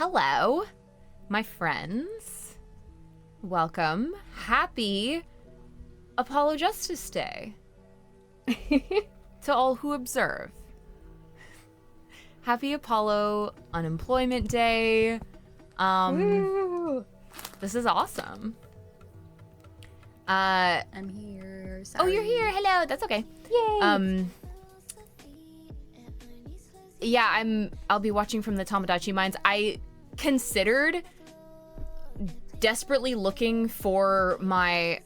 Hello, my friends. Welcome. Happy Apollo Justice Day to all who observe. Happy Apollo Unemployment Day. Woo! This is awesome. I'm here. Sorry. Oh, you're here. Hello. That's okay. Yay! Yeah, I'll be watching from the Tomodachi Mines. I considered desperately looking for my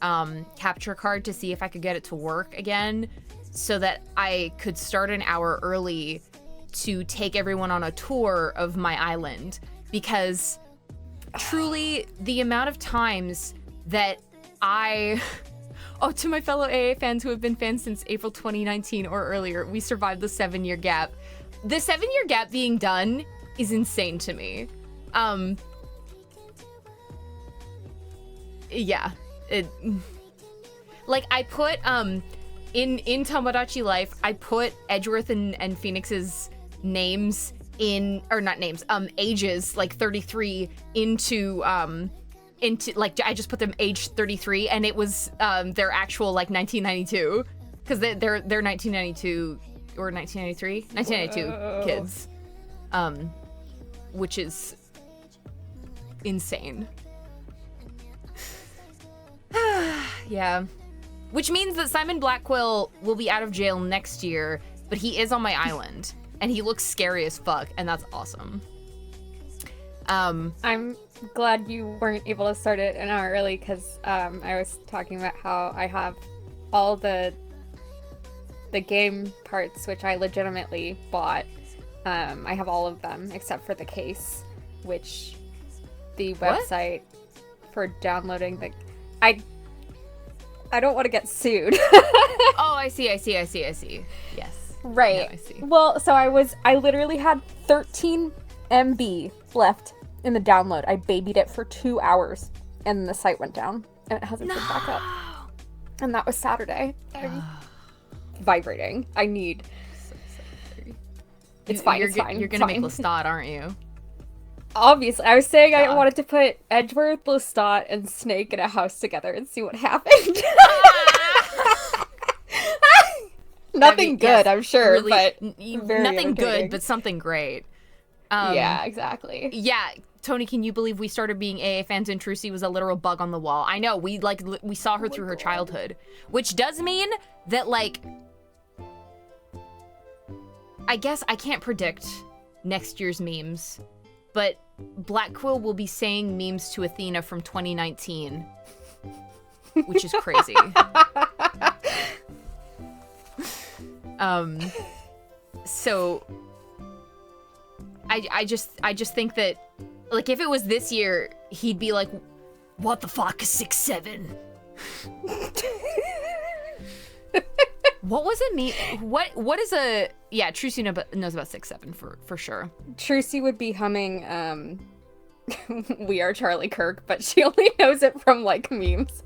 capture card to see if I could get it to work again so that I could start an hour early to take everyone on a tour of my island, because truly the amount of times that to my fellow AA fans who have been fans since April 2019 or earlier, we survived the 7-year gap. The 7-year gap being done is insane to me. Yeah. I put, in Tomodachi Life, I put Edgeworth and Phoenix's names in, or not names, ages, 33 into, I just put them age 33, and it was, their actual, 1992, because they're 1992, or 1993? 1992 Whoa. kids. Which is insane. Yeah. Which means that Simon Blackquill will be out of jail next year, but he is on my island, and he looks scary as fuck, and that's awesome. I'm glad you weren't able to start it an hour early, because I was talking about how I have all the game parts, which I legitimately bought. I have all of them except for the case, which the website for downloading the... I don't want to get sued. Oh, I see. Yes. Right. No, I see. Well, so I literally had 13 MB left in the download. I babied it for 2 hours, and the site went down, and it hasn't been back up. And that was Saturday. I'm vibrating. I need... It's fine, it's fine. You're gonna make Lestat, aren't you? Obviously. I was saying I wanted to put Edgeworth, Lestat, and Snake in a house together and see what happened. Nothing good, yes, I'm sure, really, but nothing good, but something great. Yeah, exactly. Yeah, Tony, can you believe we started being AA fans and Trucy was a literal bug on the wall? I know, we saw her through her childhood, which does mean that, I guess I can't predict next year's memes, but Blackquill will be saying memes to Athena from 2019, which is crazy. So I just think that, if it was this year, he'd be like, what the fuck is 6'7"? What was it mean? What is a... Yeah, Trucy knows about 6'7" for sure. Trucy would be humming, We Are Charlie Kirk, but she only knows it from, memes.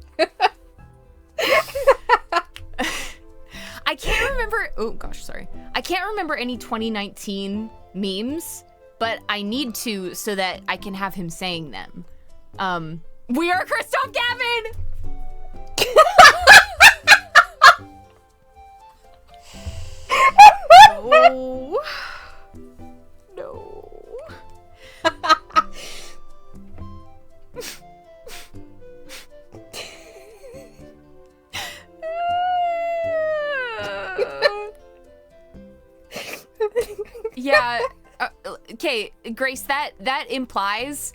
I can't remember... Oh, gosh, sorry. I can't remember any 2019 memes, but I need to so that I can have him saying them. We are Christoph Gavin! No. No. Yeah. Okay, Grace, that implies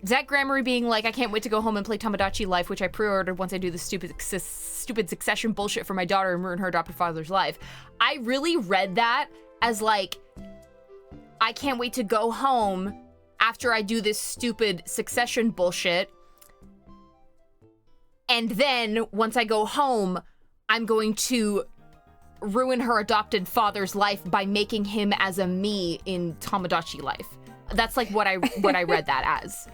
Zach Grammary being like, I can't wait to go home and play Tomodachi Life, which I pre-ordered once I do the stupid Succession bullshit for my daughter and ruin her adopted father's life. I really read that as I can't wait to go home after I do this stupid Succession bullshit. And then once I go home, I'm going to ruin her adopted father's life by making him as a me in Tomodachi Life. That's what I read that as.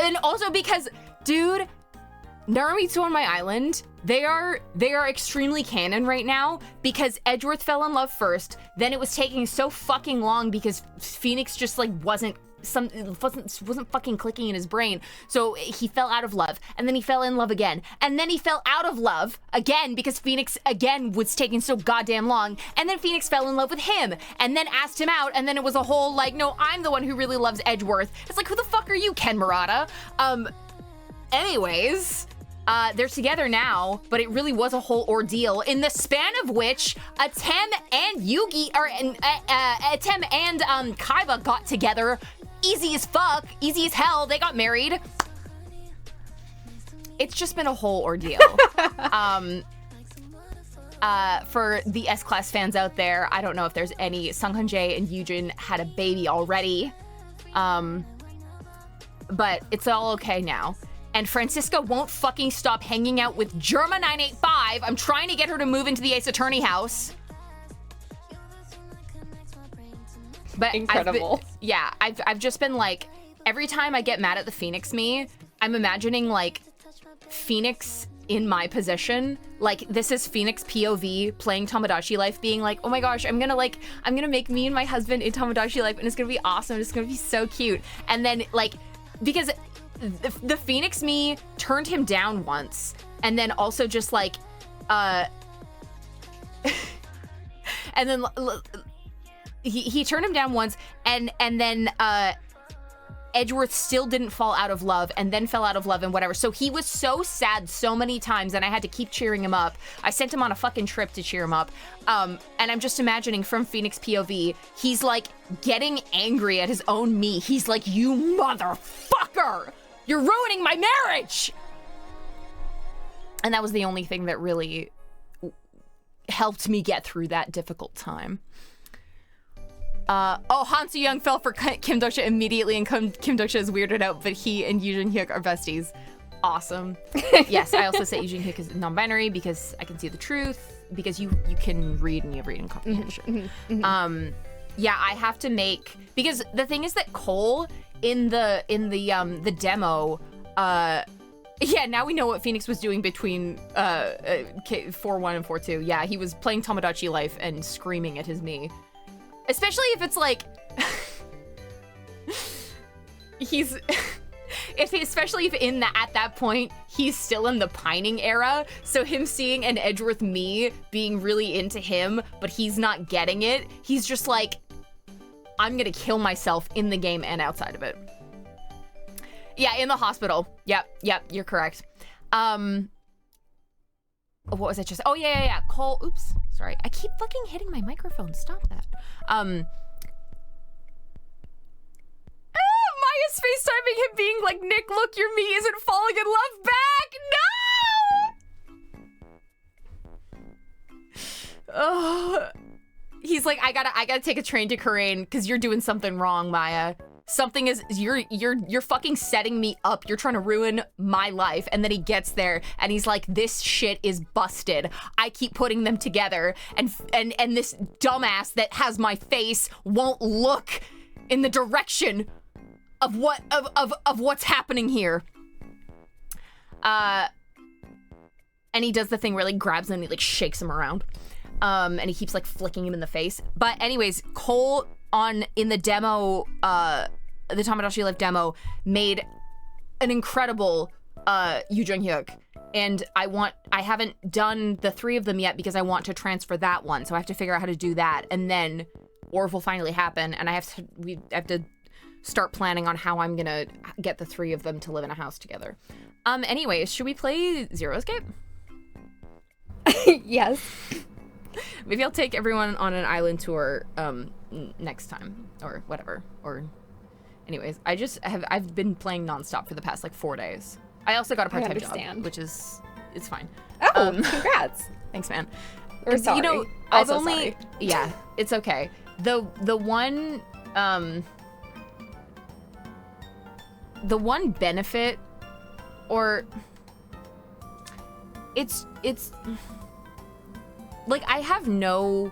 And also because, dude, Nonary on my island, they are extremely canon right now because Edgeworth fell in love first, then it was taking so fucking long because Phoenix just wasn't wasn't fucking clicking in his brain. So he fell out of love, and then he fell in love again, and then he fell out of love again because Phoenix again was taking so goddamn long, and then Phoenix fell in love with him, and then asked him out, and then it was a whole like, no, I'm the one who really loves Edgeworth. It's like, who the fuck are you, Ken Murata? Anyways. They're together now, but it really was a whole ordeal in the span of which Atem and Atem and Kaiba got together. Easy as fuck, easy as hell. They got married. It's just been a whole ordeal. For the S-Class fans out there, I don't know if there's any. Sung Han Jae and Yujin had a baby already. But it's all okay now. And Francisca won't fucking stop hanging out with Germa 985. I'm trying to get her to move into the Ace Attorney house. But incredible. I've just been like, every time I get mad at the Phoenix me, I'm imagining like Phoenix in my position. Like, this is Phoenix POV playing Tomodachi Life, being like, oh my gosh, I'm gonna make me and my husband in Tomodachi Life, and it's gonna be awesome. It's gonna be so cute. And then like, because the Phoenix me turned him down once, and then also just like, and then he turned him down once, and then Edgeworth still didn't fall out of love, and then fell out of love and whatever. So he was so sad so many times, and I had to keep cheering him up. I sent him on a fucking trip to cheer him up. And I'm just imagining from Phoenix POV, he's like getting angry at his own me. He's like, you motherfucker! You're ruining my marriage! And that was the only thing that really helped me get through that difficult time. Han Soo Young fell for Kim Doksha immediately, and Kim Doksha is weirded out, but he and Yujin Hyuk are besties. Awesome. Yes, I also say Yujin Hyuk is non-binary because I can see the truth, because you can read, and you have reading comprehension. Yeah, I have to make, because the thing is that Cole in the demo, yeah, now we know what Phoenix was doing between 4-1 and 4-2. Yeah, he was playing Tomodachi Life and screaming at his knee. Especially if it's like, especially if at that point, he's still in the pining era. So him seeing an Edgeworth me being really into him, but he's not getting it. He's just like, I'm gonna kill myself in the game and outside of it. Yeah, in the hospital. Yep, you're correct. What was I just, oh yeah. Cole, oops, sorry. I keep fucking hitting my microphone, stop that. Maya's FaceTiming him being like, Nick, look, your me isn't falling in love back, no! Oh, he's like, I gotta take a train to Korean because you're doing something wrong, Maya. Something is, you're fucking setting me up. You're trying to ruin my life. And then he gets there and he's like, this shit is busted. I keep putting them together, and this dumbass that has my face won't look in the direction of what's happening here. And he does the thing where he like grabs him and he like shakes him around. And he keeps like flicking him in the face. But anyways, Cole in the demo, the Tomodachi Life demo, made an incredible Yoo Jung-hyuk, and I haven't done the 3 of them yet because I want to transfer that one, so I have to figure out how to do that, and then Orv will finally happen, and we have to start planning on how I'm gonna get the 3 of them to live in a house together. Anyways, should we play Zero Escape? Yes. Maybe I'll take everyone on an island tour next time, or whatever. Or, anyways, I've been playing nonstop for the past like 4 days. I also got a part-time job, which is, it's fine. Oh, congrats! Thanks, man. We're sorry. You know, sorry. Yeah, it's okay. The one benefit, or it's like I have no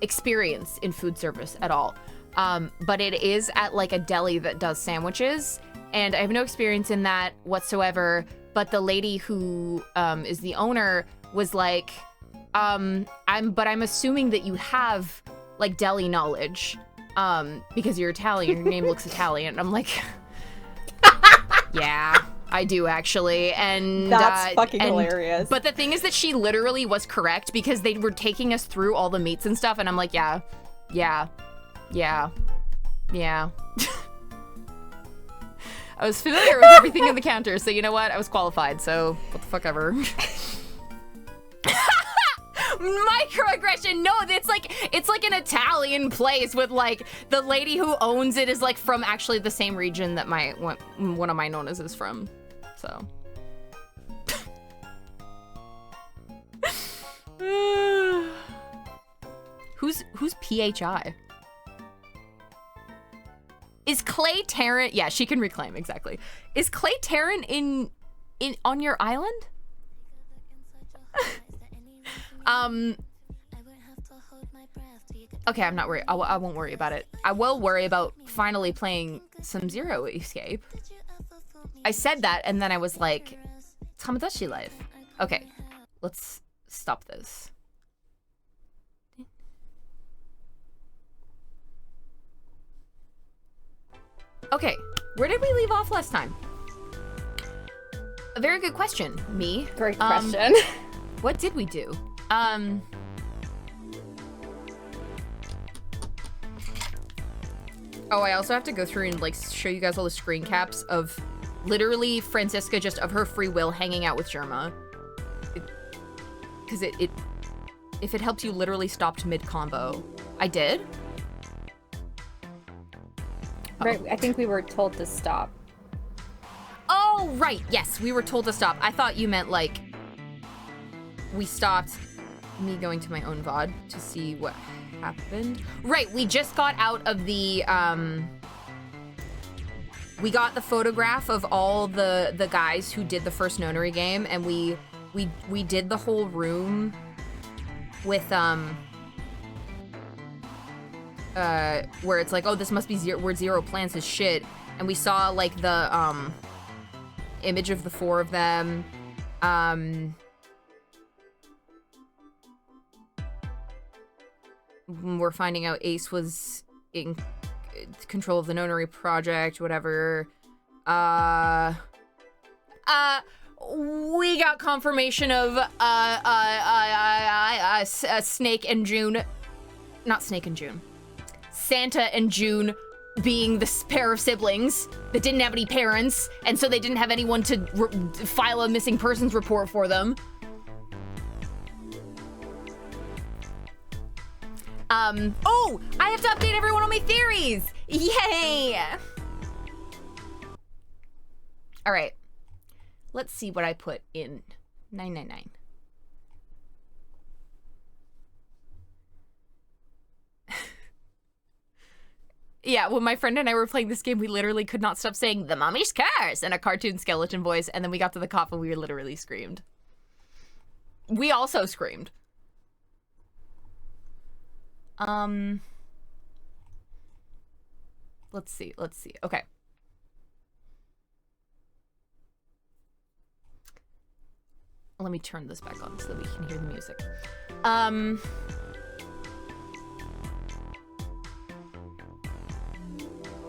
experience in food service at all. But it is at like a deli that does sandwiches, and I have no experience in that whatsoever. But the lady who is the owner was like, but I'm assuming that you have like deli knowledge, because you're Italian. Your name looks Italian. I'm like, yeah, I do actually, and that's fucking hilarious. But the thing is that she literally was correct because they were taking us through all the meats and stuff, and I'm like, yeah. I was familiar with everything in the counter, so you know what? I was qualified, so what the fuck ever. Microaggression, no, it's like an Italian place with like the lady who owns it is like from actually the same region that one of my nonas is from, so. Who's PHI? Is Clay Tarrant? Yeah, she can reclaim, exactly. Is Clay Tarrant in on your island? Okay, I'm not worried. I won't worry about it. I will worry about finally playing some Zero Escape. I said that, and then I was like, Tamagotchi life. Okay, let's stop this. Okay, where did we leave off last time? A very good question, me. Great question. What did we do? Oh, I also have to go through and like show you guys all the screen caps of literally Francisca just of her free will hanging out with Germa. Because if it helps you literally stopped mid-combo. I did? Right, I think we were told to stop. Oh, right. Yes, we were told to stop. I thought you meant like we stopped me going to my own VOD to see what happened. Right, we just got out of the we got the photograph of all the guys who did the first Nonary game, and we did the whole room with where it's like, oh, this must be where Zero plants his shit, and we saw like the image of the four of them. We're finding out Ace was in control of the Nonary project, whatever. We got confirmation of Snake and June, not Snake and June, Santa and June being this pair of siblings that didn't have any parents, and so they didn't have anyone to file a missing persons report for them. Oh, I have to update everyone on my theories! Yay! All right, let's see what I put in 999. Yeah, when my friend and I were playing this game, we literally could not stop saying, "The mommy's curse," in a cartoon skeleton voice, and then we got to the cop and we literally screamed. We also screamed. Let's see. Okay. Let me turn this back on so that we can hear the music.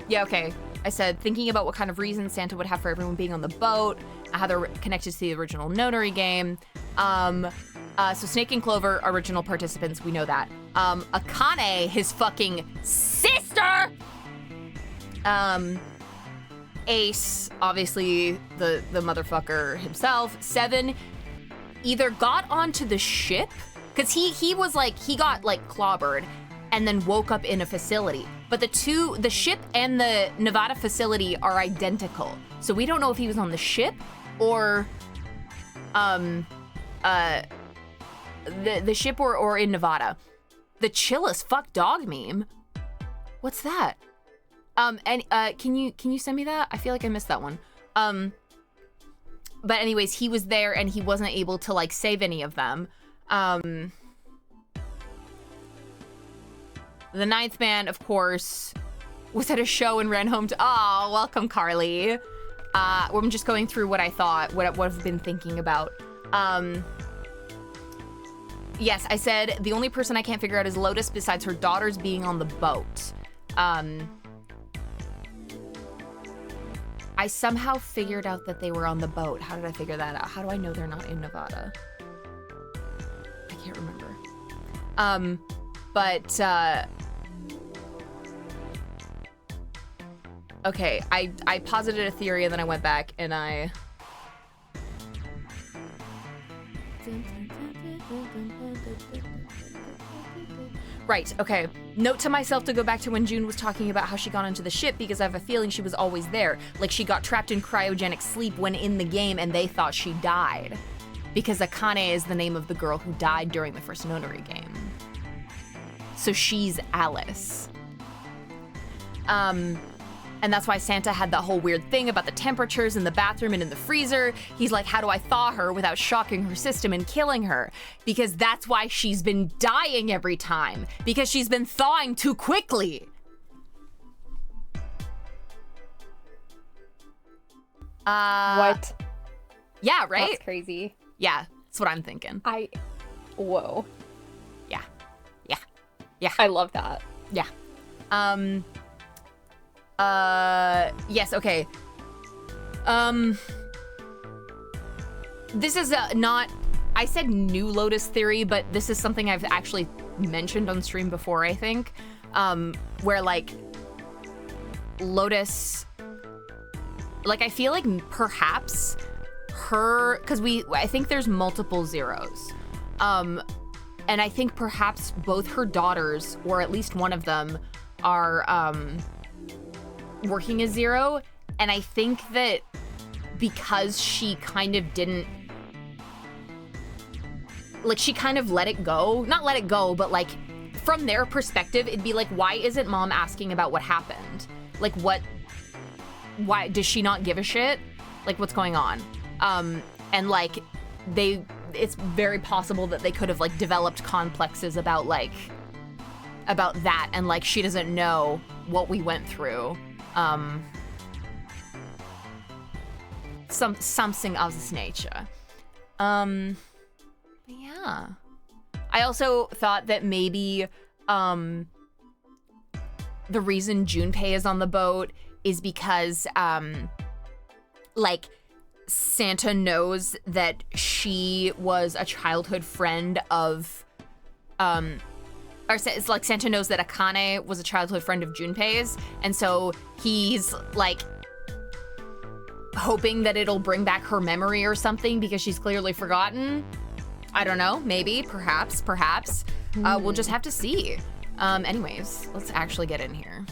Yeah, okay. I said, thinking about what kind of reasons Santa would have for everyone being on the boat, how they're connected to the original Nonary game. So Snake and Clover, original participants, we know that. Akane, his fucking sister! Ace, obviously the motherfucker himself. Seven either got onto the ship, because he was like, he got like clobbered and then woke up in a facility. But the ship and the Nevada facility are identical. So we don't know if he was on the ship or the ship or in Nevada. The chill as fuck dog meme. What's that? Can you send me that? I feel like I missed that one. But anyways, he was there and he wasn't able to like save any of them. The ninth man, of course, was at a show and ran home to, oh, welcome, Carly. I'm just going through what I thought, what I've been thinking about. Yes, I said the only person I can't figure out is Lotus besides her daughters being on the boat. I somehow figured out that they were on the boat. How did I figure that out? How do I know they're not in Nevada? I can't remember. Okay, I posited a theory and then I went back and I... Right, okay. Note to myself to go back to when June was talking about how she got onto the ship because I have a feeling she was always there. Like she got trapped in cryogenic sleep when in the game and they thought she died. Because Akane is the name of the girl who died during the first Nonary game. So she's Alice. And that's why Santa had that whole weird thing about the temperatures in the bathroom and in the freezer. He's like, how do I thaw her without shocking her system and killing her? Because that's why she's been dying every time. Because she's been thawing too quickly. What? Yeah, right? That's crazy. Yeah, that's what I'm thinking. Whoa. Yeah. Yeah. Yeah. I love that. Yeah. Yes, okay. This is not, I said new Lotus theory, but this is something I've actually mentioned on stream before, I think, where like Lotus, like I feel like perhaps her, because I think there's multiple zeros, and I think perhaps both her daughters, or at least one of them, are, working as zero, and I think that because she kind of didn't, like she kind of let it go, not let it go, but like from their perspective, it'd be like, why isn't mom asking about what happened? Like why does she not give a shit? Like what's going on? And like it's very possible that they could have like developed complexes about that, and like she doesn't know what we went through. Something of this nature. But yeah. I also thought that maybe, the reason Junpei is on the boat is because, like, Santa knows that she was a childhood friend of, or it's like Santa knows that Akane was a childhood friend of Junpei's, and so he's like hoping that it'll bring back her memory or something because she's clearly forgotten. I don't know, maybe, perhaps. We'll just have to see. Anyways, let's actually get in here.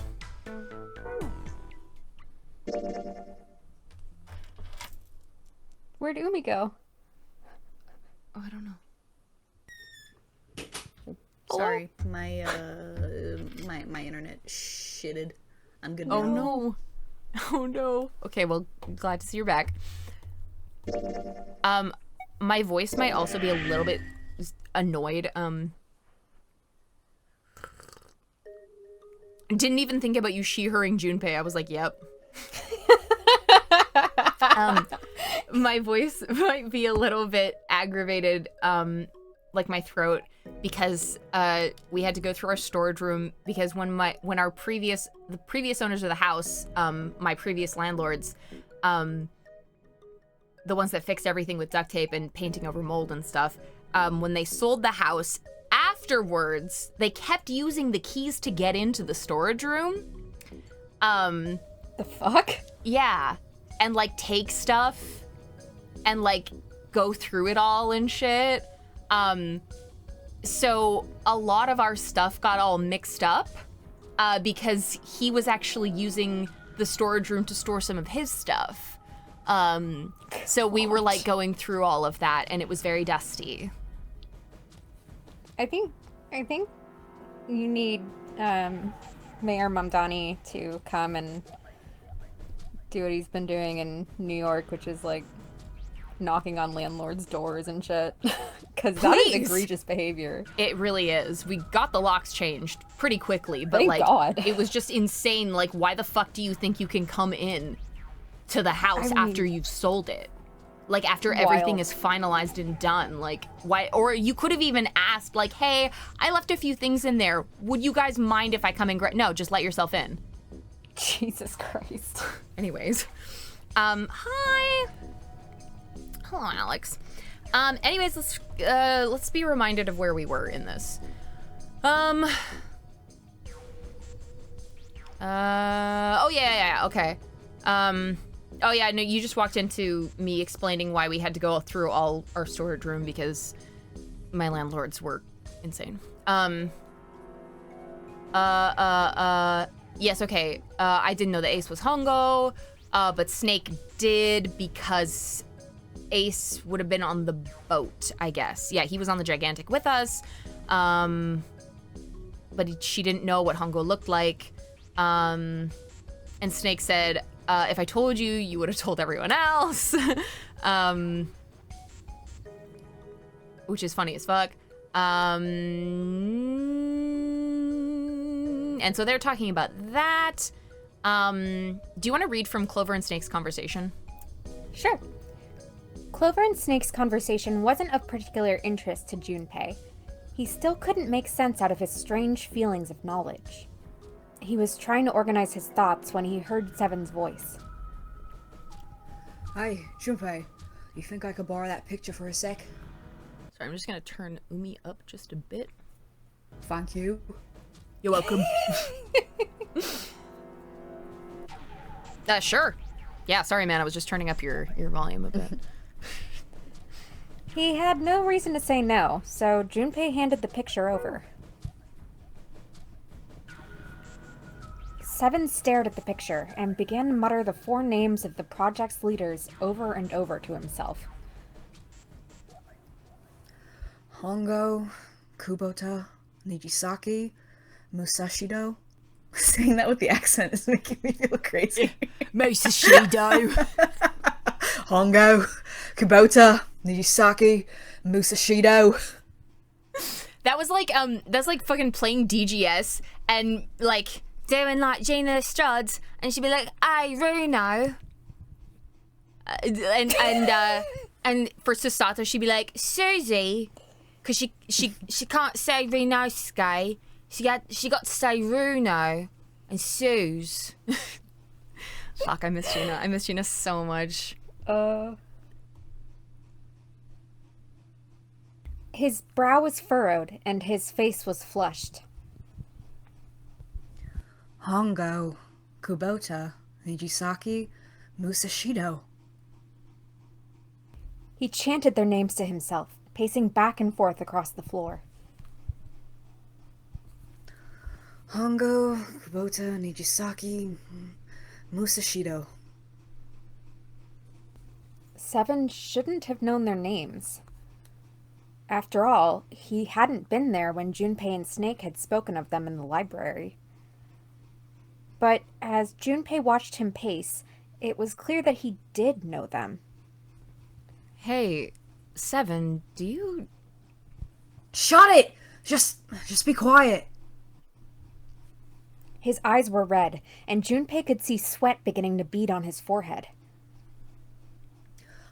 Where'd Umi go? Oh, I don't know. Sorry, my internet shitted. I'm good now. Oh no. Oh no. Okay, well, glad to see you're back. My voice might also be a little bit annoyed. Didn't even think about you she-herring Junpei. I was like, yep. My voice might be a little bit aggravated, like my throat, because we had to go through our storage room because when the previous owners of the house, my previous landlords, the ones that fixed everything with duct tape and painting over mold and stuff, when they sold the house, afterwards they kept using the keys to get into the storage room. The fuck? Yeah, and like take stuff and like go through it all and shit. So a lot of our stuff got all mixed up because he was actually using the storage room to store some of his stuff. So we were like going through all of that and it was very dusty. I think you need Mayor Mamdani to come and do what he's been doing in New York, which is like knocking on landlords' doors and shit. Because that is egregious behavior. It really is. We got the locks changed pretty quickly, but Thank like God. It was just insane. Like, why the fuck do you think you can come in to the house after you've sold it? Like, after everything is finalized and done, like, why? Or you could have even asked, like, hey, I left a few things in there. Would you guys mind if I come and no, just let yourself in. Jesus Christ. Anyways. Hi. Hello, Alex. Anyways, let's be reminded of where we were in this. Oh, yeah, okay. Oh yeah, no, you just walked into me explaining why we had to go through all our storage room because my landlords were insane. Yes, okay. I didn't know that Ace was Hongo, but Snake did because Ace would have been on the boat, I guess. Yeah, he was on the Gigantic with us, but she didn't know what Hongo looked like. And Snake said, if I told you, you would have told everyone else. Which is funny as fuck. And so they're talking about that. Do you want to read from Clover and Snake's conversation? Sure. Clover and Snake's conversation wasn't of particular interest to Junpei. He still couldn't make sense out of his strange feelings of knowledge. He was trying to organize his thoughts when he heard Seven's voice. Hi, Junpei. You think I could borrow that picture for a sec? Sorry, I'm just gonna turn Umi up just a bit. Thank you. You're welcome. Sure. Yeah, sorry, man. I was just turning up your volume a bit. He had no reason to say no, so Junpei handed the picture over. Seven stared at the picture and began to mutter the 4 names of the project's leaders over and over to himself. Hongo, Kubota, Nijisaki, Musashido. Saying that with the accent is making me feel crazy. Musashido. Hongo, Kubota, Nijisaki, Musashido. That was like, that's like fucking playing DGS and like doing like Gina Lestrade, and she'd be like, "Hey, Runo," and for Susato she'd be like, "Susie," because she can't say Rinosuke. She got to say Runo and Suze. Fuck, I miss Gina. I miss Gina so much. His brow was furrowed and his face was flushed. Hongo, Kubota, Nijisaki, Musashido. He chanted their names to himself, pacing back and forth across the floor. Hongo, Kubota, Nijisaki, Musashido. Seven shouldn't have known their names. After all, he hadn't been there when Junpei and Snake had spoken of them in the library. But as Junpei watched him pace, it was clear that he did know them. Hey, Seven, do you... Shut it! Just be quiet. His eyes were red, and Junpei could see sweat beginning to bead on his forehead.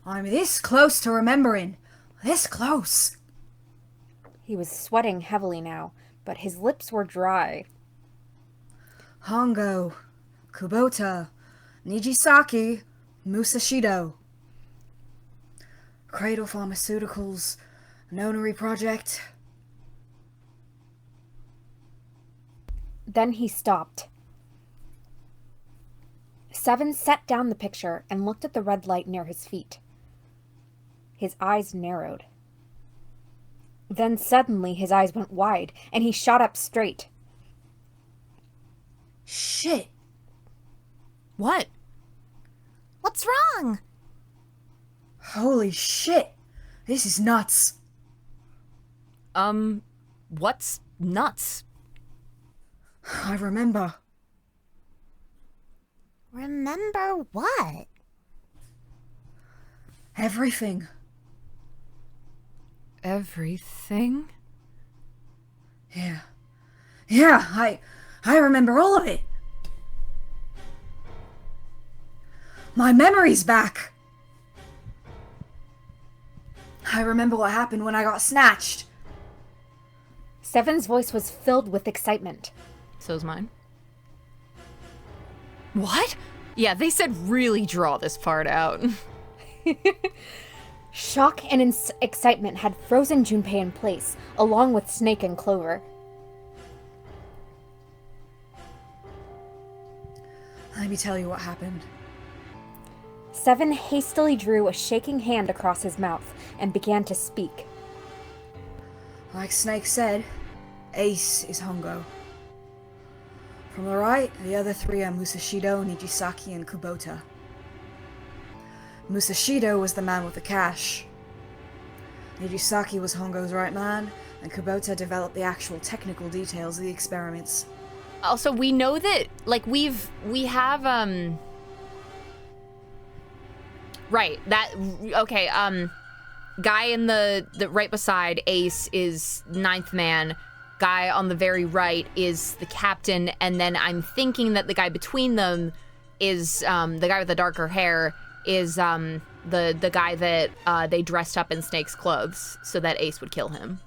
I'm this close to remembering. This close. He was sweating heavily now, but his lips were dry. Hongo, Kubota, Nijisaki, Musashido. Cradle Pharmaceuticals, Nonary Project. Then he stopped. Seven set down the picture and looked at the red light near his feet. His eyes narrowed. Then suddenly his eyes went wide, and he shot up straight. Shit. What? What's wrong? Holy shit. This is nuts. What's nuts? I remember. Remember what? Everything. Everything? Yeah. I remember all of it. My memory's back. I remember what happened when I got snatched. Seven's voice was filled with excitement. So's mine. What? Yeah, they said really draw this part out. Shock and excitement had frozen Junpei in place, along with Snake and Clover. Let me tell you what happened. Seven hastily drew a shaking hand across his mouth and began to speak. Like Snake said, Ace is Hongo. From the right, the other three are Musashido, Nijisaki, and Kubota. Musashido was the man with the cash. Nijisaki was Hongo's right man, and Kubota developed the actual technical details of the experiments. Also, we know that, like, we have, right, that, okay, guy in the right beside Ace is ninth man, guy on the very right is the captain, and then I'm thinking that the guy between them is, the guy with the darker hair is, the guy that, they dressed up in Snake's clothes so that Ace would kill him.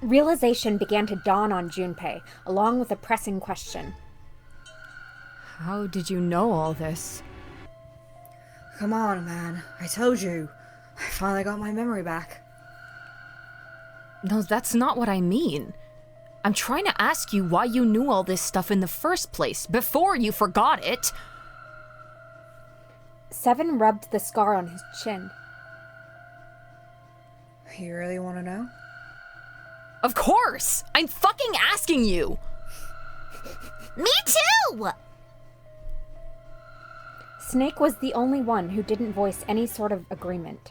Realization began to dawn on Junpei, along with a pressing question. How did you know all this? Come on, man. I told you. I finally got my memory back. No, that's not what I mean. I'm trying to ask you why you knew all this stuff in the first place, before you forgot it. Seven rubbed the scar on his chin. You really want to know? Of course! I'm fucking asking you! Me too! Snake was the only one who didn't voice any sort of agreement.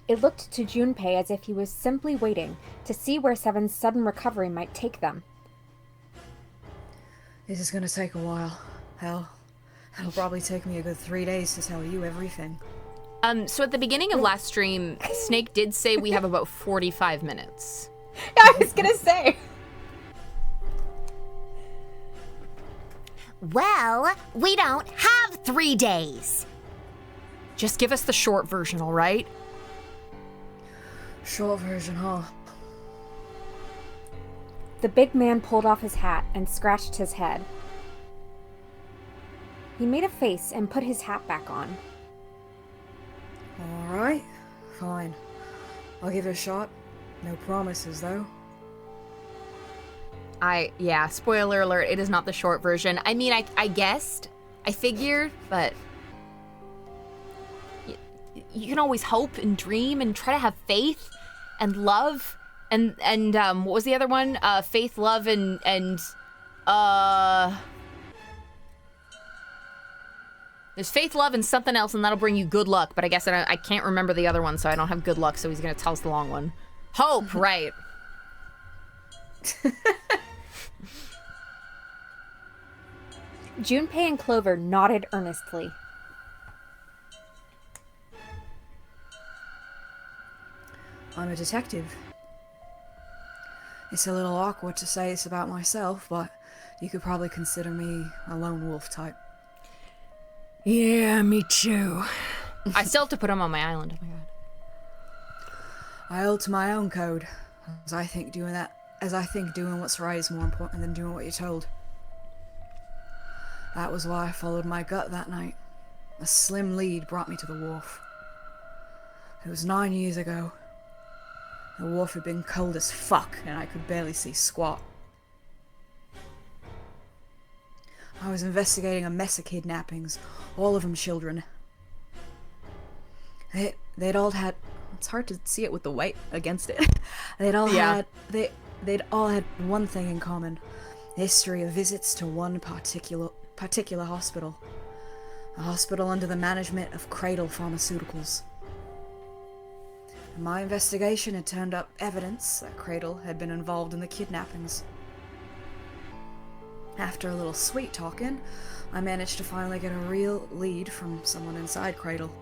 It looked to Junpei as if he was simply waiting to see where Seven's sudden recovery might take them. This is gonna take a while. Hell, it'll probably take me a good 3 days to tell you everything. So at the beginning of last stream, Snake did say we have about 45 minutes. I was gonna say. Well, we don't have 3 days. Just give us the short version, all right? Short version, huh? The big man pulled off his hat and scratched his head. He made a face and put his hat back on. Alright, fine. I'll give it a shot. No promises, though. Yeah, spoiler alert, it is not the short version. I mean, I guessed, I figured, but you can always hope and dream and try to have faith and love and what was the other one? Faith, love, and there's faith, love, and something else, and that'll bring you good luck, but I guess I can't remember the other one, so I don't have good luck, so he's gonna tell us the long one. Hope, right. Junpei and Clover nodded earnestly. I'm a detective. It's a little awkward to say this about myself, but you could probably consider me a lone wolf type. Yeah, me too. I still have to put him on my island, oh my god. I hold to my own code, as I think doing what's right is more important than doing what you're told. That was why I followed my gut that night. A slim lead brought me to the wharf. It was 9 years ago. The wharf had been cold as fuck, and I could barely see squat. I was investigating a mess of kidnappings, all of them children. They'd all had... It's hard to see it with the white against it. They'd all had one thing in common. The history of visits to one particular hospital. A hospital under the management of Cradle Pharmaceuticals. In my investigation had turned up evidence that Cradle had been involved in the kidnappings. After a little sweet talking, I managed to finally get a real lead from someone inside Cradle.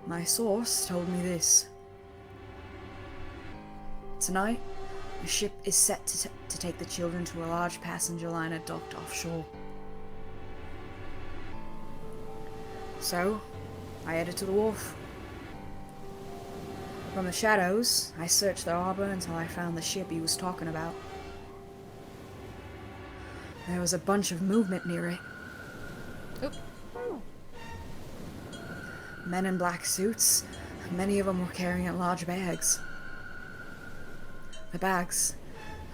My source told me this. Tonight, a ship is set to take the children to a large passenger liner docked offshore. So, I headed to the wharf. From the shadows, I searched the harbor until I found the ship he was talking about. There was a bunch of movement near it. Oop. Men in black suits. Many of them were carrying large bags. The bags,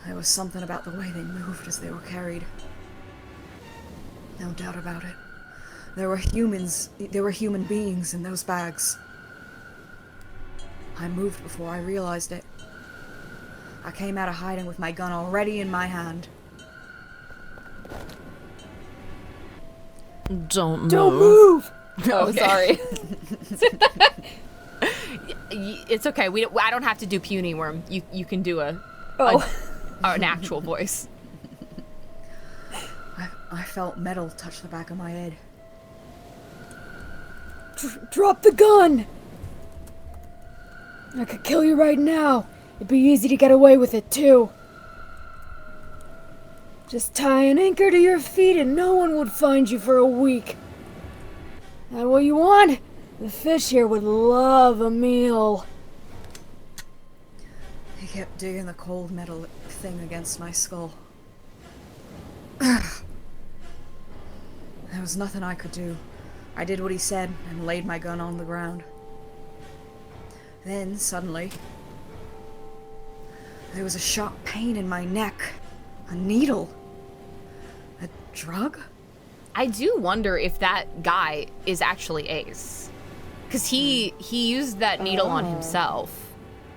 there was something about the way they moved as they were carried. No doubt about it. There were human beings in those bags. I moved before I realized it. I came out of hiding with my gun already in my hand. Don't move! Oh, Okay. sorry. It's okay. I don't have to do puny worm. You can do an actual voice. I felt metal touch the back of my head. Drop the gun! I could kill you right now. It'd be easy to get away with it, too. Just tie an anchor to your feet and no one would find you for a week. That what you want? The fish here would love a meal. He kept digging the cold metal thing against my skull. There was nothing I could do. I did what he said and laid my gun on the ground. Then, suddenly, there was a sharp pain in my neck. A needle. A drug? I do wonder if that guy is actually Ace. Because he used that needle on himself.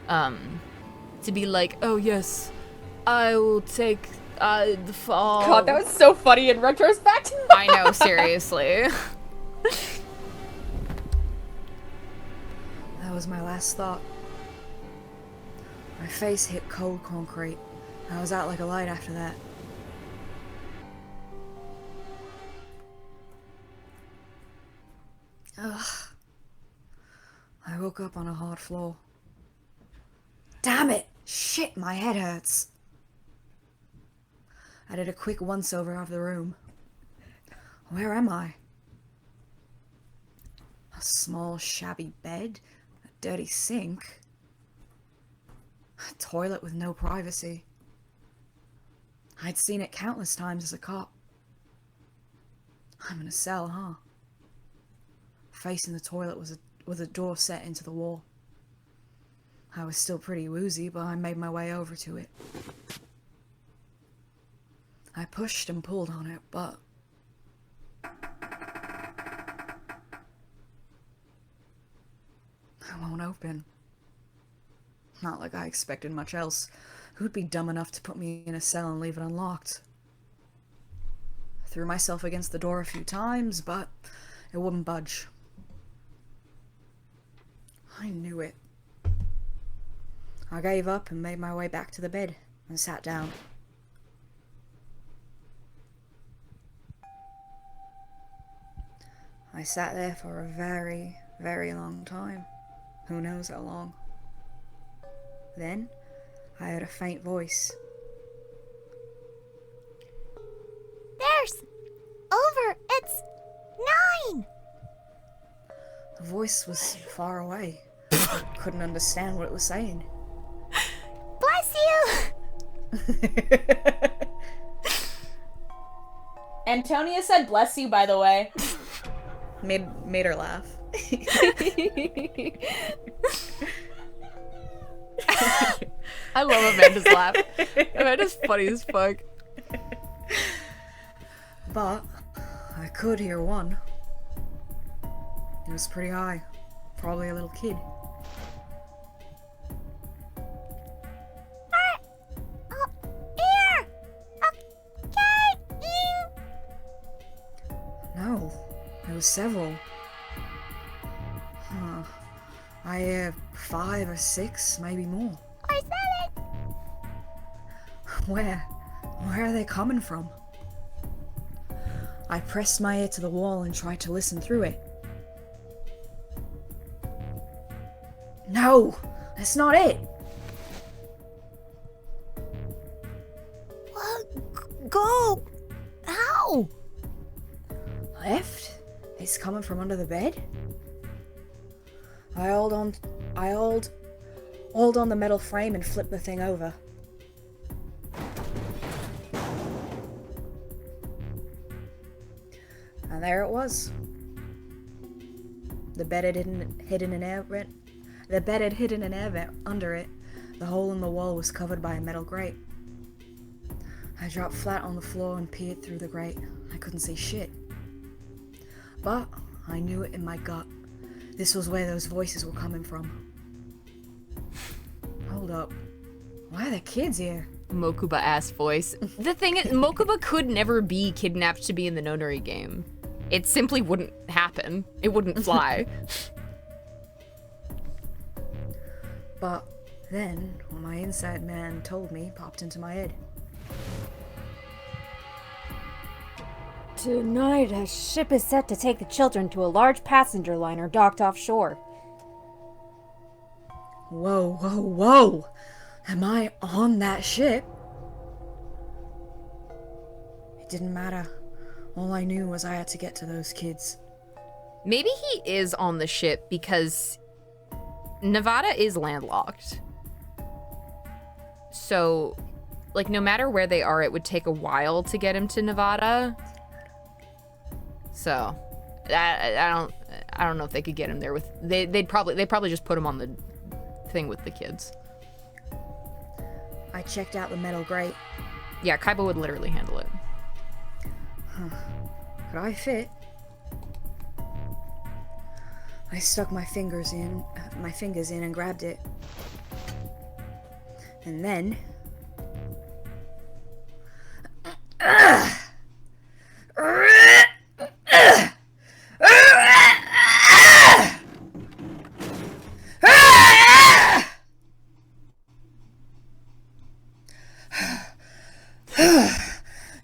To be like, oh yes, I will take the fall. God, that was so funny in retrospect. I know, seriously. That was my last thought. My face hit cold concrete. I was out like a light after that. Ugh. I woke up on a hard floor. Damn it! Shit, my head hurts. I did a quick once-over of the room. Where am I? A small, shabby bed? A dirty sink? A toilet with no privacy. I'd seen it countless times as a cop. I'm in a cell, huh? Facing the toilet was a door set into the wall. I was still pretty woozy, but I made my way over to it. I pushed and pulled on it, but it won't open. Not like I expected much else. Who'd be dumb enough to put me in a cell and leave it unlocked? I threw myself against the door a few times, but it wouldn't budge. I knew it. I gave up and made my way back to the bed and sat down. I sat there for a very, very long time. Who knows how long. Then, I heard a faint voice. There's over. It's 9. The voice was far away. I couldn't understand what it was saying. Bless you. Antonia said bless you, by the way. Made her laugh. I love Amanda's laugh. Amanda's funny as fuck. But I could hear one. It was pretty high. Probably a little kid. Here. Okay. No, there was several. I hear 5 or 6, maybe more. I said it. Where? Where are they coming from? I pressed my ear to the wall and tried to listen through it. No, that's not it. Go. How? Left? It's coming from under the bed? I hold on the metal frame and flip the thing over. And there it was. The bed had hidden an air vent. The bed had hidden an air vent under it. The hole in the wall was covered by a metal grate. I dropped flat on the floor and peered through the grate. I couldn't see shit. But I knew it in my gut. This was where those voices were coming from. Hold up. Why are there kids here? Mokuba ass voice. The thing is, Mokuba could never be kidnapped to be in the Nonary game. It simply wouldn't happen. It wouldn't fly. But then, what my inside man told me popped into my head. Tonight, a ship is set to take the children to a large passenger liner docked offshore. Whoa, whoa, whoa! Am I on that ship? It didn't matter. All I knew was I had to get to those kids. Maybe he is on the ship because Nevada is landlocked. So, like, no matter where they are, it would take a while to get him to Nevada. So, I don't know if they could get him there with. They'd probably just put him on the thing with the kids. I checked out the metal grate. Yeah, Kaiba would literally handle it. Could I fit? I stuck my fingers in and grabbed it. And then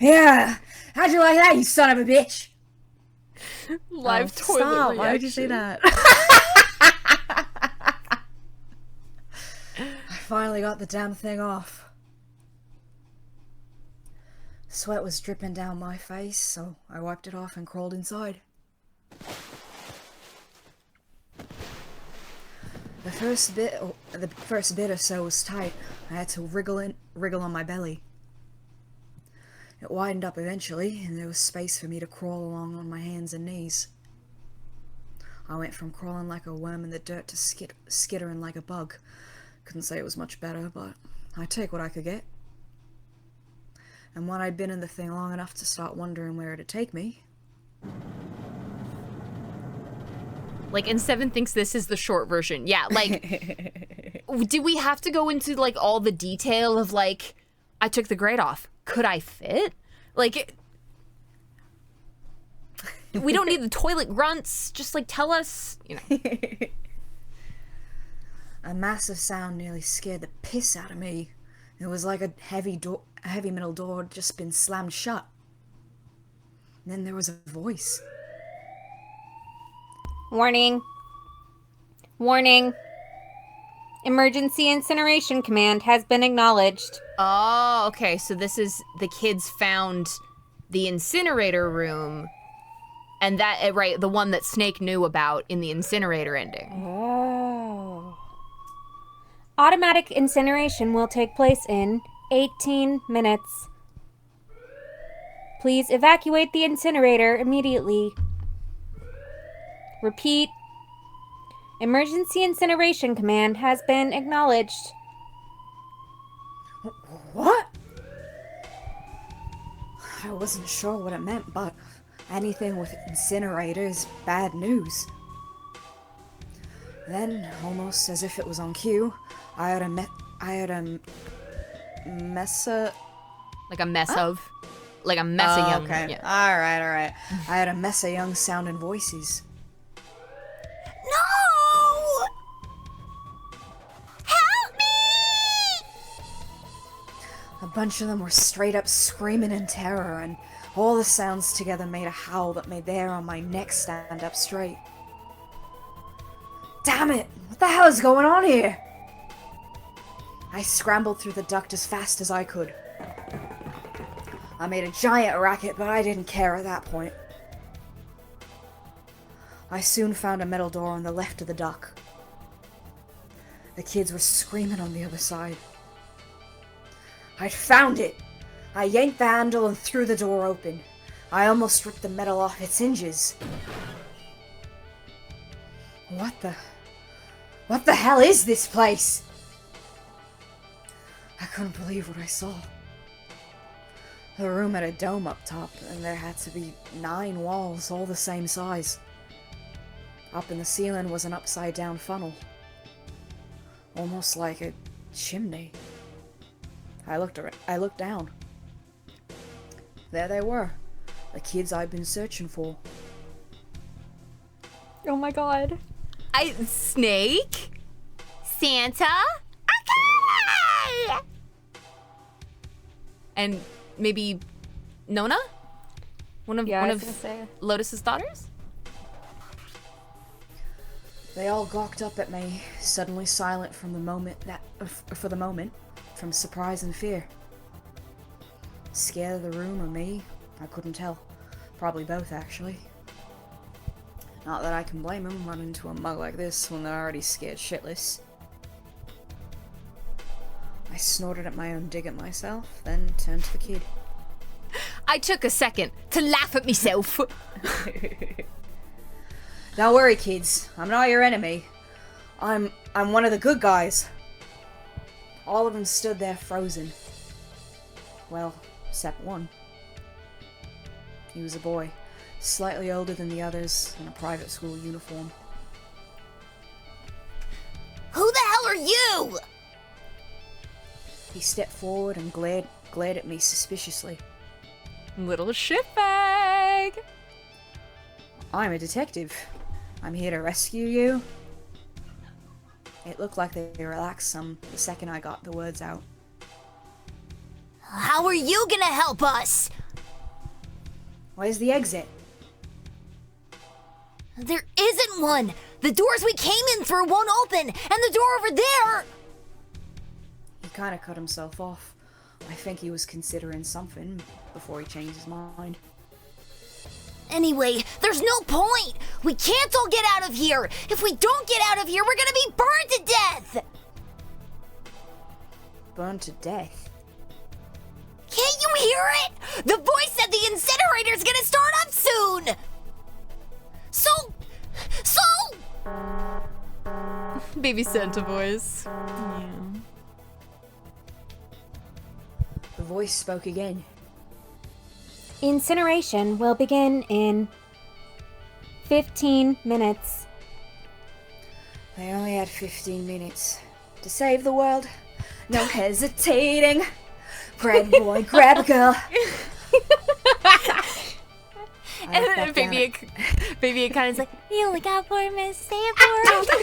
yeah. How'd you like that, you son of a bitch? Live toilet Stop. reaction. Why would you say that? I finally got the damn thing off. Sweat was dripping down my face, so I wiped it off and crawled inside. The first bit or so was tight. I had to wriggle on my belly. It widened up eventually, and there was space for me to crawl along on my hands and knees. I went from crawling like a worm in the dirt to skittering like a bug. Couldn't say it was much better, but I'd take what I could get. And when I'd been in the thing long enough to start wondering where it'd take me... Like, and Seven thinks this is the short version. Yeah, like, do we have to go into, like, all the detail of, like, I took the grate off. Could I fit? Like, we don't need the toilet grunts. Just, like, tell us, you know. A massive sound nearly scared the piss out of me. It was like a heavy metal door had just been slammed shut. And then there was a voice. Warning. Warning. Emergency incineration command has been acknowledged. Oh, okay. So this is the kids found the incinerator room, and that right, the one that Snake knew about in the incinerator ending. Oh. Automatic incineration will take place in 18 minutes. Please evacuate the incinerator immediately. Repeat. Emergency incineration command has been acknowledged. What? I wasn't sure what it meant, but anything with incinerator is bad news. Then, almost as if it was on cue, I heard a messa... Like a mess of? Like a mess of young... Okay, Yeah. alright. I heard a mess of young sounding voices. No! Help me! A bunch of them were straight up screaming in terror, and all the sounds together made a howl that made the hair on my neck stand up straight. Damn it! What the hell is going on here? I scrambled through the duct as fast as I could. I made a giant racket, but I didn't care at that point. I soon found a metal door on the left of the dock. The kids were screaming on the other side. I'd found it! I yanked the handle and threw the door open. I almost ripped the metal off its hinges. What the hell is this place? I couldn't believe what I saw. The room had a dome up top, and there had to be 9 walls, all the same size. Up in the ceiling was an upside-down funnel. Almost like a chimney. I looked down. There they were. The kids I'd been searching for. Oh my god. Snake? Santa? Okay! And maybe Nona? One I of was gonna say. Lotus's daughters? They all gawked up at me, suddenly silent for the moment, from surprise and fear. Scared of the room or me? I couldn't tell. Probably both, actually. Not that I can blame them running into a mug like this when they're already scared shitless. I snorted at my own dig at myself, then turned to the kid. I took a second to laugh at myself. Don't worry, kids. I'm not your enemy. I'm one of the good guys. All of them stood there frozen. Well, except one. He was a boy, slightly older than the others, in a private school uniform. Who the hell are you? He stepped forward and glared at me suspiciously. Little shitbag. I'm a detective. I'm here to rescue you. It looked like they relaxed some the second I got the words out. How are you gonna help us? Where's the exit? There isn't one. The doors we came in through won't open, and the door over there... He kind of cut himself off. I think he was considering something before he changed his mind. Anyway, there's no point. We can't all get out of here. If we don't get out of here, we're gonna be burned to death. Burned to death? Can't you hear it? The voice said the incinerator's gonna start up soon. So... Baby Santa voice. The voice spoke again. Incineration will begin in 15 minutes. They only had 15 minutes to save the world. No hesitating. Grab a boy, grab a girl. And then baby kind of is like, You look out for me, stay for me.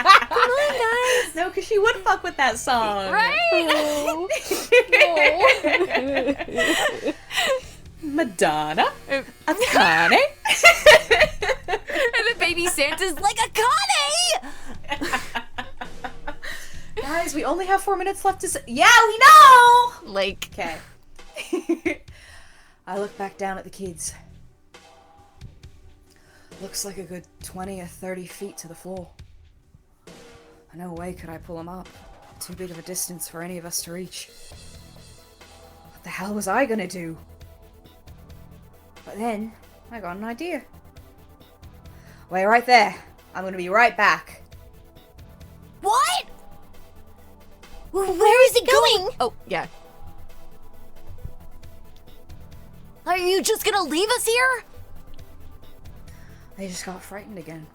Come on, guys. No, because she would fuck with that song. right? Madonna. A Connie. And the baby Santa's like, a Connie! Guys, we only have 4 minutes left to say. Yeah, we know! Like, Okay. I looked back down at the kids. Looks like a good 20 or 30 feet to the floor. No way could I pull them up. Too big of a distance for any of us to reach. What the hell was I gonna do? But then, I got an idea. Wait right there. I'm gonna be right back. What? Where is it going? oh, yeah. Are you just gonna leave us here? They just got frightened again.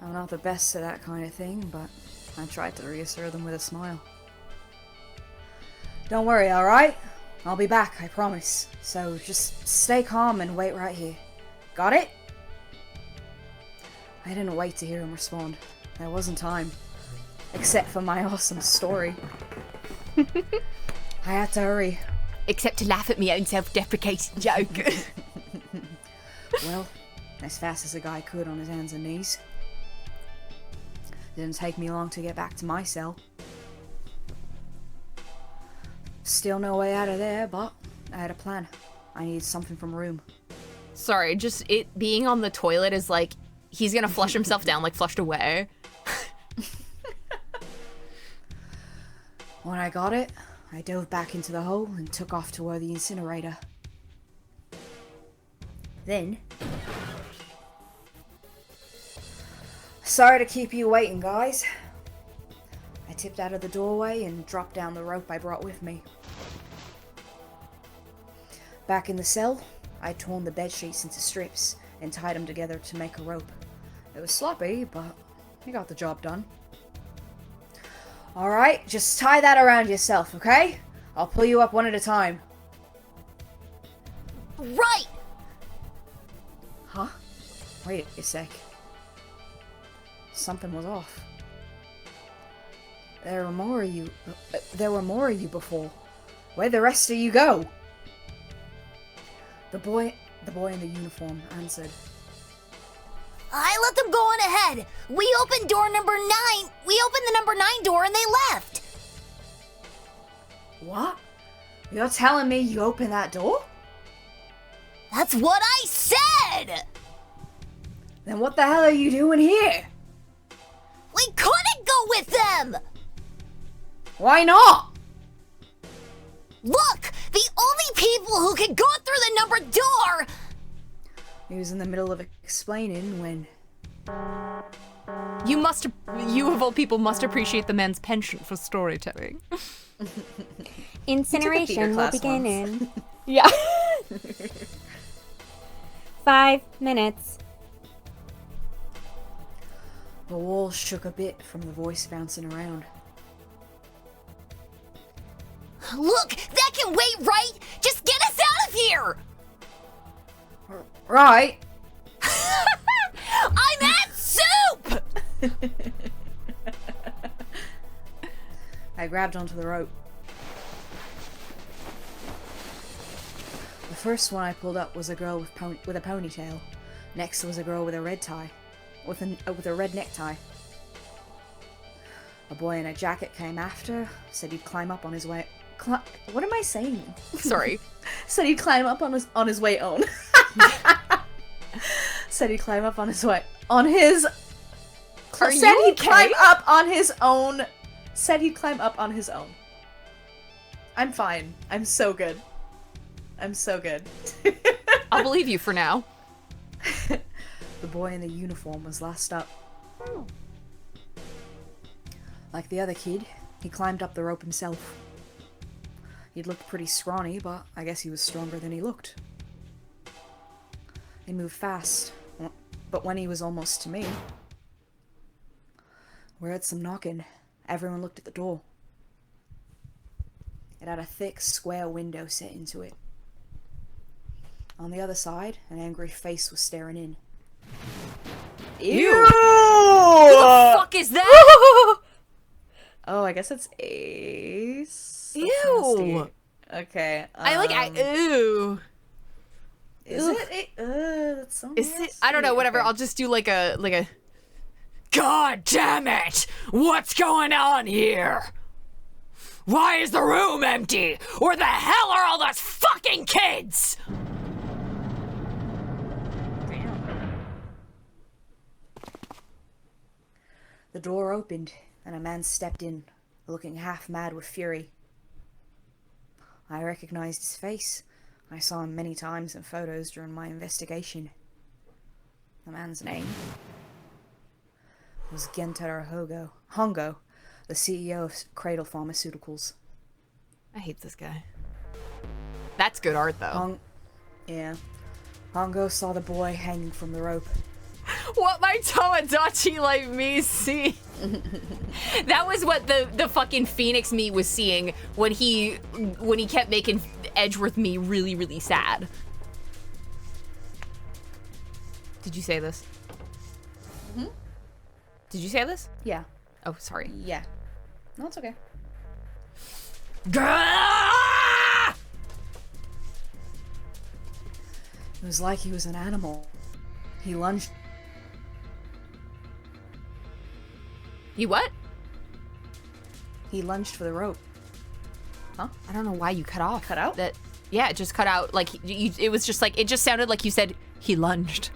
I'm not the best at that kind of thing, but I tried to reassure them with a smile. Don't worry, alright? I'll be back, I promise. So just stay calm and wait right here. Got it? I didn't wait to hear him respond. There wasn't time. Except for my awesome story. I had to hurry. Except to laugh at my own self-deprecating joke. Well, as fast as a guy could on his hands and knees. Didn't take me long to get back to my cell. Still no way out of there, but I had a plan. I needed something from room. Sorry, just it being on the toilet is like, he's gonna flush himself down, like flushed away. When I got it, I dove back into the hole and took off toward the incinerator. Then... Sorry to keep you waiting, guys. I tipped out of the doorway and dropped down the rope I brought with me. Back in the cell, I'd torn the bed sheets into strips and tied them together to make a rope. It was sloppy, but I got the job done. Alright, just tie that around yourself, okay? I'll pull you up one at a time. Right! Huh? Wait a sec. Something was off. There were more of you before. Where'd the rest of you go? The boy in the uniform answered. I let them go on ahead. We opened door number 9. We opened the number 9 door and they left. What? You're telling me you opened that door? That's what I said! Then what the hell are you doing here? We couldn't go with them! Why not? Look! The only people who could go through the numbered door... He was in the middle of explaining when... You of all people must appreciate the man's penchant for storytelling. Incineration will class begin once. in... Yeah. 5 minutes. The walls shook a bit from the voice bouncing around. Look! That can wait, right? Just get us out of here! Right. I'm at soup! I grabbed onto the rope. The first one I pulled up was a girl with a ponytail. Next was a girl with a red tie. With a red necktie. A boy in a jacket came after, said he'd climb up on his way... what am I saying? Sorry. Said he'd climb up on his way on. Said he'd climb up on his way... On his... Are said you he'd okay? climb up on his own... Said he'd climb up on his own. I'm fine. I'm so good. I'm so good. I'll believe you for now. The boy in the uniform was last up. Like the other kid, he climbed up the rope himself. He'd looked pretty scrawny, but I guess he was stronger than he looked. He moved fast, but when he was almost to me, we heard some knocking. Everyone looked at the door. It had a thick, square window set into it. On the other side, an angry face was staring in. Ew! Who the fuck is that? Oh, I guess it's Ace. That's Ew! nasty. Okay. Ew. Is it? That's so Is it? nasty. I don't know. Whatever. Okay. I'll just do like a. God damn it! What's going on here? Why is the room empty? Where the hell are all those fucking kids? The door opened, and a man stepped in, looking half mad with fury. I recognized his face. I saw him many times in photos during my investigation. The man's name was Gentaro Hongo, the CEO of Cradle Pharmaceuticals. I hate this guy. That's good art, though. Hongo saw the boy hanging from the rope. What my Tamagotchi like me see. That was what the fucking Phoenix me was seeing when he kept making Edgeworth me really, really sad. Did you say this? Mm-hmm. Did you say this? Yeah. Oh, sorry. Yeah. No, it's okay. It was like he was an animal. He lunged. You what? He lunged for the rope. Huh? I don't know why you cut off. Cut out? That. Yeah, it just cut out. Like, it was just like, it just sounded like you said he lunged.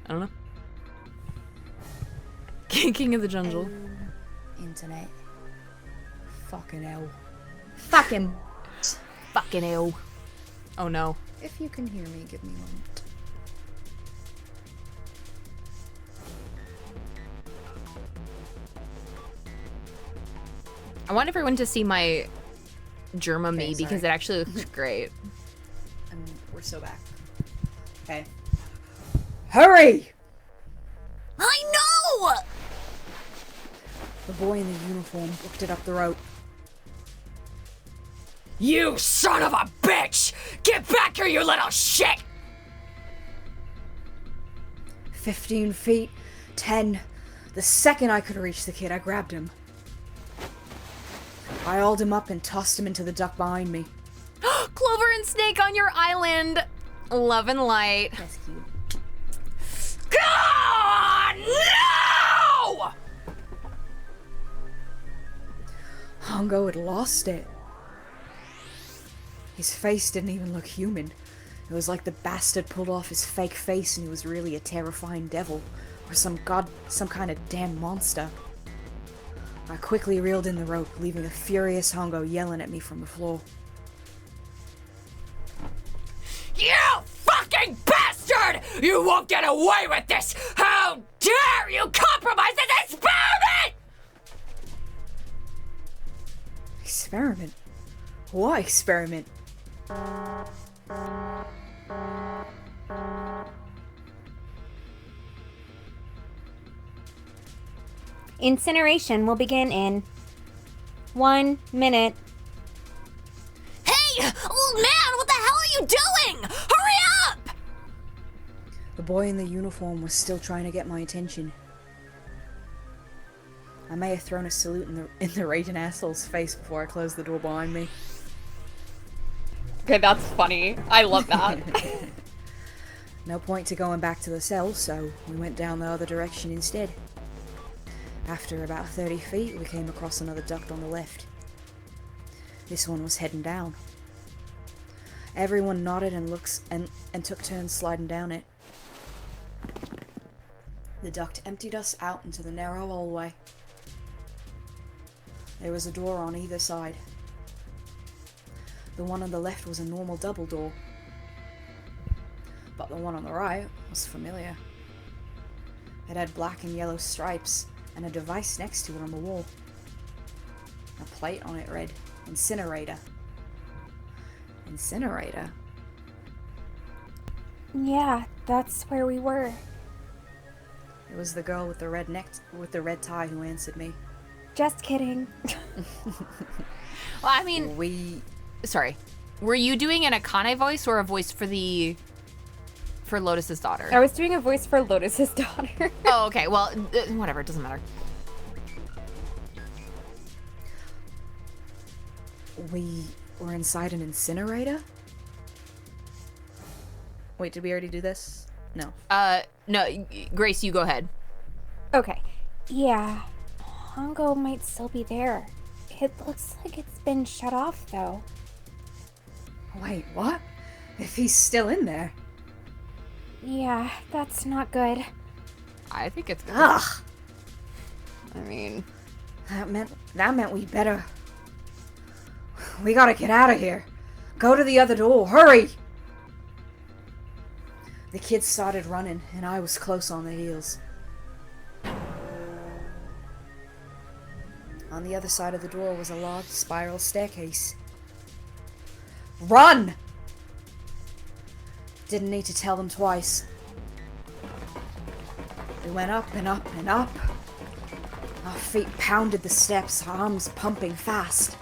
I don't know. King of the jungle. Internet. Fucking hell. Fucking. Fucking hell. Oh no. If you can hear me, give me a moment. I want everyone to see my Germa me sorry. because it actually looks great. And we're so back. Okay. Hurry! I know! The boy in the uniform booked it up the rope. You son of a bitch! Get back here, you little shit! 15 feet, 10. The second I could reach the kid, I grabbed him. I hauled him up and tossed him into the duck behind me. Clover and Snake on your island. Love and light. That's cute. God, no! Hongo had lost it. His face didn't even look human. It was like the bastard pulled off his fake face and he was really a terrifying devil. Or some kind of damn monster. I quickly reeled in the rope, leaving a furious Hongo yelling at me from the floor. You fucking bastard! You won't get away with this! How dare you compromise this experiment! Experiment? What experiment? Incineration will begin in 1 minute. Hey! Old man, what the hell are you doing? Hurry up! The boy in the uniform was still trying to get my attention. I may have thrown a salute in the raging asshole's face before I closed the door behind me. Okay, that's funny. I love that. No point to going back to the cell, so we went down the other direction instead. After about 30 feet, we came across another duct on the left. This one was heading down. Everyone nodded and took turns sliding down it. The duct emptied us out into the narrow hallway. There was a door on either side. The one on the left was a normal double door, but the one on the right was familiar. It had black and yellow stripes and a device next to it on the wall. A plate on it read, "Incinerator." Incinerator? Yeah, that's where we were. It was the girl with the red tie who answered me. Just kidding. Well, I mean, sorry. Were you doing an Akane voice or a voice for Lotus's daughter? I was doing a voice for Lotus's daughter. Oh, okay. Well, whatever. It doesn't matter. We were inside an incinerator? Wait, did we already do this? No. No, Grace, you go ahead. Okay. Yeah. Hongo might still be there. It looks like it's been shut off, though. Wait, what? If he's still in there? Yeah, that's not good. I think it's good. Ugh! I mean, That meant we better... We gotta get out of here. Go to the other door, hurry! The kids started running, and I was close on their heels. On the other side of the door was a large spiral staircase. Run! Didn't need to tell them twice. We went up and up and up. Our feet pounded the steps, arms pumping fast.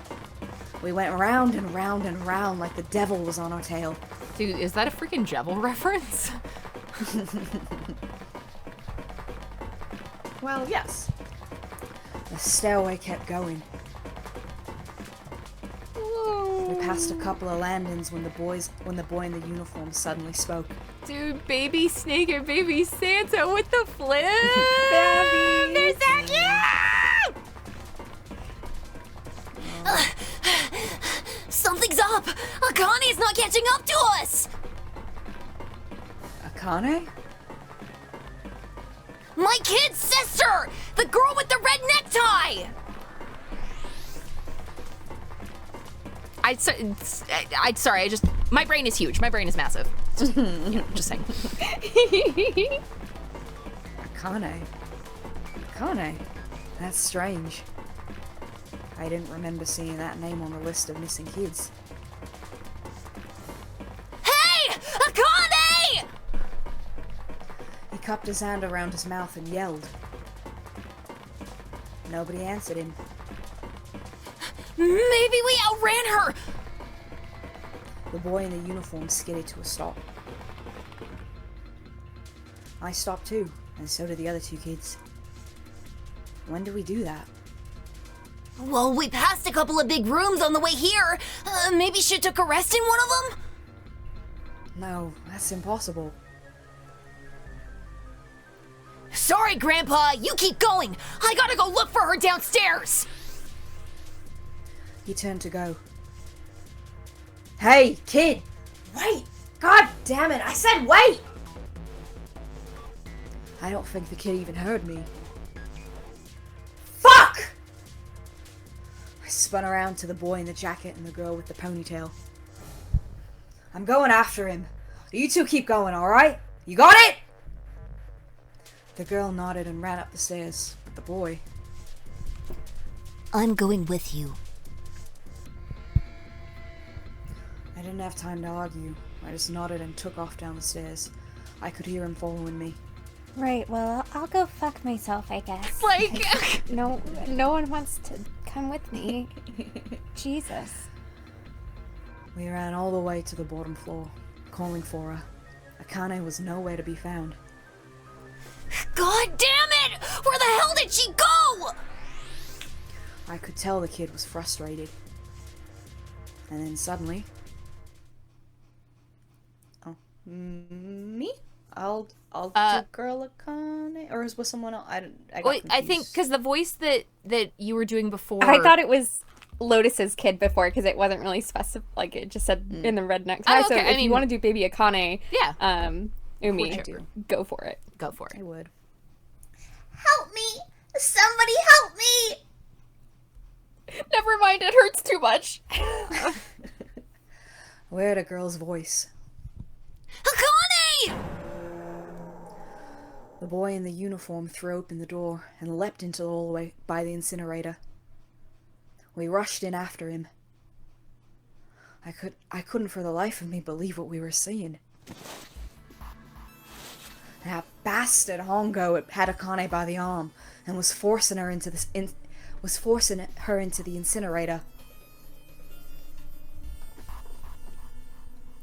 We went round and round and round like the devil was on our tail. dude, is that a freaking Jevil reference? Well, yes. The stairway kept going. We passed a couple of landings when the boy in the uniform suddenly spoke. Dude, baby Snake and baby Santa with the flip! They're so cute! Something's up! Akane's not catching up to us! Akane? My kid's sister! The girl with the red necktie! Sorry, my brain is huge. My brain is massive. Just, just saying. Akane? Akane? That's strange. I didn't remember seeing that name on the list of missing kids. Hey! Akane! He cupped his hand around his mouth and yelled. Nobody answered him. Maybe we outran her! The boy in the uniform skidded to a stop. I stopped too, and so did the other two kids. When did we do that? Well, we passed a couple of big rooms on the way here. Maybe she took a rest in one of them? No, that's impossible. Sorry, Grandpa, you keep going. I gotta go look for her downstairs. He turned to go. Hey, kid! Wait! God damn it! I said wait! I don't think the kid even heard me. Fuck! I spun around to the boy in the jacket and the girl with the ponytail. I'm going after him. You two keep going, alright? You got it? The girl nodded and ran up the stairs with the boy. I'm going with you. I didn't have time to argue. I just nodded and took off down the stairs. I could hear him following me. Right, well, I'll go fuck myself, I guess. Like, No one wants to come with me. Jesus. We ran all the way to the bottom floor, calling for her. Akane was nowhere to be found. God damn it! Where the hell did she go? I could tell the kid was frustrated. And then suddenly... Oh. Me? I'll do Girl Akane? Or was someone else? I got wait, I think confused. because the voice that you were doing before. I thought it was Lotus's kid before because it wasn't really specific. Like it just said in the red necktie. Oh, okay. So I if mean- you want to do Baby Akane, Yeah, Umi, Sure. go for it. go for it. I would. Help me! Somebody help me! Never mind, it hurts too much. I heard a girl's voice. Akane! The boy in the uniform threw open the door and leapt into the hallway by the incinerator. We rushed in after him. I couldn't for the life of me believe what we were seeing. That bastard Hongo had Akane by the arm and was forcing her into the incinerator.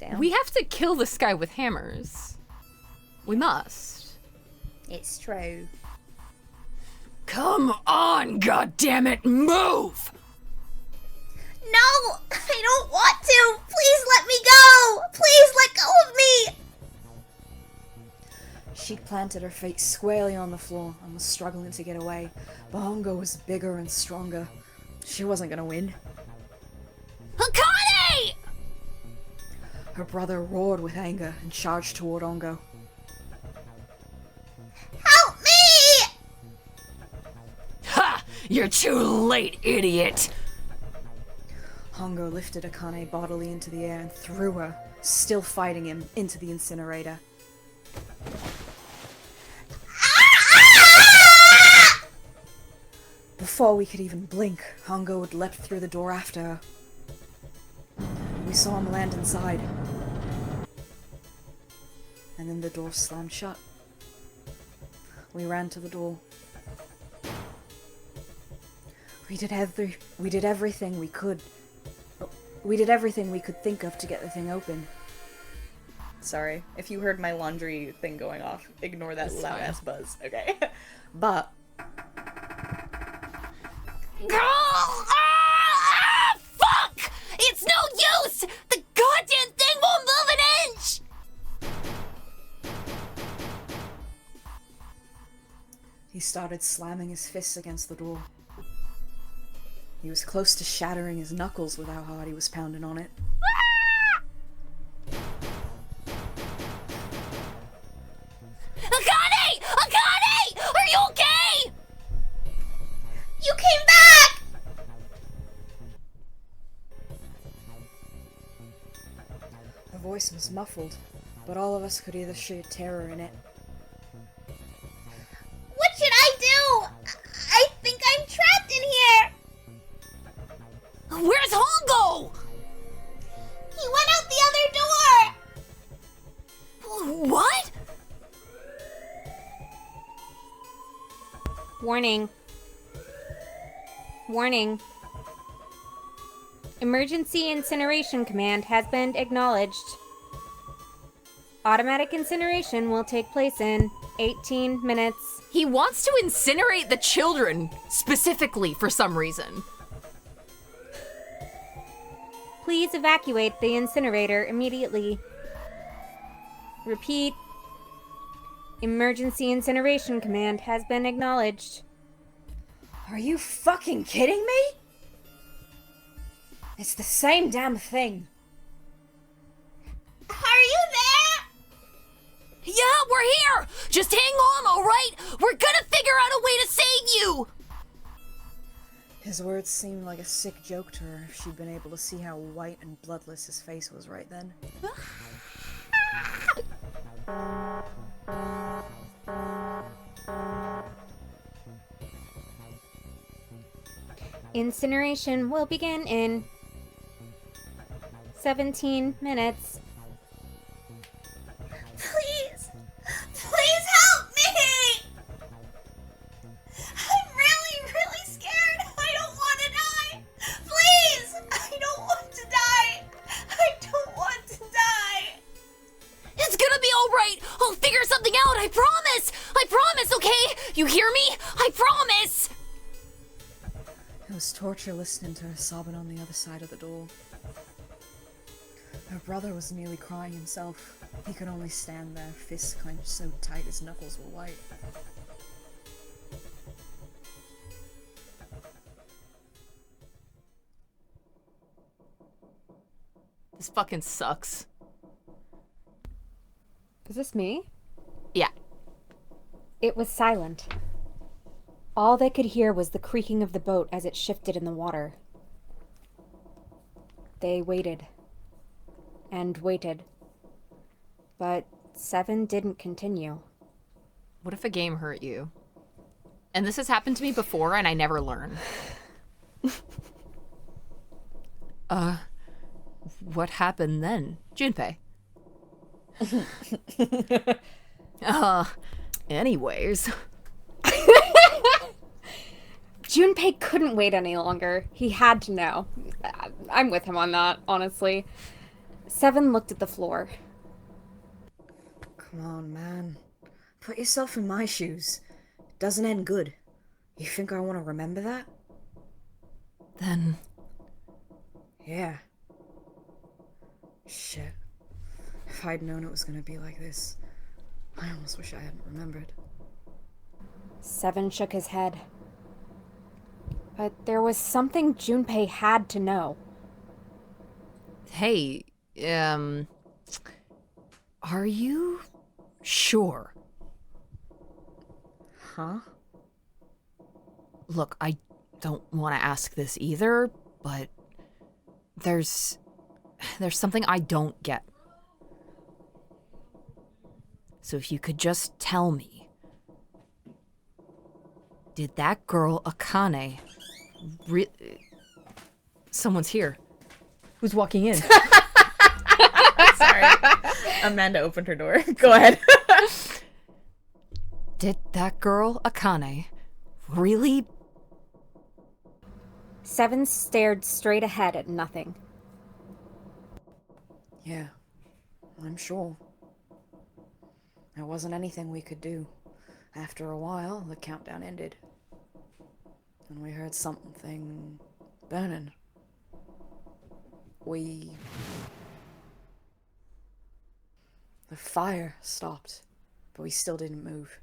Damn. We have to kill this guy with hammers. We must. It's true. Come on, goddammit, move! No! I don't want to! Please let me go! Please let go of me! She planted her feet squarely on the floor and was struggling to get away. But Hongo was bigger and stronger. She wasn't gonna win. Akane! Her brother roared with anger and charged toward Hongo. Help me! Ha! You're too late, idiot! Hongo lifted Akane bodily into the air and threw her, still fighting him, into the incinerator. Before we could even blink, Hongo had leapt through the door after her. We saw him land inside. And then the door slammed shut. We ran to the door. We did everything we could. We did everything we could think of to get the thing open. Sorry, if you heard my laundry thing going off, ignore that It's loud fine. ass buzz, okay? But Fuck! It's no use! The goddamn thing won't move an inch! he started slamming his fists against the door. He was close to shattering his knuckles with how hard he was pounding on it. voice was muffled, but all of us could hear the sheer terror in it. What should I do? I think I'm trapped in here. Where's Hongo? He went out the other door. What? Warning. Warning. Emergency incineration command has been acknowledged. Automatic incineration will take place in 18 minutes. He wants to incinerate the children, specifically for some reason. Please evacuate the incinerator immediately. Repeat. Emergency incineration command has been acknowledged. Are you fucking kidding me? It's the same damn thing. Are you there? Yeah, we're here! Just hang on, alright? We're gonna figure out a way to save you! His words seemed like a sick joke to her if she'd been able to see how white and bloodless his face was right then. Incineration will begin in 17 minutes. Please. Please help me. I'm really scared. I don't want to die. Please. I don't want to die. I don't want to die. It's gonna be alright! I'll figure something out, I promise! I promise, okay? You hear me? I promise! It was torture listening to her sobbing on the other side of the door. Her brother was nearly crying himself. He could only stand there, fists clenched so tight his knuckles were white. This fucking sucks. Is this me? Yeah. It was silent. All they could hear was the creaking of the boat as it shifted in the water. They waited. And waited. But Seven didn't continue. What if a game hurt you? And this has happened to me before and I never learn. What happened then, Junpei? Anyways. Junpei couldn't wait any longer. He had to know. I'm with him on that, honestly. Seven looked at the floor. Come on, man. Put yourself in my shoes. It doesn't end good. You think I want to remember that? Then... Yeah. Shit. If I'd known it was gonna be like this, I almost wish I hadn't remembered. Seven shook his head. But there was something Junpei had to know. Hey, are you sure? Huh? Look, I don't want to ask this either, but there's something I don't get. So if you could just tell me, did that girl Akane someone's here. Who's walking in? Sorry. Amanda opened her door. Go ahead. Did that girl Akane really? Seven stared straight ahead at nothing. Yeah, I'm sure. There wasn't anything we could do. After a while, the countdown ended. And we heard something burning. The fire stopped, but we still didn't move.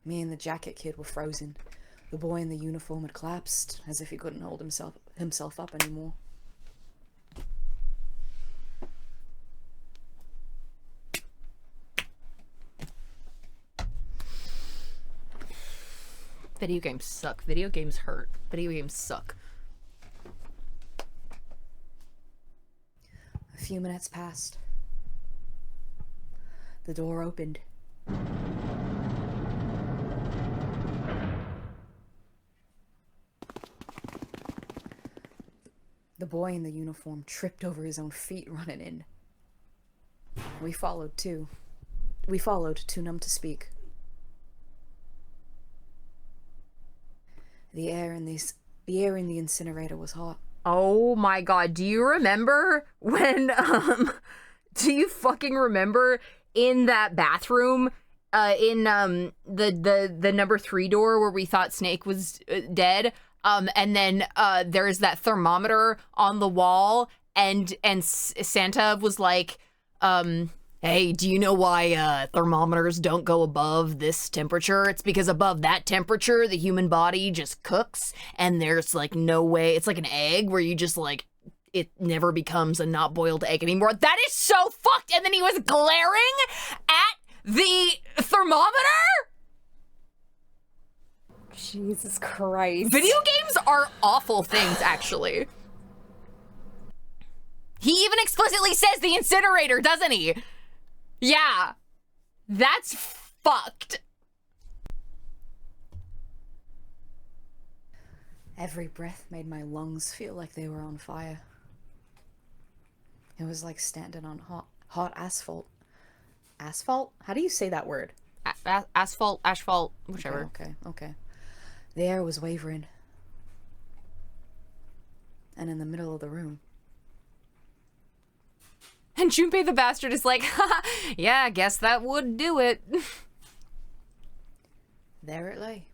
Me and the jacket kid were frozen. The boy in the uniform had collapsed, as if he couldn't hold himself up anymore. Video games suck. Video games hurt. Video games suck. A A few minutes passed. The door opened. The boy in the uniform tripped over his own feet running in. We followed, too. We followed, too numb to speak. The air in the incinerator was hot. Oh my god, do you remember when, do you fucking remember in that bathroom, in, the number 3 door where we thought Snake was dead? And then, there's that thermometer on the wall, and Santa was like, hey, do you know why thermometers don't go above this temperature? It's because above that temperature, the human body just cooks, and there's like no way. It's like an egg where you just like, it never becomes a not boiled egg anymore. That is so fucked. And then he was glaring at the thermometer. Jesus Christ. Video games are awful things, actually. He even explicitly says the incinerator, doesn't he? Yeah, that's fucked. Every breath made my lungs feel like they were on fire. It was like standing on hot asphalt. Asphalt? How do you say that word? Asphalt, whichever. Okay. The air was wavering. And in the middle of the room, And Junpei the bastard is like, haha, yeah, I guess that would do it. there it lay.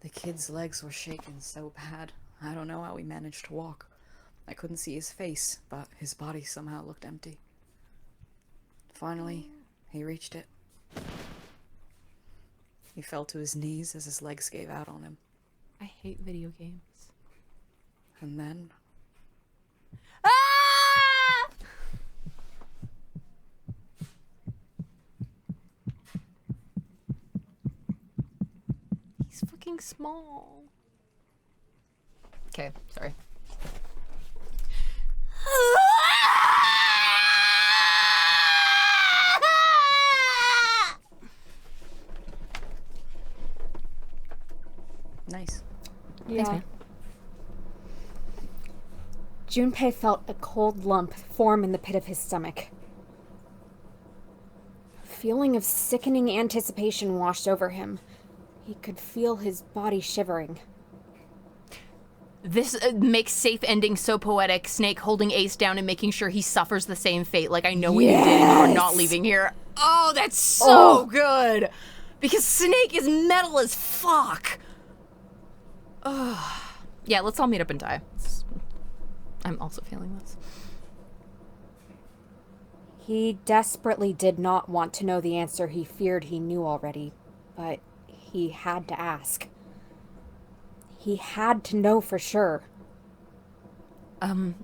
The kid's legs were shaking so bad. I don't know how he managed to walk. I couldn't see his face, but his body somehow looked empty. Finally, he reached it. He fell to his knees as his legs gave out on him. I hate video games. And then... Ah! He's fucking small. Okay, sorry. Nice. Yeah. Thanks, man. Junpei felt a cold lump form in the pit of his stomach. A feeling of sickening anticipation washed over him. He could feel his body shivering. This makes safe ending so poetic. Snake holding Ace down and making sure he suffers the same fate. Like, I know what you did and we're not leaving here. Oh, that's so good. Because Snake is metal as fuck. Yeah, let's all meet up and die. I'm also feeling this. He desperately did not want to know the answer he feared he knew already, but he had to ask. He had to know for sure. Can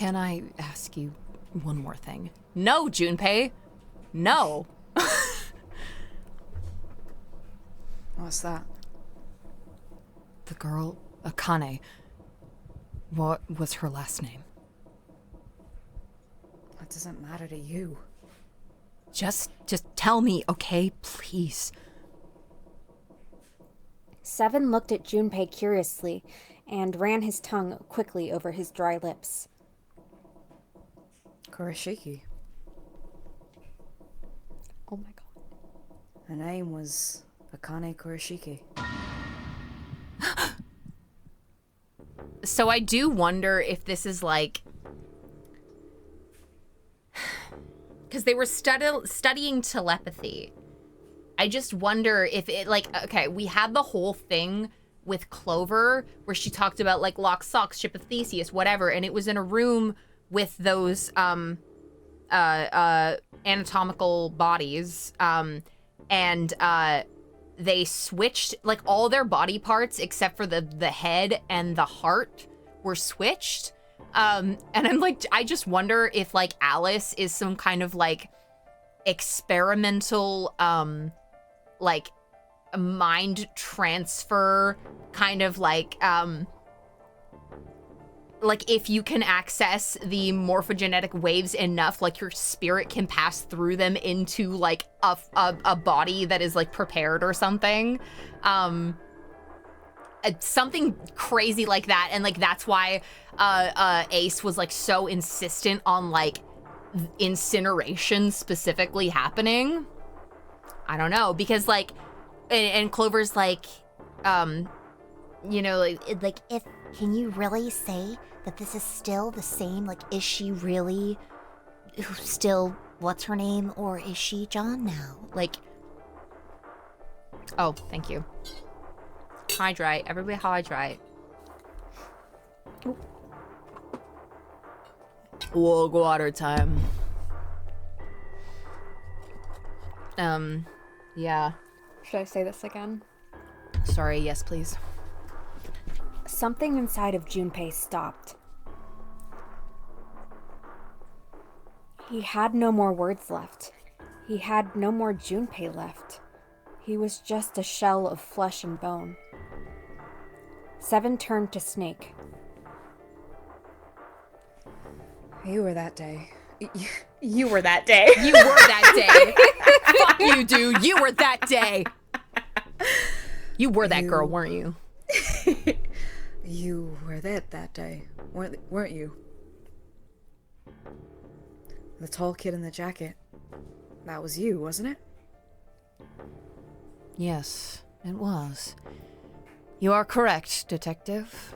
I ask you one more thing? No, Junpei. No. What's that? The girl, Akane. What was her last name? That doesn't matter to you. Just tell me, okay? Please. Seven looked at Junpei curiously and ran his tongue quickly over his dry lips. Kurashiki. Oh my god. Her name was Akane Kurashiki. So I do wonder if this is like... Because they were studying telepathy. I just wonder if it, like, okay, we had the whole thing with Clover where she talked about, like, Lock, Socks, Ship of Theseus, whatever, and it was in a room with those anatomical bodies, and they switched, like, all their body parts except for the head and the heart were switched. And I'm like, I just wonder if, like, Alice is some kind of, like, experimental, like, mind transfer kind of, like, like if you can access the morphogenetic waves enough, like your spirit can pass through them into like a body that is like prepared or something. Something crazy like that. And like that's why Ace was like so insistent on like incineration specifically happening. I don't know, because like and Clover's like you know, like if can you really say that this is still the same? Like, is she really still what's her name, or is she John now? like, oh, thank you. Hydrate, everybody hydrate. Whoa, water time. Yeah. Should I say this again? Sorry, yes, please. Something inside of Junpei stopped. He had no more words left. He had no more Junpei left. He was just a shell of flesh and bone. Seven turned to Snake. You were that day. You were that day. You were that day. Fuck you, dude. You were that day. You were that girl, weren't you? You were that day, weren't you? The tall kid in the jacket. That was you, wasn't it? Yes, it was. You are correct, Detective.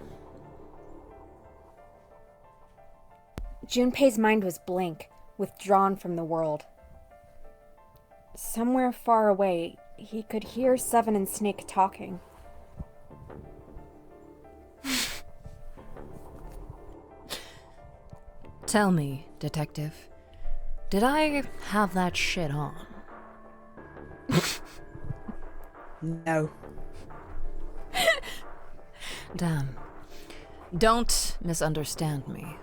Junpei's mind was blank, withdrawn from the world. Somewhere far away, he could hear Seven and Snake talking. Tell me, Detective, did I have that shit on? No. Damn. Don't misunderstand me.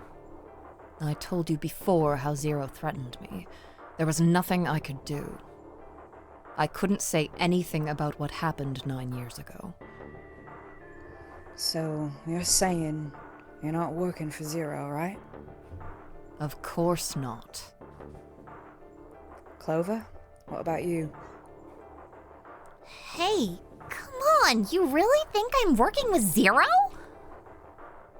I told you before how Zero threatened me. There was nothing I could do. I couldn't say anything about what happened 9 years ago. So, you're saying you're not working for Zero, right? Of course not. Clover, what about you? Hey, come on, you really think I'm working with Zero?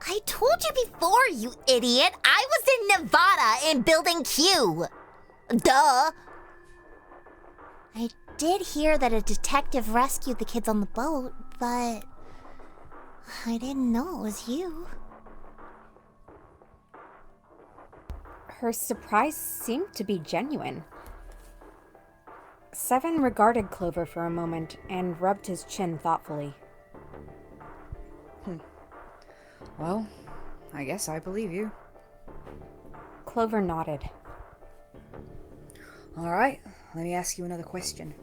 I told you before, you idiot! I was in Nevada in Building Q! Duh! I did hear that a detective rescued the kids on the boat, but I didn't know it was you. Her surprise seemed to be genuine. Seven regarded Clover for a moment and rubbed his chin thoughtfully. Well, I guess I believe you. Clover nodded. Alright, let me ask you another question.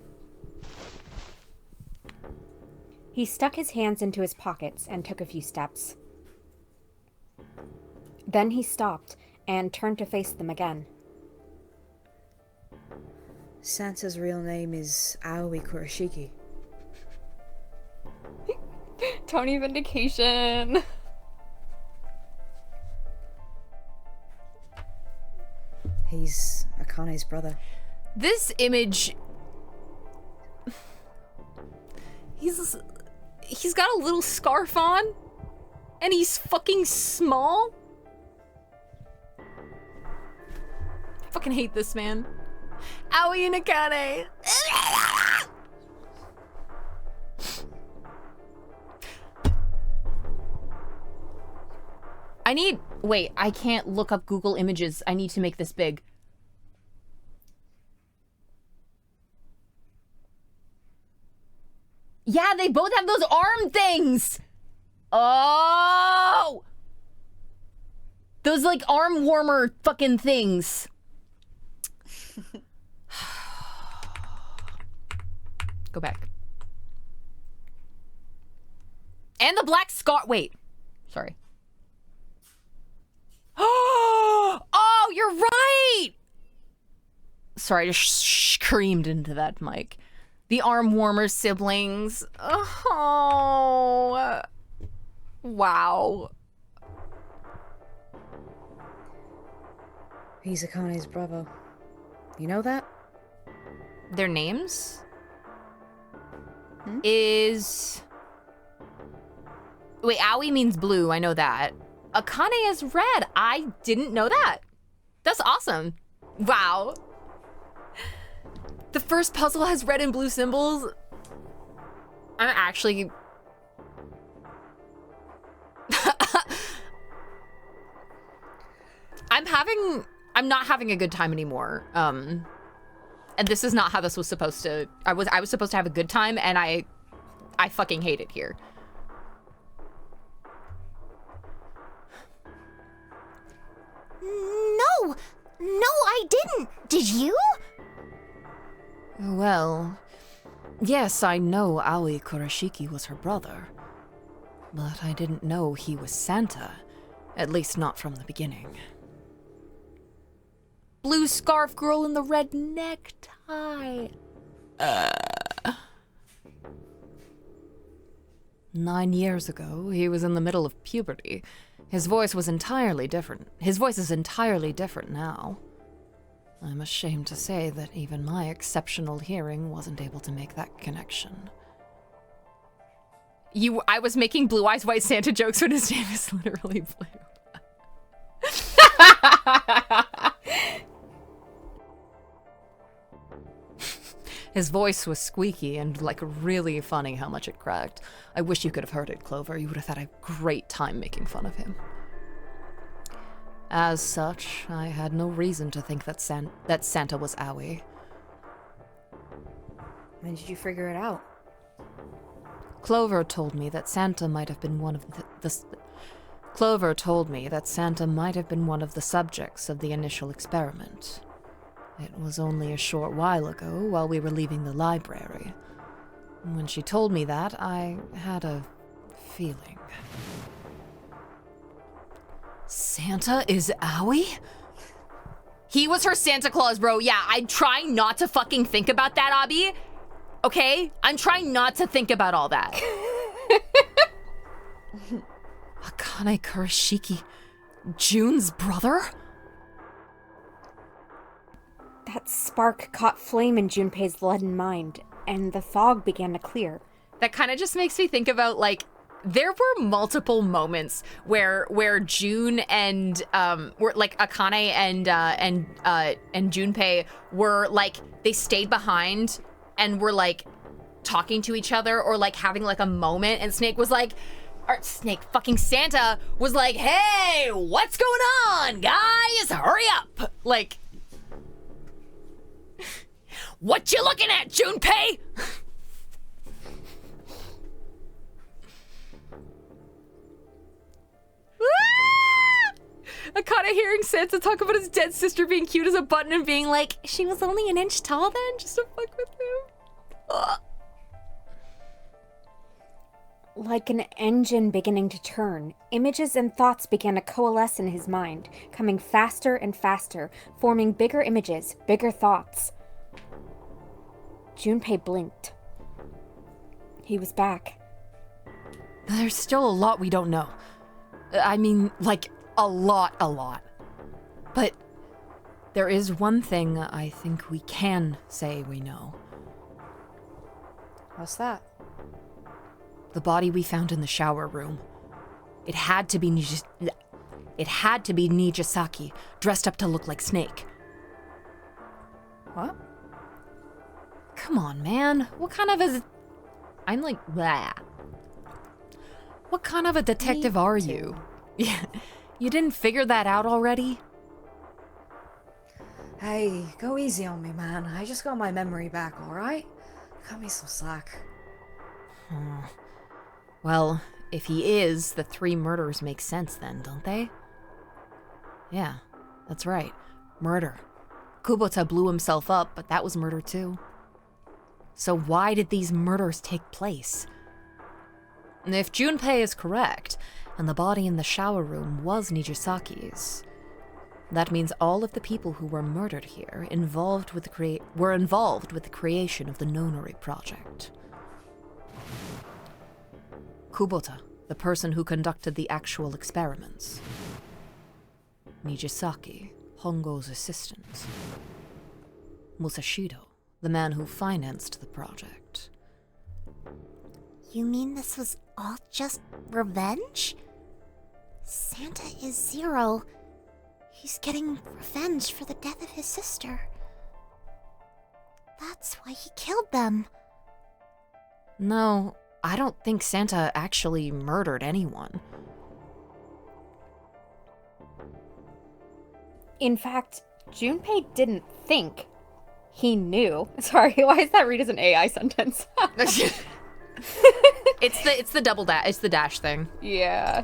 He stuck his hands into his pockets and took a few steps. Then he stopped and turned to face them again. Santa's real name is Aoi Kurashiki. Tony vindication. He's Akane's brother. This image, he's got a little scarf on, and he's fucking small. Fucking hate this man. Aoi and Akane. Wait, I can't look up Google Images. I need to make this big. Yeah, they both have those arm things. Oh! Those like arm warmer fucking things. Go back. And the black scar. Wait. Sorry. Oh, you're right. Sorry, I just screamed into that mic. The arm warmer siblings. Oh. Wow. He's Akane's brother. You know that? Their names? Is... Wait, Aoi means blue, I know that. Akane is red. I didn't know that. That's awesome. Wow. The first puzzle has red and blue symbols. I'm actually... I'm not having a good time anymore. And this is not how this was supposed to... I was supposed to have a good time, and I fucking hate it here. No, I didn't. Did you? Well, yes, I know Aoi Kurashiki was her brother. But I didn't know he was Santa. At least not from the beginning. Blue scarf girl in the red necktie. 9 years ago, he was in the middle of puberty. His voice was entirely different. His voice is entirely different now. I'm ashamed to say that even my exceptional hearing wasn't able to make that connection. I was making Blue Eyes White Santa jokes when his name is literally blue. His voice was squeaky and, like, really funny how much it cracked. I wish you could have heard it, Clover. You would have had a great time making fun of him. As such, I had no reason to think that Santa was Aoi. When did you figure it out? Clover told me that Santa might have been one of Clover told me that Santa might have been one of the subjects of the initial experiment. It was only a short while ago, while we were leaving the library. When she told me that, I had a feeling. Santa is Aoi? He was her Santa Claus, bro. Yeah, I'm trying not to fucking think about that, Abi. Okay? I'm trying not to think about all that. Akane Kurashiki, June's brother? That spark caught flame in Junpei's leaden mind, and the fog began to clear. That kind of just makes me think about, like, there were multiple moments where June and were like Akane and Junpei were like, they stayed behind and were like talking to each other or like having like a moment, and fucking Santa was like, hey, what's going on, guys? Hurry up. Like, what you looking at, Junpei? Akane hearing Santa talk about his dead sister being cute as a button and being like, she was only an inch tall then, just to fuck with him. Ugh. Like an engine beginning to turn, images and thoughts began to coalesce in his mind, coming faster and faster, forming bigger images, bigger thoughts. Junpei blinked. He was back. There's still a lot we don't know. I mean, like, a lot. But there is one thing I think we can say we know. What's that? The body we found in the shower room. It had to be Nijisaki, dressed up to look like Snake. What? Come on, man. What kind of a... I'm like, blah. What kind of a detective are you? Yeah, you didn't figure that out already? Hey, go easy on me, man. I just got my memory back, alright? Cut me some slack. Well, if he is, the 3 murders make sense then, don't they? Yeah, that's right. Murder. Kubota blew himself up, but that was murder too. So why did these murders take place? If Junpei is correct, and the body in the shower room was Nijisaki's, that means all of the people who were murdered here were involved with the creation of the Nonary project. Kubota, the person who conducted the actual experiments. Nijisaki, Hongo's assistant. Musashido, the man who financed the project. You mean this was all just revenge? Santa is Zero. He's getting revenge for the death of his sister. That's why he killed them. No, I don't think Santa actually murdered anyone. In fact, Junpei didn't think. He knew. Sorry, why is that read as an AI sentence? It's the double dash. It's the dash thing. Yeah.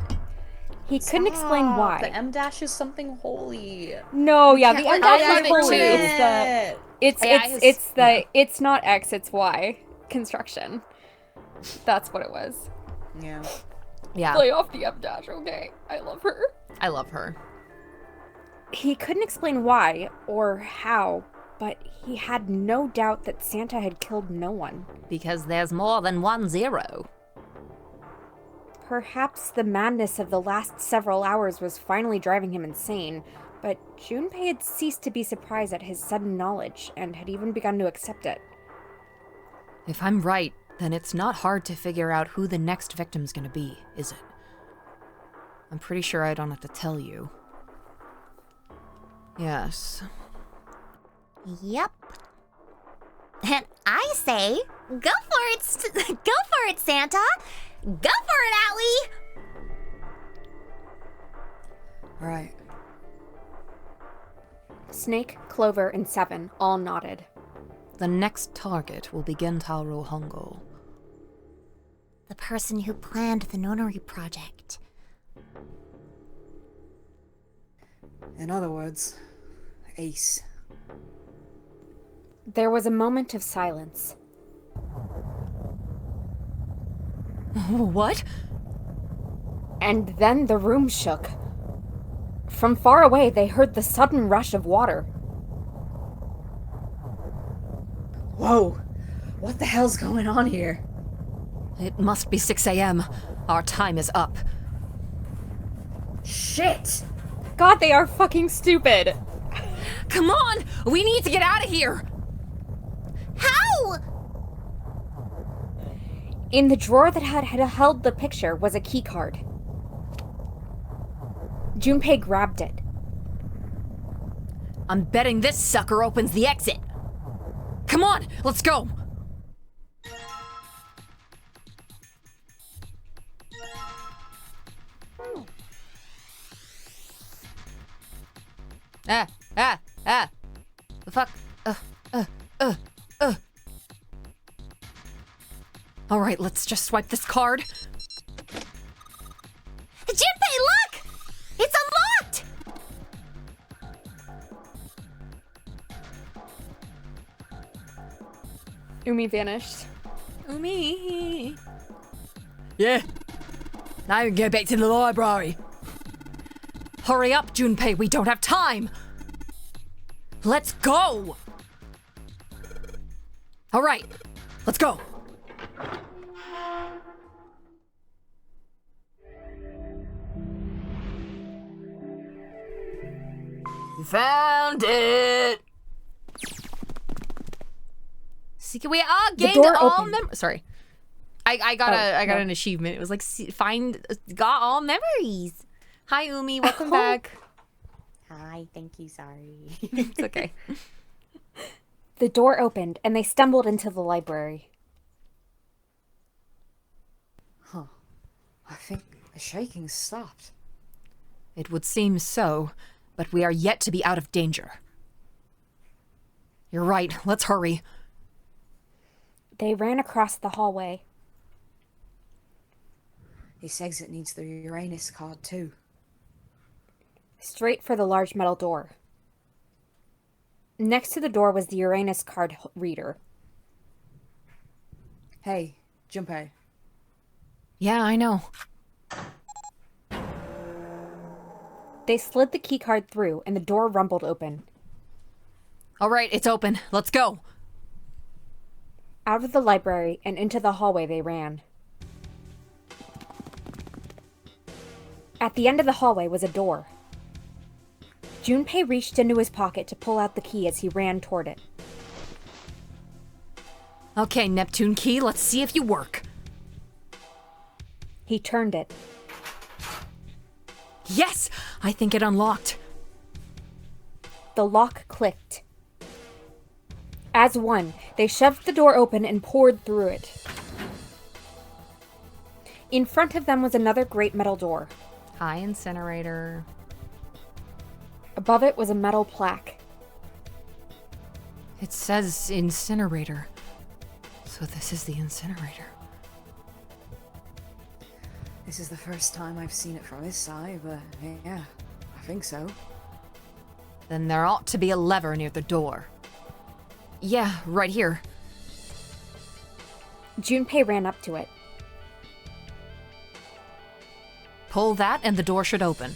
He couldn't explain why. The M dash is something holy. No, yeah, the M dash have is it holy. too. It's not X, it's Y construction. That's what it was. Yeah. Yeah. Play off the M dash, okay? I love her. I love her. He couldn't explain why or how, but he had no doubt that Santa had killed no one. Because there's more than one Zero. Perhaps the madness of the last several hours was finally driving him insane, but Junpei had ceased to be surprised at his sudden knowledge and had even begun to accept it. If I'm right, then it's not hard to figure out who the next victim's gonna be, is it? I'm pretty sure I don't have to tell you. Yes. Yep. And I say, go for it, go for it, Santa! Go for it, Owie! Alright. Snake, Clover, and Seven all nodded. The next target will be Gentaro Hongo. The person who planned the Nonary project. In other words, Ace. There was a moment of silence. What? And then the room shook. From far away, they heard the sudden rush of water. Whoa! What the hell's going on here? It must be 6 a.m. Our time is up. Shit! God, they are fucking stupid! Come on! We need to get out of here! How? In the drawer that had held the picture was a key card. Junpei grabbed it. I'm betting this sucker opens the exit. Come on, let's go! The fuck? All right, let's just swipe this card. Junpei, look! It's unlocked! Umi vanished. Umi. Yeah. Now you can go back to the library. Hurry up, Junpei, we don't have time. Let's go. All right, let's go. Found it. See, we are gained door all opened. Sorry, I got an achievement. It was like got all memories. Hi, Umi. Welcome back. Hi, thank you, sorry. It's okay. The door opened, and they stumbled into the library. Huh. I think the shaking stopped. It would seem so, but we are yet to be out of danger. You're right. Let's hurry. They ran across the hallway. This exit needs the Uranus card too. Straight for the large metal door. Next to the door was the Uranus card reader. Hey, Junpei. Yeah, I know. They slid the key card through, and the door rumbled open. All right, it's open. Let's go. Out of the library and into the hallway they ran. At the end of the hallway was a door. Junpei reached into his pocket to pull out the key as he ran toward it. Okay, Neptune key, let's see if you work. He turned it. Yes! I think it unlocked. The lock clicked. As one, they shoved the door open and poured through it. In front of them was another great metal door. Hi, incinerator. Above it was a metal plaque. It says incinerator. So this is the incinerator. This is the first time I've seen it from this side, but yeah, I think so. Then there ought to be a lever near the door. Yeah, right here. Junpei ran up to it. Pull that and the door should open.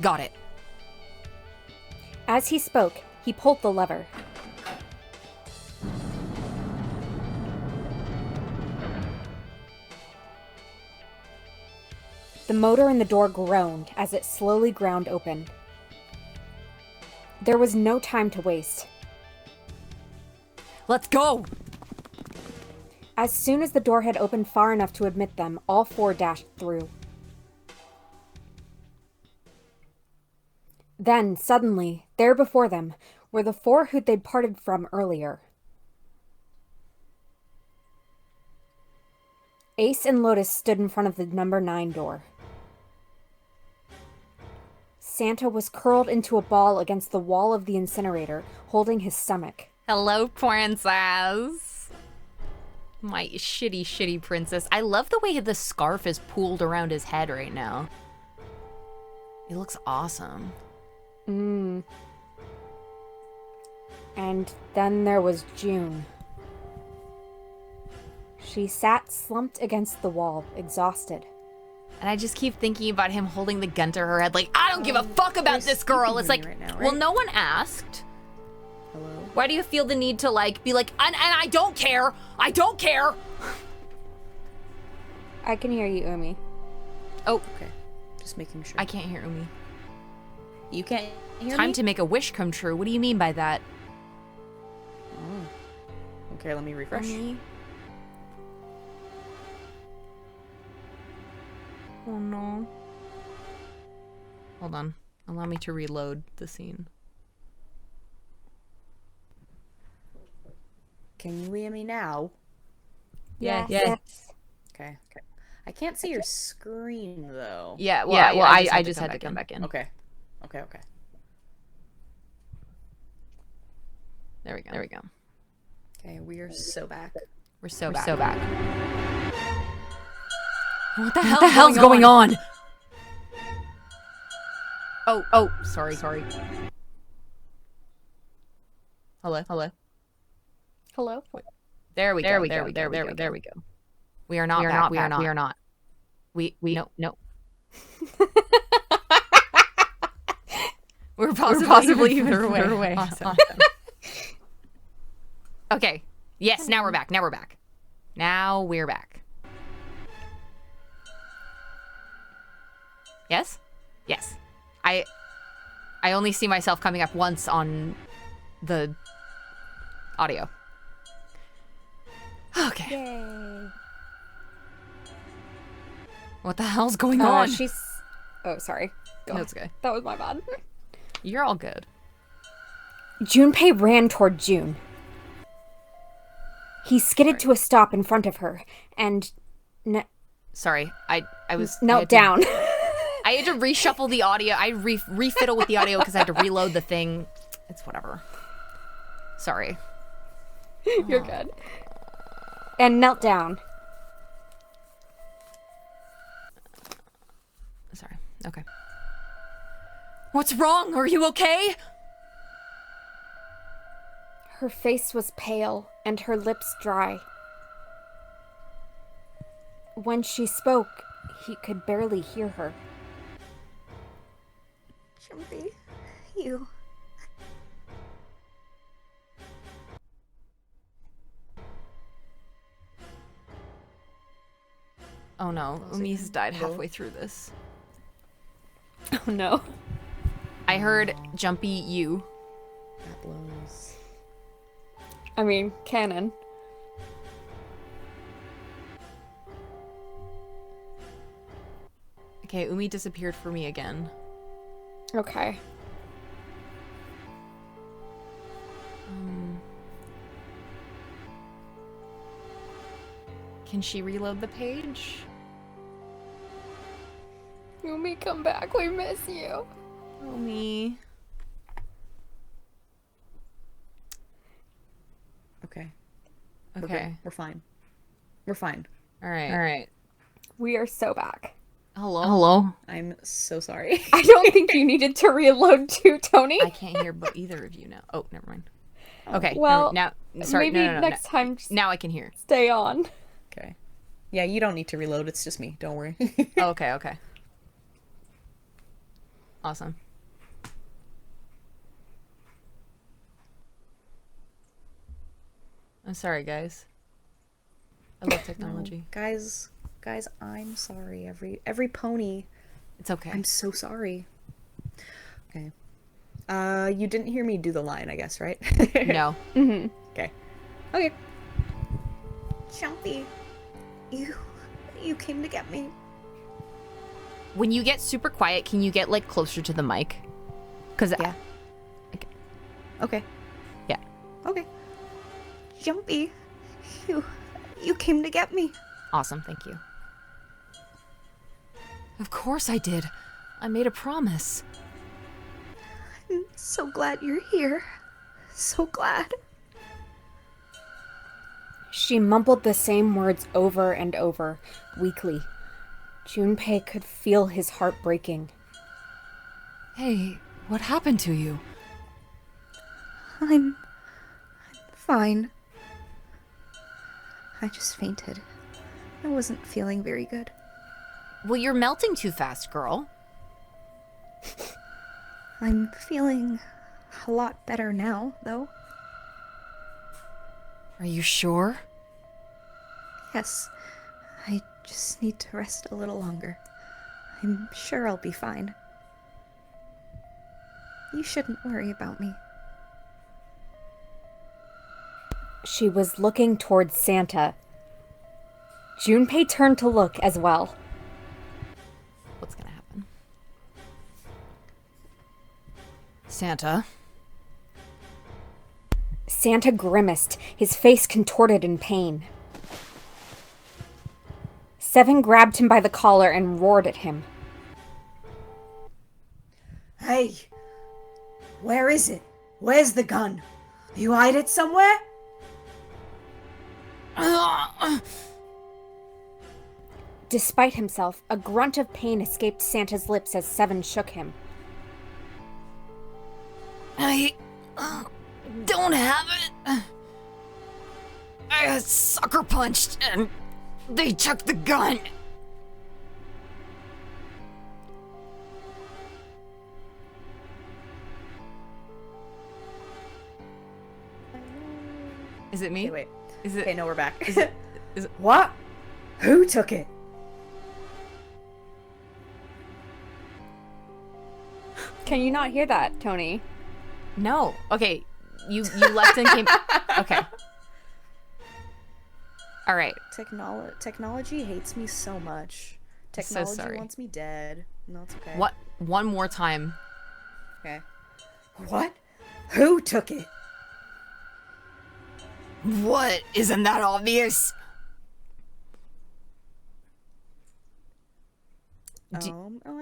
Got it. As he spoke, he pulled the lever. The motor in the door groaned as it slowly ground open. There was no time to waste. Let's go! As soon as the door had opened far enough to admit them, all four dashed through. Then, suddenly, there before them were the four who they'd parted from earlier. Ace and Lotus stood in front of the number 9 door. Santa was curled into a ball against the wall of the incinerator, holding his stomach. Hello, princess. My shitty princess. I love the way the scarf is pooled around his head right now. He looks awesome. And then there was June. She sat slumped against the wall, exhausted. And I just keep thinking about him holding the gun to her head like, I don't give a fuck about this girl. It's like, right now, well, right? no one asked. Hello? Why do you feel the need to like be like, and I don't care. I don't care. I can hear you, Umi. Oh, Okay, just making sure. I can't hear Umi. You can't hear Time me? to make a wish come true. What do you mean by that? Okay, let me refresh. Umi? Oh no. Hold on. Allow me to reload the scene. Can you hear me now? Yes. Okay. I can't see your screen though. Yeah, well, I just had to come back in. Okay. There we go. Okay, we're so back. We're so back. What the hell's going on? Oh, sorry. Hello. Hello? There we go. We are not. We no. We're possibly either way. Awesome. Okay. Yes, now we're back. Now we're back. Yes? Yes. I only see myself coming up once on the audio. Okay. Yay. What the hell's going on? Oh, sorry. Go. No, it's okay. That was my bad. You're all good. Junpei ran toward June. He skidded to a stop in front of her and Sorry. I was knelt down. I had to reshuffle the audio. I refiddle with the audio because I had to reload the thing. It's whatever. Sorry. You're good. And knelt down. Sorry. Okay. What's wrong? Are you okay? Her face was pale and her lips dry. When she spoke, he could barely hear her. Jumpy, you. Oh no. Umi's died halfway through this. Oh no. I heard Jumpy you. That blows. I mean, canon. Okay, Umi disappeared for me again. Okay. Can she reload the page? Yumi, come back. We miss you. Umi. Okay. Okay. Okay. We're fine. We're fine. All right. We are so back. Hello? I'm so sorry. I don't think you needed to reload too, Tony. I can't hear either of you now. Oh, never mind. Okay. Well, now, sorry. maybe No. next time just Now I can hear. stay on. Okay. Yeah, you don't need to reload. It's just me. Don't worry. Oh, okay. Awesome. I'm sorry, guys. I love technology. Guys, I'm sorry. Every pony. It's okay. I'm so sorry. Okay. You didn't hear me do the line, I guess, right? No. Okay. Okay. Jumpy, you came to get me. When you get super quiet, can you get like closer to the mic? Cause Yeah. Okay. Yeah. Okay. Jumpy, you came to get me. Awesome. Thank you. Of course I did. I made a promise. I'm so glad you're here. So glad. She mumbled the same words over and over, weakly. Junpei could feel his heart breaking. Hey, what happened to you? I'm fine. I just fainted. I wasn't feeling very good. Well, you're melting too fast, girl. I'm feeling a lot better now, though. Are you sure? Yes, I just need to rest a little longer. I'm sure I'll be fine. You shouldn't worry about me. She was looking towards Santa. Junpei turned to look as well. What's gonna happen? Santa? Santa grimaced, his face contorted in pain. Seven grabbed him by the collar and roared at him. Hey! Where is it? Where's the gun? You hide it somewhere? Despite himself, a grunt of pain escaped Santa's lips as Seven shook him. I don't have it. I got sucker punched and they took the gun. Is it me? Okay, wait. Is it? Okay, no, we're back. Is it? What? Who took it? Can you not hear that, Tony? No. Okay. You left and came. Okay. All right. Technology hates me so much. I'm so Technology sorry. wants me dead. No, it's okay. What? One more time. Okay. What? Who took it? What? Isn't that obvious?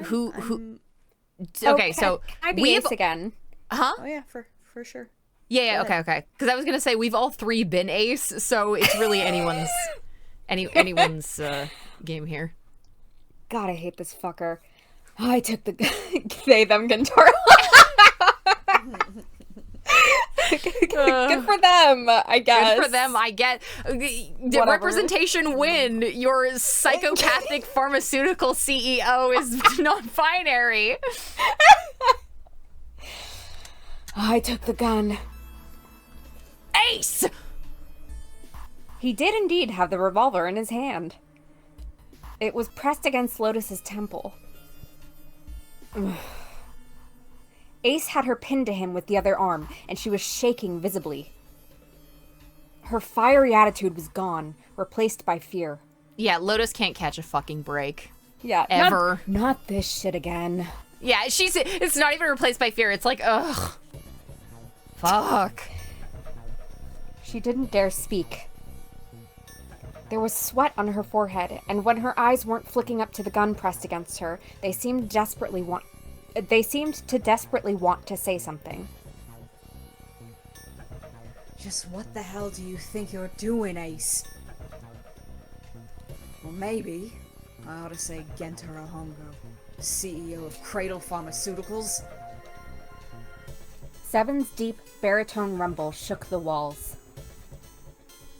Who? I'm- Okay, so Can I be we've. ace again? Huh? Oh yeah, for sure. Yeah. Go Okay. Because I was gonna say we've all three been ace, so it's really anyone's game here. God, I hate this fucker. I took the they them guitar. Good for them, I guess. Good for them. I get the representation win. Your psychopathic pharmaceutical CEO is non-binary. I took the gun. Ace. He did indeed have the revolver in his hand. It was pressed against Lotus's temple. Ace had her pinned to him with the other arm, and she was shaking visibly. Her fiery attitude was gone, replaced by fear. Yeah, Lotus can't catch a fucking break. Yeah, Ever. Not this shit again. Yeah, it's not even replaced by fear. It's like, ugh. Fuck. She didn't dare speak. There was sweat on her forehead, and when her eyes weren't flicking up to the gun pressed against her, they seemed to desperately want to say something. Just what the hell do you think you're doing, Ace? Well, maybe I ought to say Gentaro Hongo, CEO of Cradle Pharmaceuticals. Seven's deep baritone rumble shook the walls.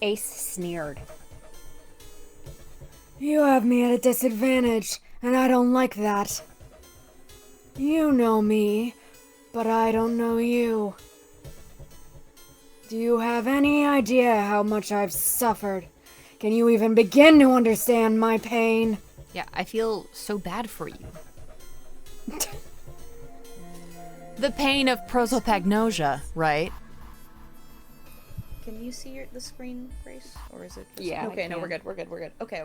Ace sneered. You have me at a disadvantage, and I don't like that. You know me, but I don't know you. Do you have any idea how much I've suffered? Can you even begin to understand my pain? Yeah, I feel so bad for you. The pain of prosopagnosia, right? Can you see the screen, Grace? Or is it just... Yeah, Okay, I no, can. we're good. Okay.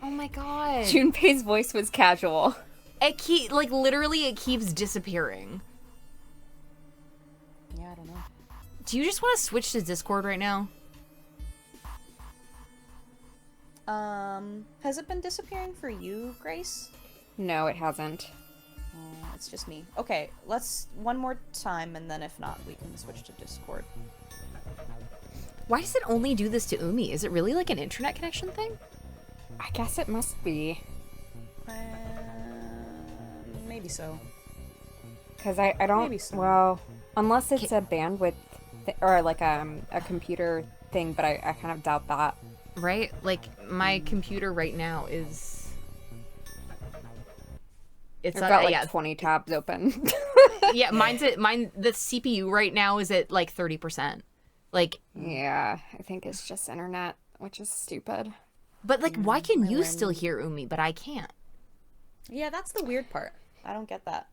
Oh my god. Junpei's voice was casual. It literally it keeps disappearing. Yeah, I don't know. Do you just want to switch to Discord right now? Has it been disappearing for you, Grace? No, it hasn't. It's just me. Okay, let's one more time, and then if not, we can switch to Discord. Why does it only do this to Umi? Is it really like an internet connection thing? I guess it must be. Maybe so. Because I don't... Maybe so. Well, unless it's a bandwidth... or like a computer thing, but I kind of doubt that. Right? Like, my computer right now is... I've got like 20 tabs open. Yeah, the CPU right now is at like 30%. Like... Yeah, I think it's just internet, which is stupid. But like, why can you still hear Umi, but I can't? Yeah, that's the weird part. I don't get that.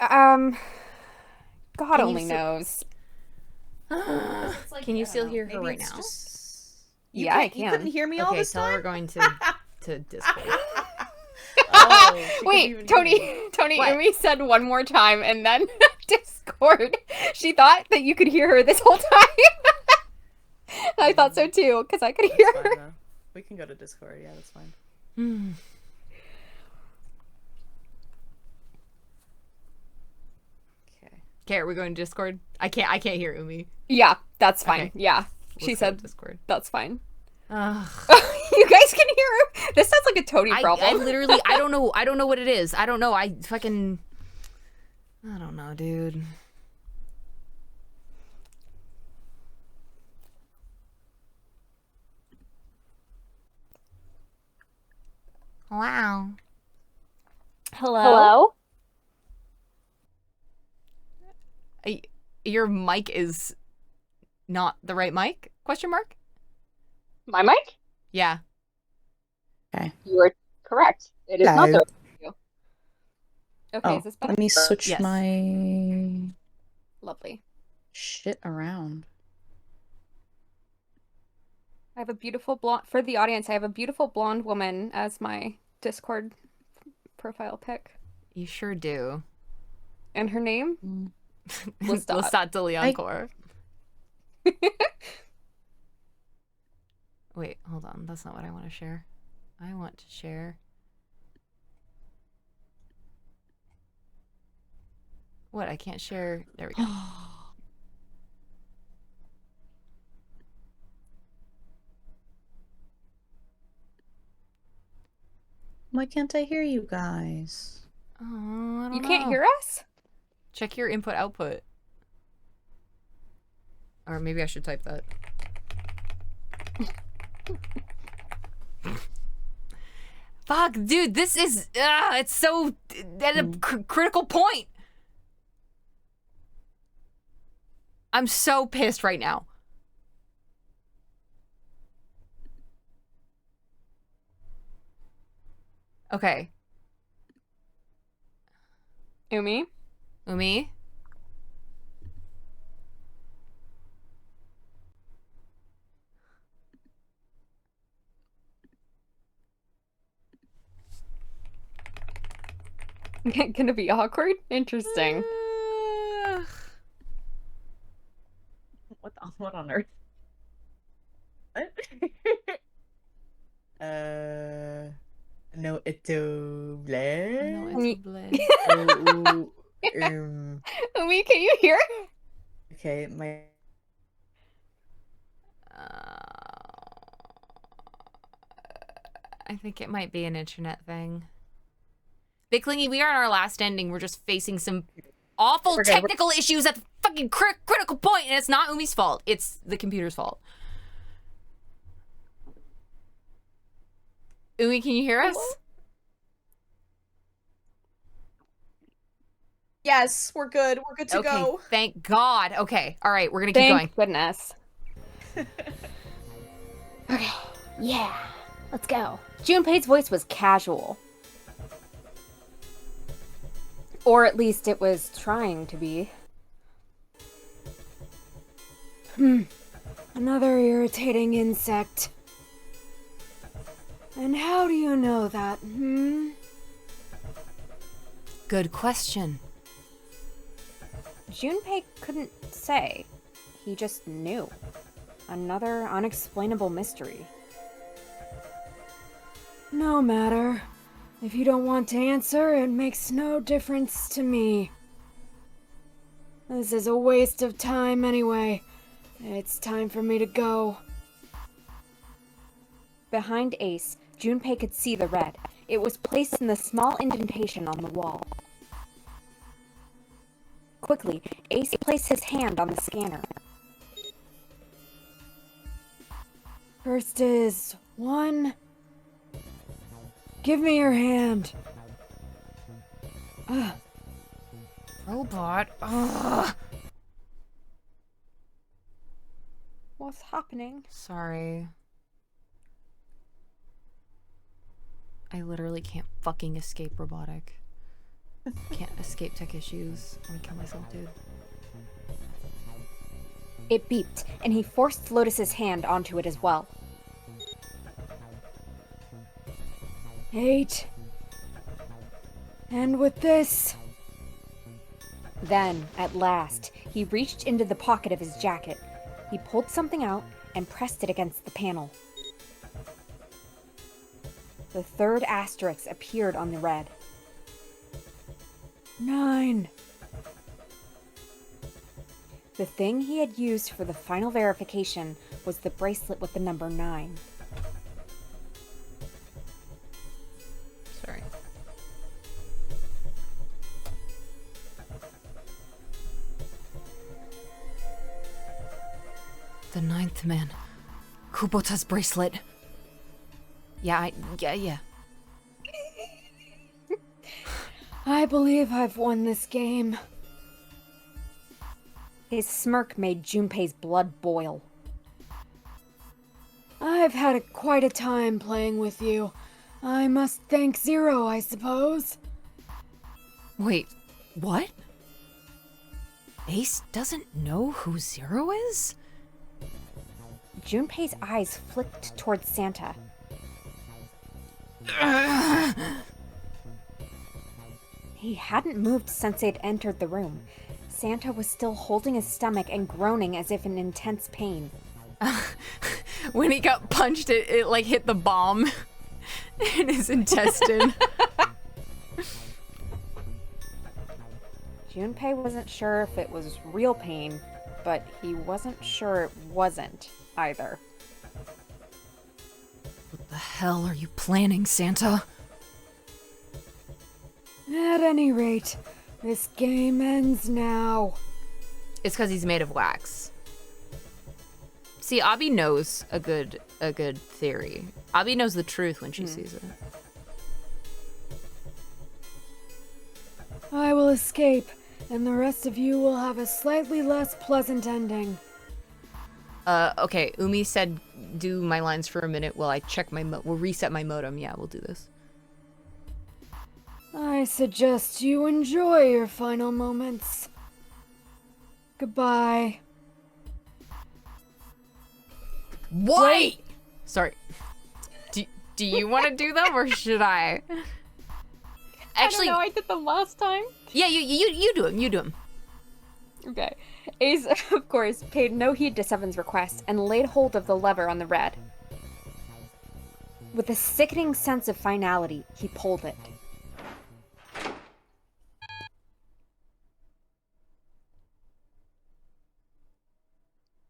God only knows. Can you still hear her right now? Yeah, I can. You couldn't hear me all this tell time? her we're going to Discord. Wait, Tony, What? Umi said one more time and then Discord. She thought that you could hear her this whole time. I thought so too, because I could hear her. We can go to Discord, yeah, that's fine. Okay, are we going to Discord? I can't hear Umi. Yeah, that's fine. Okay. Yeah. Let's She go said to Discord. that's fine. Ugh. You guys can hear her? This sounds like a Tony problem. I literally, I don't know what it is. I don't know. I don't know, dude. Wow. Hello? Your mic is not the right mic? Question mark? My mic? Yeah. You are correct. It is not the right mic. Okay, is this better? Let me switch Yes. my Lovely. shit around. I have a beautiful blonde, for the audience, I have a beautiful blonde woman as my Discord profile pic. You sure do. And her name? Lestat de Leoncourt. Wait, hold on. That's not what I want to share. I want to share. What? I can't share. There we go. Why can't I hear you guys? Oh, I don't You can't know. hear us? Check your input output. Or maybe I should type that. Fuck, dude, this is it's so at a critical point. I'm so pissed right now. Okay. Umi? Umi? Gonna be awkward? Interesting. What on earth? What? No, it's a bleh. No, it's a blend. Umi, can you hear? Okay, my. I think it might be an internet thing. Big Clingy, we are on our last ending. We're just facing some awful technical issues at the fucking critical point, and it's not Umi's fault. It's the computer's fault. Umi, can you hear us? Yes, we're good. We're good to Okay, go. thank God. Okay, all right, we're gonna keep going. Thank goodness. Okay, yeah, let's go. Junpei's voice was casual. Or at least it was trying to be. Another irritating insect. And how do you know that, Good question. Junpei couldn't say. He just knew. Another unexplainable mystery. No matter. If you don't want to answer, it makes no difference to me. This is a waste of time anyway. It's time for me to go. Behind Ace, Junpei could see the red. It was placed in the small indentation on the wall. Quickly, Ace placed his hand on the scanner. First is 1. Give me your hand. Robot. What's happening? Sorry. I literally can't fucking escape robotic. Can't escape tech issues. I'm gonna kill myself, dude. It beeped, and he forced Lotus's hand onto it as well. 8. And with this. Then, at last, he reached into the pocket of his jacket. He pulled something out and pressed it against the panel. The third asterisk appeared on the red. 9. The thing he had used for the final verification was the bracelet with the number 9. Sorry. The 9th man. Kubota's bracelet. Yeah. I believe I've won this game. His smirk made Junpei's blood boil. I've had quite a time playing with you. I must thank Zero, I suppose. Wait, what? Ace doesn't know who Zero is? Junpei's eyes flicked towards Santa. He hadn't moved since they'd entered the room. Santa was still holding his stomach and groaning as if in intense pain. When he got punched, it like hit the bomb in his intestine. Junpei wasn't sure if it was real pain, but he wasn't sure it wasn't either. What the hell are you planning, Santa? At any rate, this game ends now. It's because he's made of wax. See, Abby knows a good theory. Abby knows the truth when she sees it. I will escape, and the rest of you will have a slightly less pleasant ending. Okay, Umi said do my lines for a minute while I check we'll reset my modem. Yeah, we'll do this. I suggest you enjoy your final moments. Goodbye. Wait! Sorry. Do you want to do them or should I? actually, I don't know, I did them last time. yeah, you do him. You do him. Okay. Ace, of course, paid no heed to Seven's request and laid hold of the lever on the red. With a sickening sense of finality, he pulled it.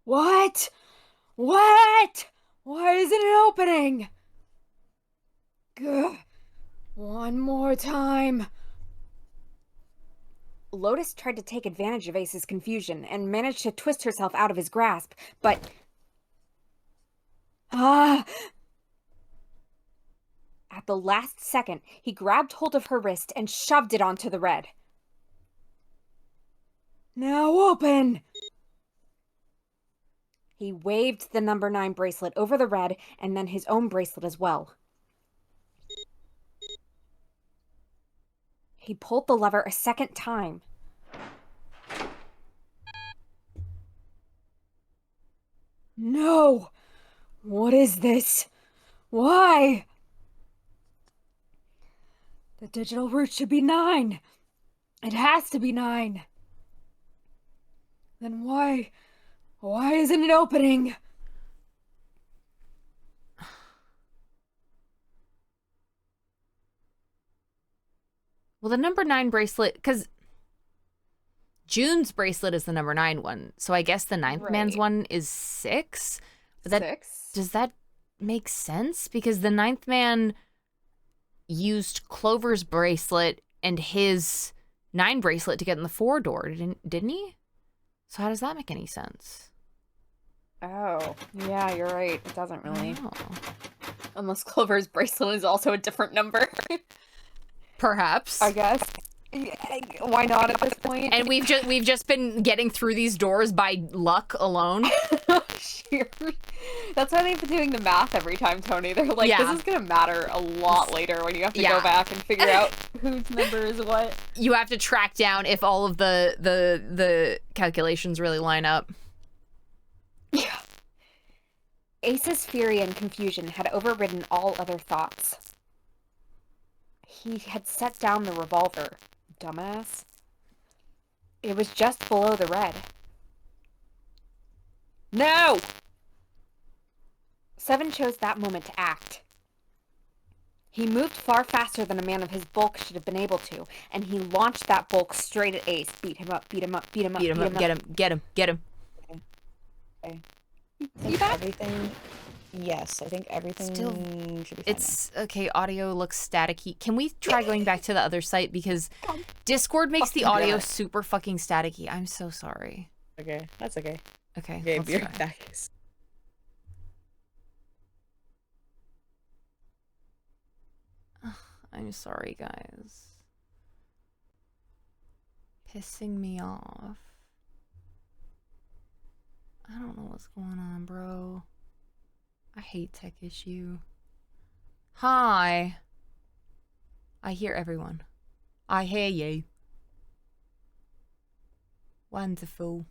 What? What? Why isn't it opening? Gah. One more time. Lotus tried to take advantage of Ace's confusion and managed to twist herself out of his grasp, but... Ah! At the last second, he grabbed hold of her wrist and shoved it onto the red. Now open! He waved the number 9 bracelet over the red and then his own bracelet as well. He pulled the lever a second time. No! What is this? Why? The digital root should be 9. It has to be 9. Then why isn't it opening? Well, the number 9 bracelet, because June's bracelet is the number 9 one, so I guess the ninth man's one is 6. But 6? Does that make sense? Because the ninth man used Clover's bracelet and his 9 bracelet to get in the 4 door, didn't he? So how does that make any sense? Oh, yeah, you're right. It doesn't really. Oh. Unless Clover's bracelet is also a different number. Perhaps. I guess. Why not at this point? And we've just been getting through these doors by luck alone. Sure. That's why they've been doing the math every time, Tony. They're like, Yeah. this is gonna matter a lot later when you have to go back and figure out whose number is what. You have to track down if all of the calculations really line up. Yeah. Ace's fury and confusion had overridden all other thoughts. He had set down the revolver. Dumbass. It was just below the red. No! Seven chose that moment to act. He moved far faster than a man of his bulk should have been able to, and he launched that bulk straight at Ace. Beat him up, beat him up, beat him up, Beat him up, get him. Okay. You back? Everything. Yes, I think everything Still, should be fine. It's okay. Audio looks staticky. Can we try going back to the other site because Discord makes the audio super fucking staticky. I'm so sorry. Okay, that's okay. Okay, Okay, let's be try. right back. I'm sorry, guys. Pissing me off. I don't know what's going on, bro. I hate tech issue. Hi. I hear everyone. I hear you. Wonderful.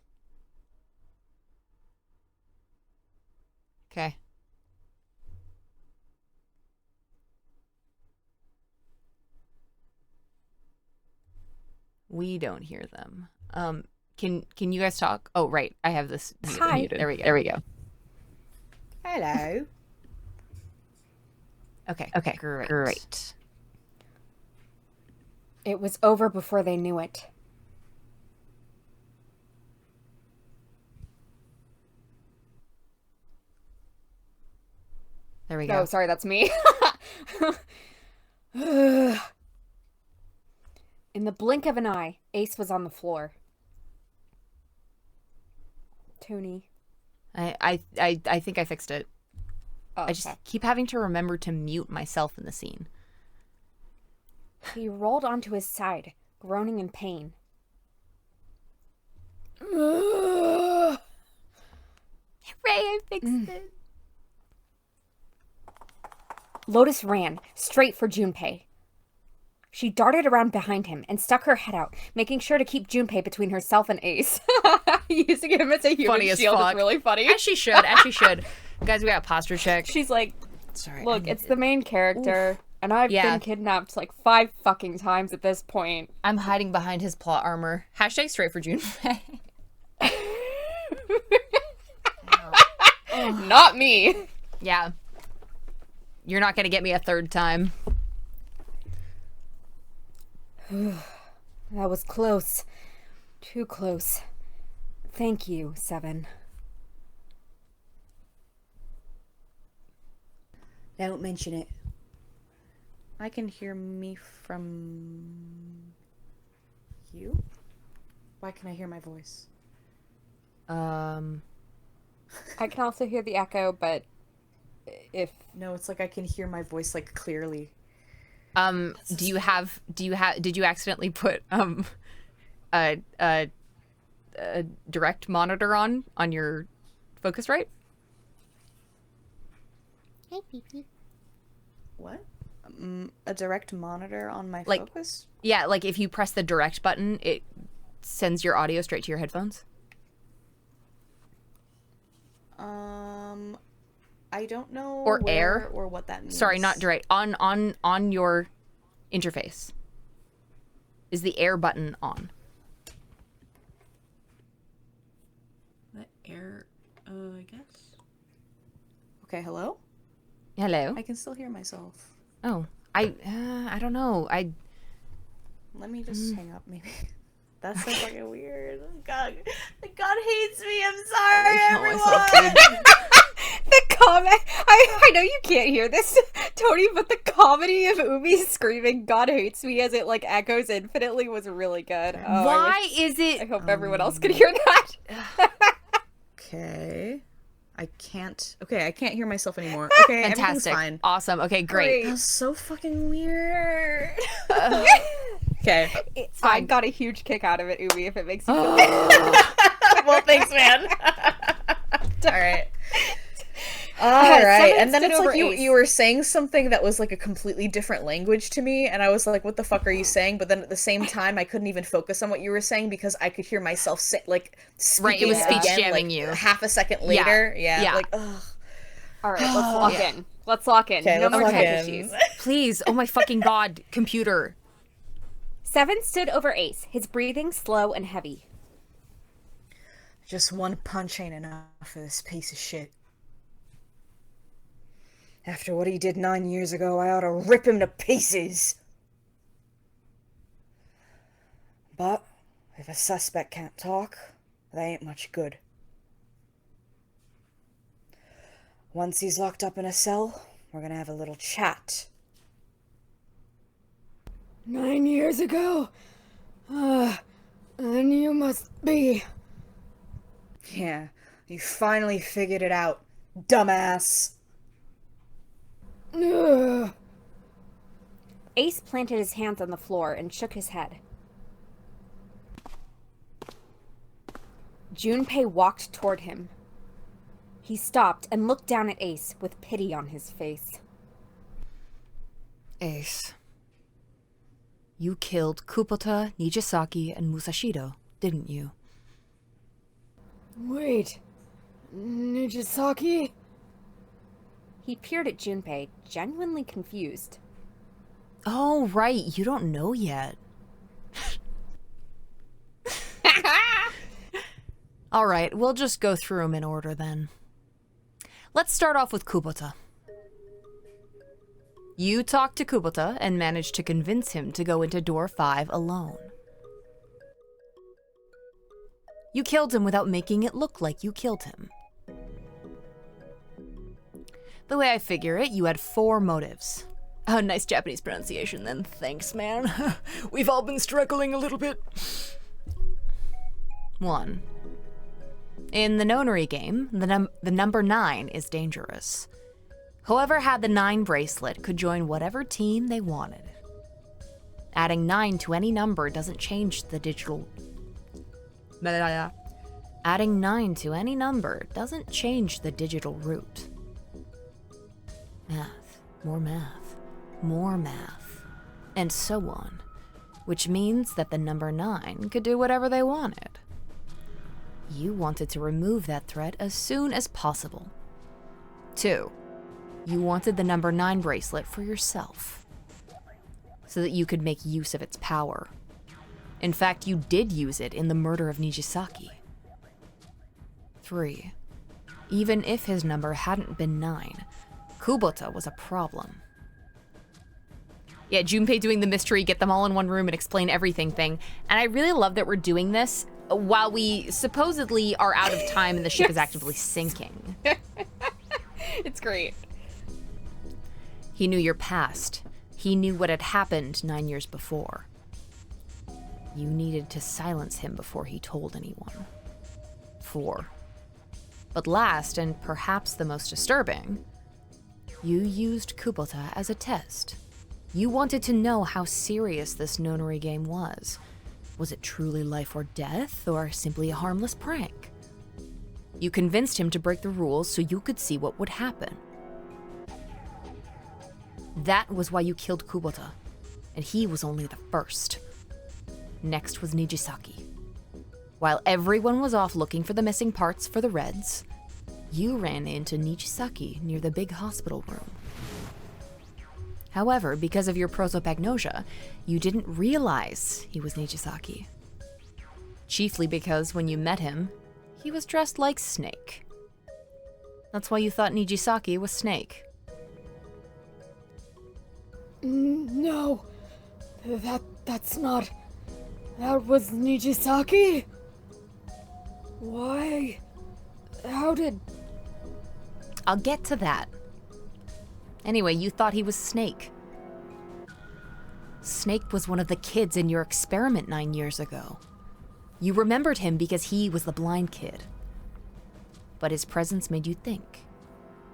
Okay. We don't hear them. Can you guys talk? Oh, right. I have this. Hi. Muted. There we go. Hello. Okay. Great. It was over before they knew it. There we go. Oh, sorry, that's me. In the blink of an eye, Ace was on the floor. Tony. I think I fixed it. Oh, I just keep having to remember to mute myself in the scene. He rolled onto his side, groaning in pain. Hooray, I fixed it. Lotus ran, straight for Junpei. She darted around behind him and stuck her head out, making sure to keep Junpei between herself and Ace. Using him as a human Funny as shield fuck. is really funny. As she should. Guys, we got a posture check. She's like, Sorry. look, it's the main character. And I've Yeah. been kidnapped like 5 fucking times at this point. I'm hiding behind his plot armor. Hashtag straight for Junpei. Not me. Yeah. You're not gonna get me a third time. That was close. Too close. Thank you, Seven. Don't mention it. I can hear me from you? Why can I hear my voice? I can also hear the echo, but if No, it's like I can hear my voice like clearly. Did you accidentally put a direct monitor on your Focusrite? Hey, Pee-Pee. What? A direct monitor on my Like- Focus? Yeah, like if you press the direct button, it sends your audio straight to your headphones. I don't know Or where air? or what that means. Sorry, not direct. On your interface. Is the air button on? The air, I guess. Okay, hello? Hello. I can still hear myself. Oh, I don't know. Let me just hang up, maybe. That's so fucking weird. God hates me. I'm sorry, everyone. the comment, I know you can't hear this, Tony, but the comedy of Umi screaming "God hates me" as it like echoes infinitely was really good. Oh, Why is I it? hope everyone else could hear that. Okay. I can't hear myself anymore. Okay, everything's Fantastic. fine. Awesome. Okay, great. That's so fucking weird. Okay. I got a huge kick out of it, Umi, if it makes you feel Well, thanks, man. All right. All right. Seven And then stood it's over like Ace. you were saying something that was like a completely different language to me, and I was like, "What the fuck are you saying?" But then at the same time, I couldn't even focus on what you were saying because I could hear myself speaking Right, it was it speech again, jamming like, you. half a second later. Yeah. Like, ugh. All right, let's lock in. Let's lock in. Okay, No let's more lock tech in. issues. Please. Oh my fucking god, computer. Seven stood over Ace, his breathing slow and heavy. Just one punch ain't enough for this piece of shit. After what he did 9 years ago, I ought to rip him to pieces. But if a suspect can't talk, that ain't much good. Once he's locked up in a cell, we're gonna have a little chat. 9 years ago? Then you must be. Yeah, you finally figured it out, dumbass. Ugh. Ace planted his hands on the floor and shook his head. Junpei walked toward him. He stopped and looked down at Ace with pity on his face. Ace. You killed Kupota, Nijisaki, and Musashido, didn't you? Wait. Nijisaki? He peered at Junpei, genuinely confused. Oh, right, you don't know yet. All right, we'll just go through them in order then. Let's start off with Kubota. You talked to Kubota and managed to convince him to go into door 5 alone. You killed him without making it look like you killed him. The way I figure it, you had 4 motives. Oh, nice Japanese pronunciation then. Thanks, man. We've all been struggling a little bit. 1. In the Nonary game, the number 9 is dangerous. Whoever had the 9 bracelet could join whatever team they wanted. Adding 9 to any number doesn't change the digital... Adding 9 to any number doesn't change the digital root. Math, more math, more math, and so on. Which means that the number 9 could do whatever they wanted. You wanted to remove that threat as soon as possible. 2. You wanted the number 9 bracelet for yourself. so that you could make use of its power. In fact, you did use it in the murder of Nijisaki. 3. Even if his number hadn't been 9, Kubota was a problem. Yeah, Junpei doing the mystery, get them all in one room and explain everything thing. And I really love that we're doing this while we supposedly are out of time and the ship is actively sinking. It's great. He knew your past. He knew what had happened 9 years before. You needed to silence him before he told anyone. 4. But last, and perhaps the most disturbing, you used Kubota as a test. You wanted to know how serious this Nonary game was. Was it truly life or death, or simply a harmless prank? You convinced him to break the rules so you could see what would happen. That was why you killed Kubota, and he was only the first. Next was Nijisaki. While everyone was off looking for the missing parts for the Reds, you ran into Nijisaki near the big hospital room. However, because of your prosopagnosia, you didn't realize he was Nijisaki. Chiefly because when you met him, he was dressed like Snake. That's why you thought Nijisaki was Snake. No, that's not. That was Nijisaki? Why? How did... I'll get to that. Anyway, you thought he was Snake. Snake was one of the kids in your experiment 9 years ago. You remembered him because he was the blind kid. But his presence made you think.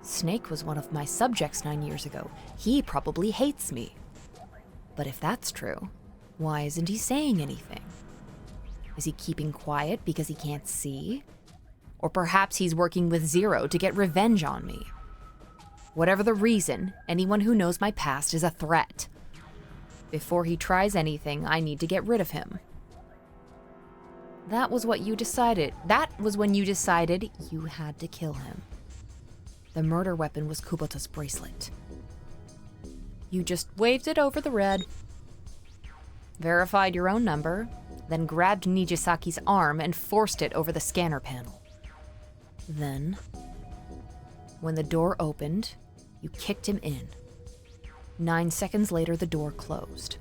Snake was one of my subjects 9 years ago. He probably hates me. But if that's true, why isn't he saying anything? Is he keeping quiet because he can't see? Or perhaps he's working with Zero to get revenge on me. Whatever the reason, anyone who knows my past is a threat. Before he tries anything, I need to get rid of him. That was what you decided. That was when you decided you had to kill him. The murder weapon was Kubota's bracelet. You just waved it over the red, verified your own number, then grabbed Nijisaki's arm and forced it over the scanner panel. Then, when the door opened, you kicked him in. 9 seconds later, the door closed.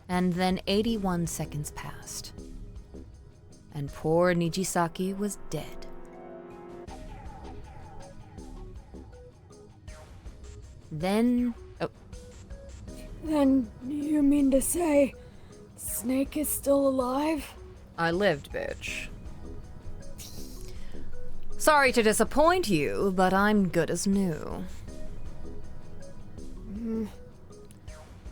And then 81 seconds passed. And poor Nijisaki was dead. Then... oh. Then you mean to say Snake is still alive? I lived, bitch. Sorry to disappoint you, but I'm good as new.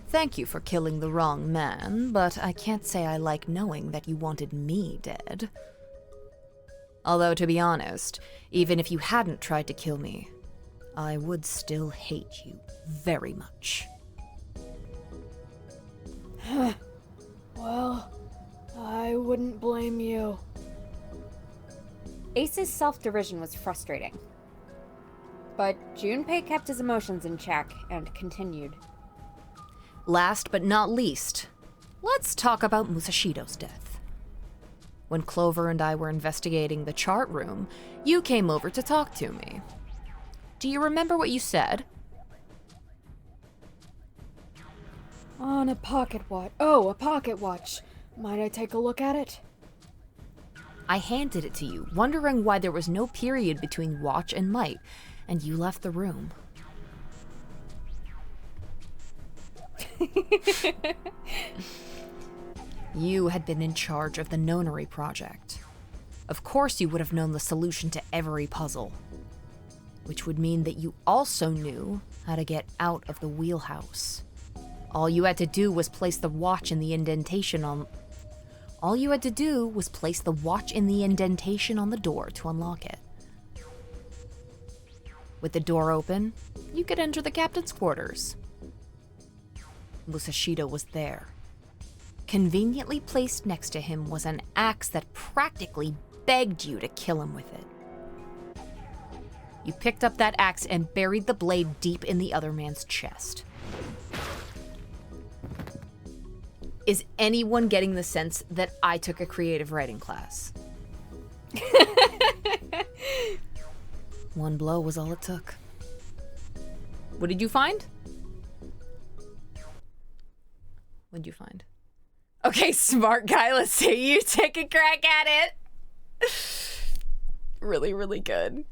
Thank you for killing the wrong man, but I can't say I like knowing that you wanted me dead. Although, to be honest, even if you hadn't tried to kill me, I would still hate you very much. Well, I wouldn't blame you. Ace's self-derision was frustrating. But Junpei kept his emotions in check and continued. Last but not least, let's talk about Musashido's death. When Clover and I were investigating the chart room, you came over to talk to me. Do you remember what you said? On a pocket watch. Oh, a pocket watch. Might I take a look at it? I handed it to you, wondering why there was no period between watch and light, and you left the room. You had been in charge of the Nonary project. Of course you would have known the solution to every puzzle. Which would mean that you also knew how to get out of the wheelhouse. All you had to do was place the watch in the indentation on... All you had to do was place the watch in the indentation on the door to unlock it. With the door open, you could enter the captain's quarters. Musashido was there. Conveniently placed next to him was an axe that practically begged you to kill him with it. You picked up that axe and buried the blade deep in the other man's chest. Is anyone getting the sense that I took a creative writing class? One blow was all it took. What did you find? What'd you find? Okay, smart guy, let's see you take a crack at it. Really, really good.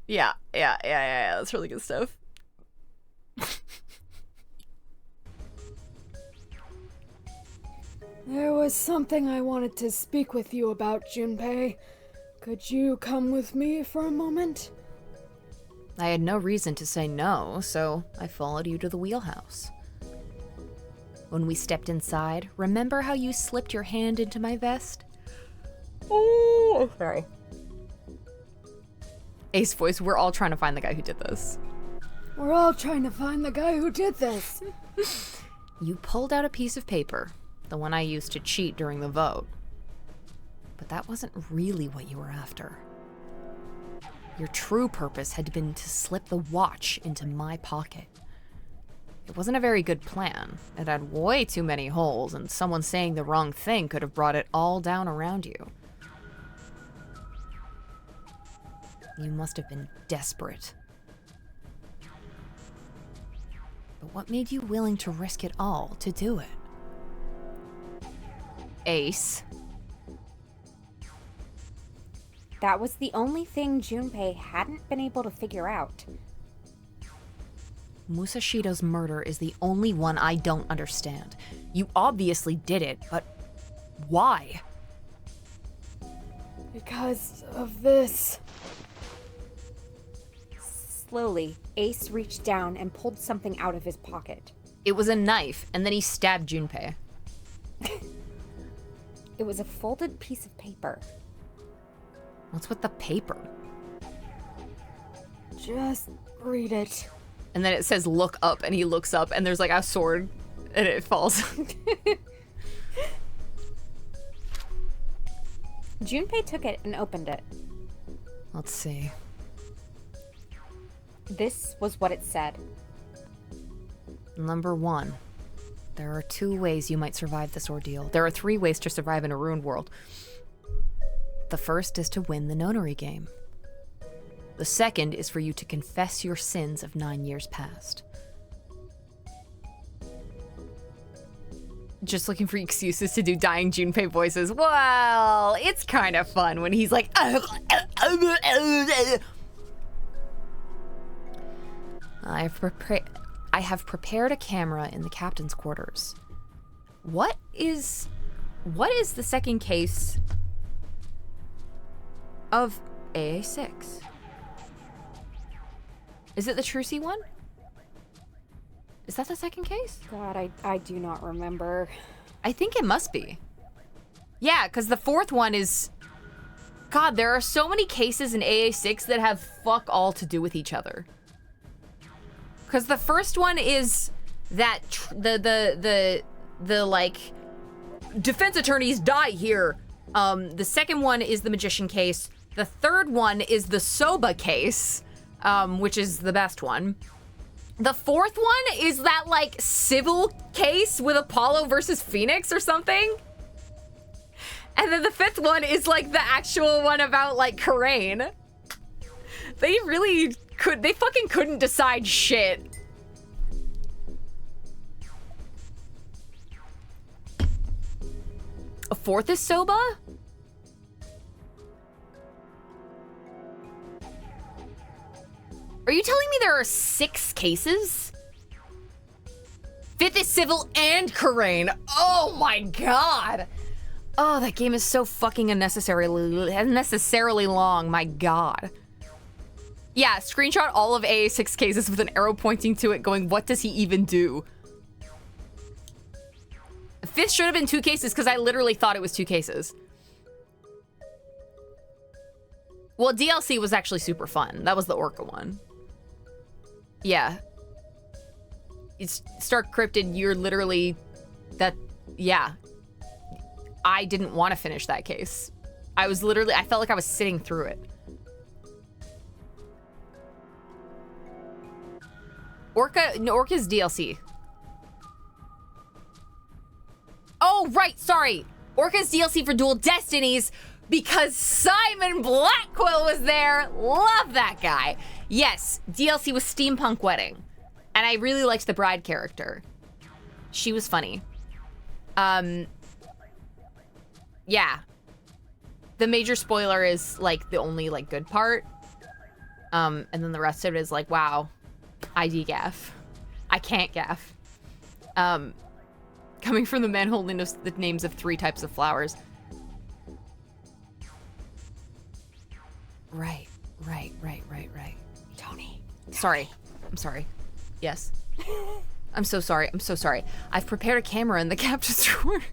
Yeah, that's really good stuff. There was something I wanted to speak with you about, Junpei. Could you come with me for a moment? I had no reason to say no, so I followed you to the wheelhouse. When we stepped inside, remember how you slipped your hand into my vest? Oh, sorry. Ace voice, we're all trying to find the guy who did this. We're all trying to find the guy who did this. You pulled out a piece of paper, the one I used to cheat during the vote. But that wasn't really what you were after. Your true purpose had been to slip the watch into my pocket. It wasn't a very good plan. It had way too many holes, and someone saying the wrong thing could have brought it all down around you. You must have been desperate. But what made you willing to risk it all to do it? Ace. That was the only thing Junpei hadn't been able to figure out. Musashido's murder is the only one I don't understand. You obviously did it, but why? Because of this. Slowly, Ace reached down and pulled something out of his pocket. It was a knife, and then he stabbed Junpei. It was a folded piece of paper. What's with the paper? Just read it. And then it says look up, and he looks up, and there's like a sword, and it falls. Junpei took it and opened it. Let's see. This was what it said. Number 1. There are 2 ways you might survive this ordeal. There are 3 ways to survive in a ruined world. The first is to win the Nonary game. The second is for you to confess your sins of 9 years past. Just looking for excuses to do dying Junpei voices. Well, it's kind of fun when he's like... I have prepared a camera in the captain's quarters. What is the second case of AA6? Is it the Trucy one? Is that the second case? God, I do not remember. I think it must be. Yeah, because the fourth one is... God, there are so many cases in AA6 that have fuck all to do with each other. Because the first one is that the like defense attorneys die here. The second one is the magician case. The third one is the Soba case, which is the best one. The fourth one is that like civil case with Apollo versus Phoenix or something. And then the fifth one is like the actual one about like Karain. They fucking couldn't decide shit. A fourth is Soba? Are you telling me there are 6 cases? Fifth is civil and Karain. Oh my god. Oh, that game is so fucking unnecessarily long. My god. Yeah, screenshot all of AA6 cases with an arrow pointing to it going, what does he even do? Fifth should have been 2 cases because I literally thought it was 2 cases. Well, DLC was actually super fun. That was the Orca one. Yeah. It's Stark Cryptid, you're literally... Yeah. I didn't want to finish that case. I felt like I was sitting through it. Orca's DLC. Oh, right, sorry. Orca's DLC for Dual Destinies because Simon Blackquill was there. Love that guy. Yes, DLC was Steampunk Wedding. And I really liked the bride character. She was funny. Yeah. The major spoiler is, like, the only, like, good part. And then the rest of it is like, wow, ID gaff. I can't gaff. Coming from the man holding the names of 3 types of flowers. Right. Tony. Sorry. I'm sorry. Yes. I'm so sorry. I've prepared a camera in the captain's quarters.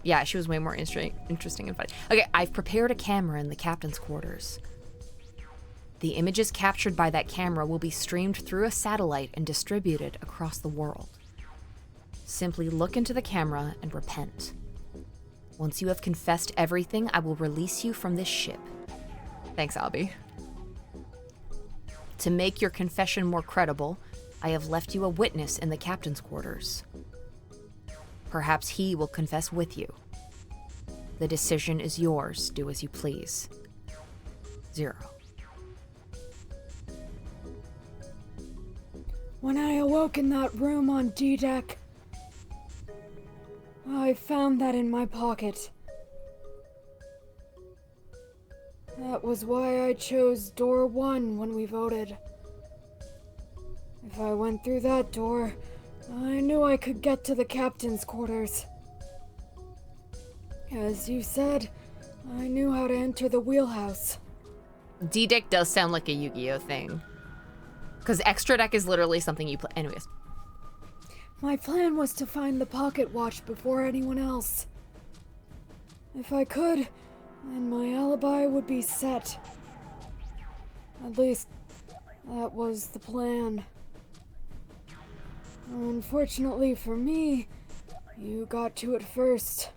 Yeah, she was way more interesting and funny. Okay, I've prepared a camera in the captain's quarters. The images captured by that camera will be streamed through a satellite and distributed across the world. Simply look into the camera and repent. Once you have confessed everything, I will release you from this ship. Thanks, Abby. To make your confession more credible, I have left you a witness in the captain's quarters. Perhaps he will confess with you. The decision is yours. Do as you please. 0. When I awoke in that room on D-Deck, I found that in my pocket. That was why I chose door 1 when we voted. If I went through that door, I knew I could get to the captain's quarters. As you said, I knew how to enter the wheelhouse. D-Deck does sound like a Yu-Gi-Oh thing. Because extra deck is literally something you play. Anyways. My plan was to find the pocket watch before anyone else. If I could, then my alibi would be set. At least, that was the plan. Unfortunately for me, you got to it first.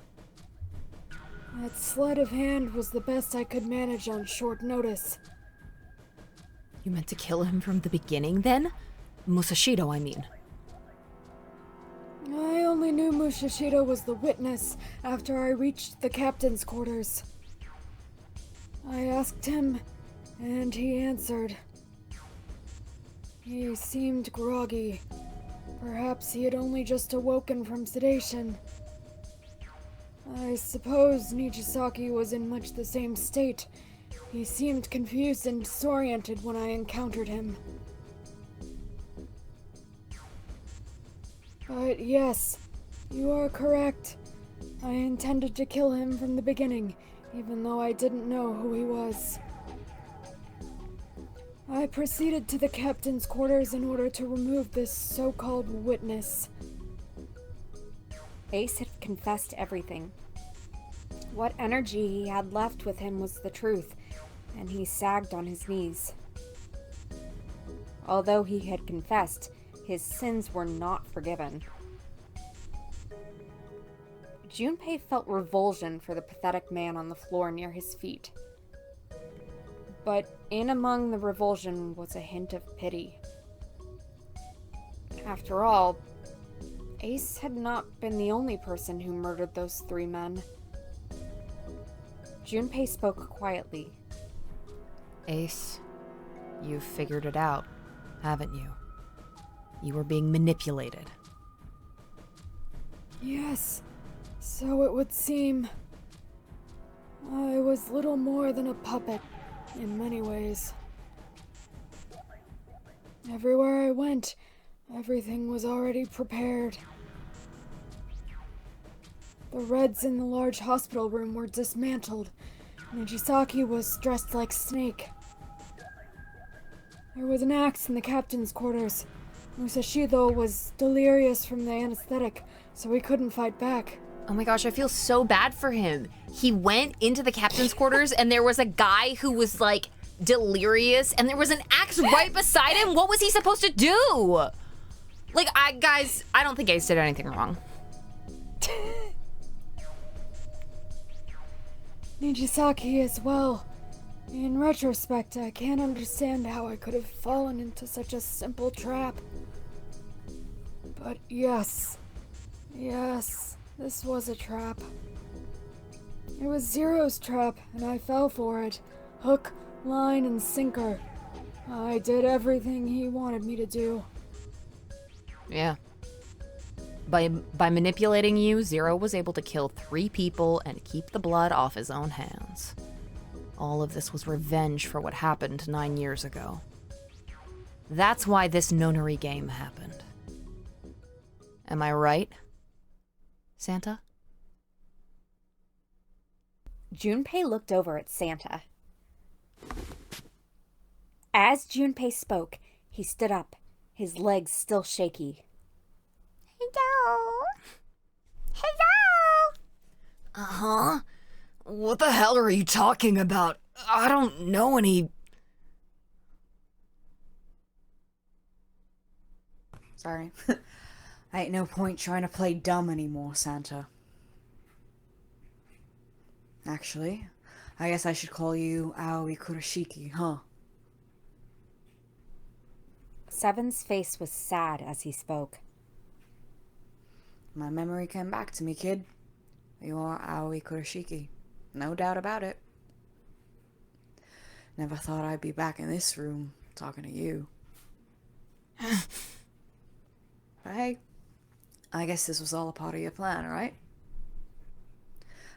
That sleight of hand was the best I could manage on short notice. You meant to kill him from the beginning, then? Musashido, I mean. I only knew Musashido was the witness after I reached the captain's quarters. I asked him, and he answered. He seemed groggy. Perhaps he had only just awoken from sedation. I suppose Nijisaki was in much the same state. He seemed confused and disoriented when I encountered him. But yes, you are correct. I intended to kill him from the beginning, even though I didn't know who he was. I proceeded to the captain's quarters in order to remove this so-called witness. Ace had confessed everything. What energy he had left with him was the truth, and he sagged on his knees. Although he had confessed, his sins were not forgiven. Junpei felt revulsion for the pathetic man on the floor near his feet. But in among the revulsion was a hint of pity. After all, Ace had not been the only person who murdered those 3 men. Junpei spoke quietly. Ace, you've figured it out, haven't you? You were being manipulated. Yes, so it would seem. I was little more than a puppet, in many ways. Everywhere I went, everything was already prepared. The Reds in the large hospital room were dismantled. Nijisaki was dressed like Snake. There was an axe in the captain's quarters. Musashido was delirious from the anesthetic, so he couldn't fight back. Oh my gosh, I feel so bad for him. He went into the captain's quarters and there was a guy who was like delirious and there was an axe right beside him. What was he supposed to do? Like, guys, I don't think Ace did anything wrong. Nijisaki as well. In retrospect, I can't understand how I could have fallen into such a simple trap. But yes, this was a trap. It was Zero's trap, and I fell for it. Hook, line, and sinker. I did everything he wanted me to do. Yeah. By manipulating you, Zero was able to kill 3 people and keep the blood off his own hands. All of this was revenge for what happened 9 years ago. That's why this Nonary game happened. Am I right, Santa? Junpei looked over at Santa. As Junpei spoke, he stood up, his legs still shaky. Hello? Hello? Uh-huh. What the hell are you talking about? I don't know any... Sorry. Ain't no point trying to play dumb anymore, Santa. Actually, I guess I should call you Aoi Kurashiki, huh? Seven's face was sad as he spoke. My memory came back to me, kid. You're Aoi Kurashiki. No doubt about it. Never thought I'd be back in this room talking to you. But hey, I guess this was all a part of your plan, right?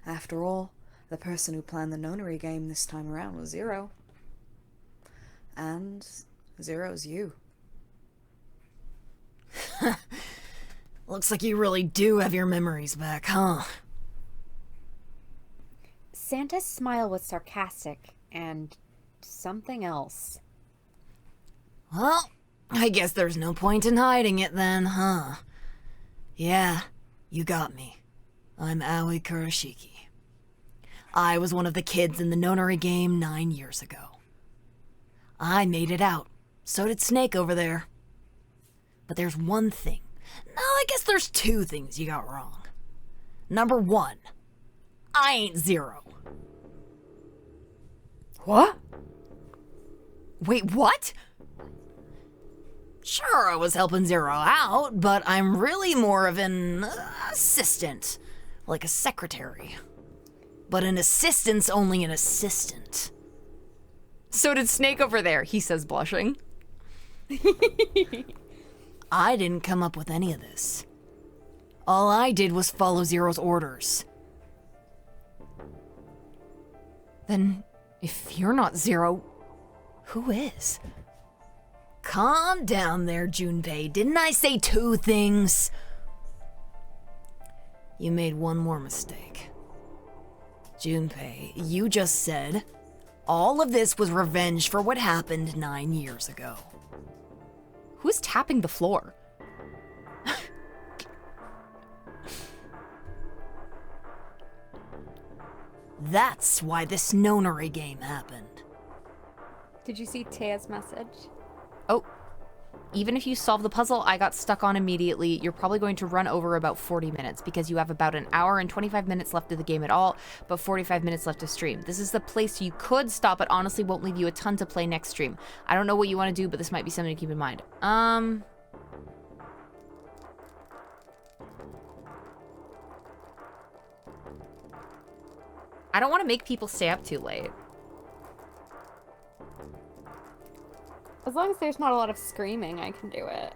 After all, the person who planned the Nonary game this time around was Zero. And Zero's you. Looks like you really do have your memories back, huh? Santa's smile was sarcastic and something else. Well, I guess there's no point in hiding it then, huh? Yeah, you got me. I'm Aoi Kurashiki. I was one of the kids in the Nonary game 9 years ago. I made it out. So did Snake over there. But there's one thing. No, I guess there's 2 things you got wrong. Number 1, I ain't Zero. What? Wait, what? Sure, I was helping Zero out, but I'm really more of an assistant. Like a secretary. But an assistant's only an assistant. So did Snake over there, he says, blushing. I didn't come up with any of this. All I did was follow Zero's orders. Then, if you're not Zero, who is? Calm down there, Junpei. Didn't I say 2 things? You made one more mistake. Junpei, you just said all of this was revenge for what happened 9 years ago. Who's tapping the floor? That's why this Nonary game happened. Did you see Taya's message? Oh, even if you solve the puzzle I got stuck on immediately, you're probably going to run over about 40 minutes because you have about an hour and 25 minutes left of the game at all, but 45 minutes left to stream. This is the place you could stop, but honestly won't leave you a ton to play next stream. I don't know what you want to do, but this might be something to keep in mind. I don't want to make people stay up too late. As long as there's not a lot of screaming, I can do it.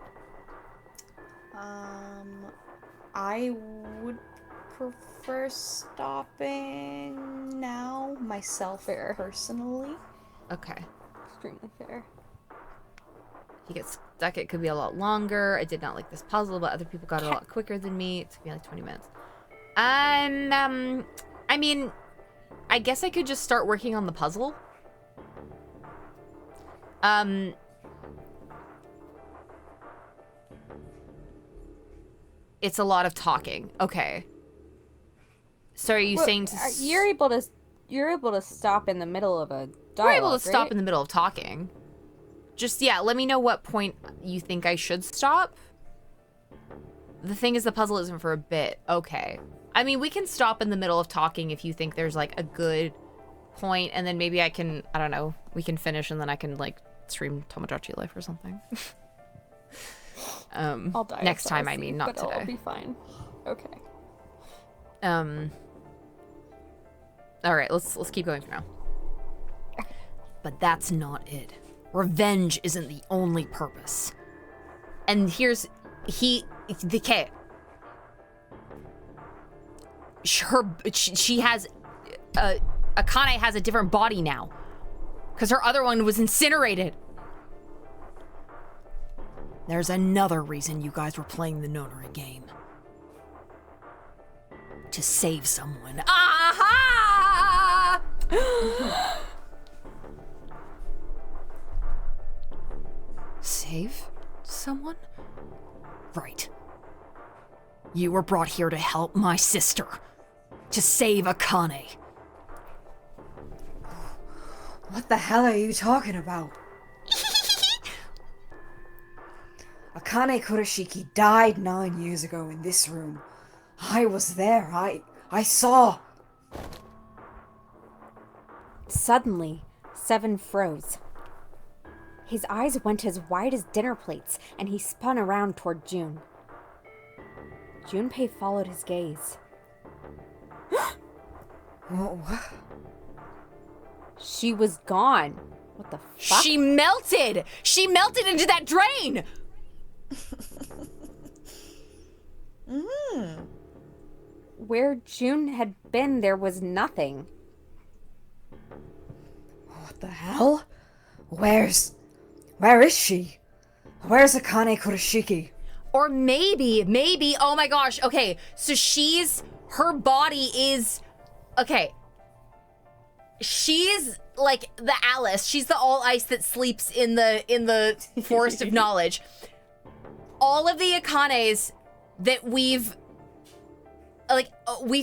I would prefer stopping now, myself personally. Okay. Extremely fair. He gets stuck, it could be a lot longer. I did not like this puzzle, but other people got it a lot quicker than me. It took me like 20 minutes. I mean, I guess I could just start working on the puzzle. It's a lot of talking. Okay. So are you saying to... You're able to stop in the middle of a dialogue, We're able to stop right? in the middle of talking. Just, yeah, let me know what point you think I should stop. The thing is, the puzzle isn't for a bit. Okay. I mean, we can stop in the middle of talking if you think there's, like, a good point, and then maybe I don't know, we can finish, and then I can, like, stream Tomodachi Life or something. I'll die next time, I mean, not but today. I'll be fine. Okay. All right, let's keep going for now. But that's not it. Revenge isn't the only purpose. And here's she has Akane has a different body now, because her other one was incinerated. There's another reason you guys were playing the Nonary game. To save someone. Aha! Save someone? Right. You were brought here to help my sister. To save Akane. What the hell are you talking about? Akane Kurashiki died 9 years ago in this room. I was there. I saw. Suddenly, Seven froze. His eyes went as wide as dinner plates, and he spun around toward June. Junpei followed his gaze. What? She was gone. What the fuck? She melted! She melted into that drain! Where June had been, there was nothing. What the hell? Where is she? Where's Akane Kurashiki? Or maybe, oh my gosh, okay, so her body is, okay. She's like the Alice. She's the all ice that sleeps in the forest of knowledge. All of the Akanes that we've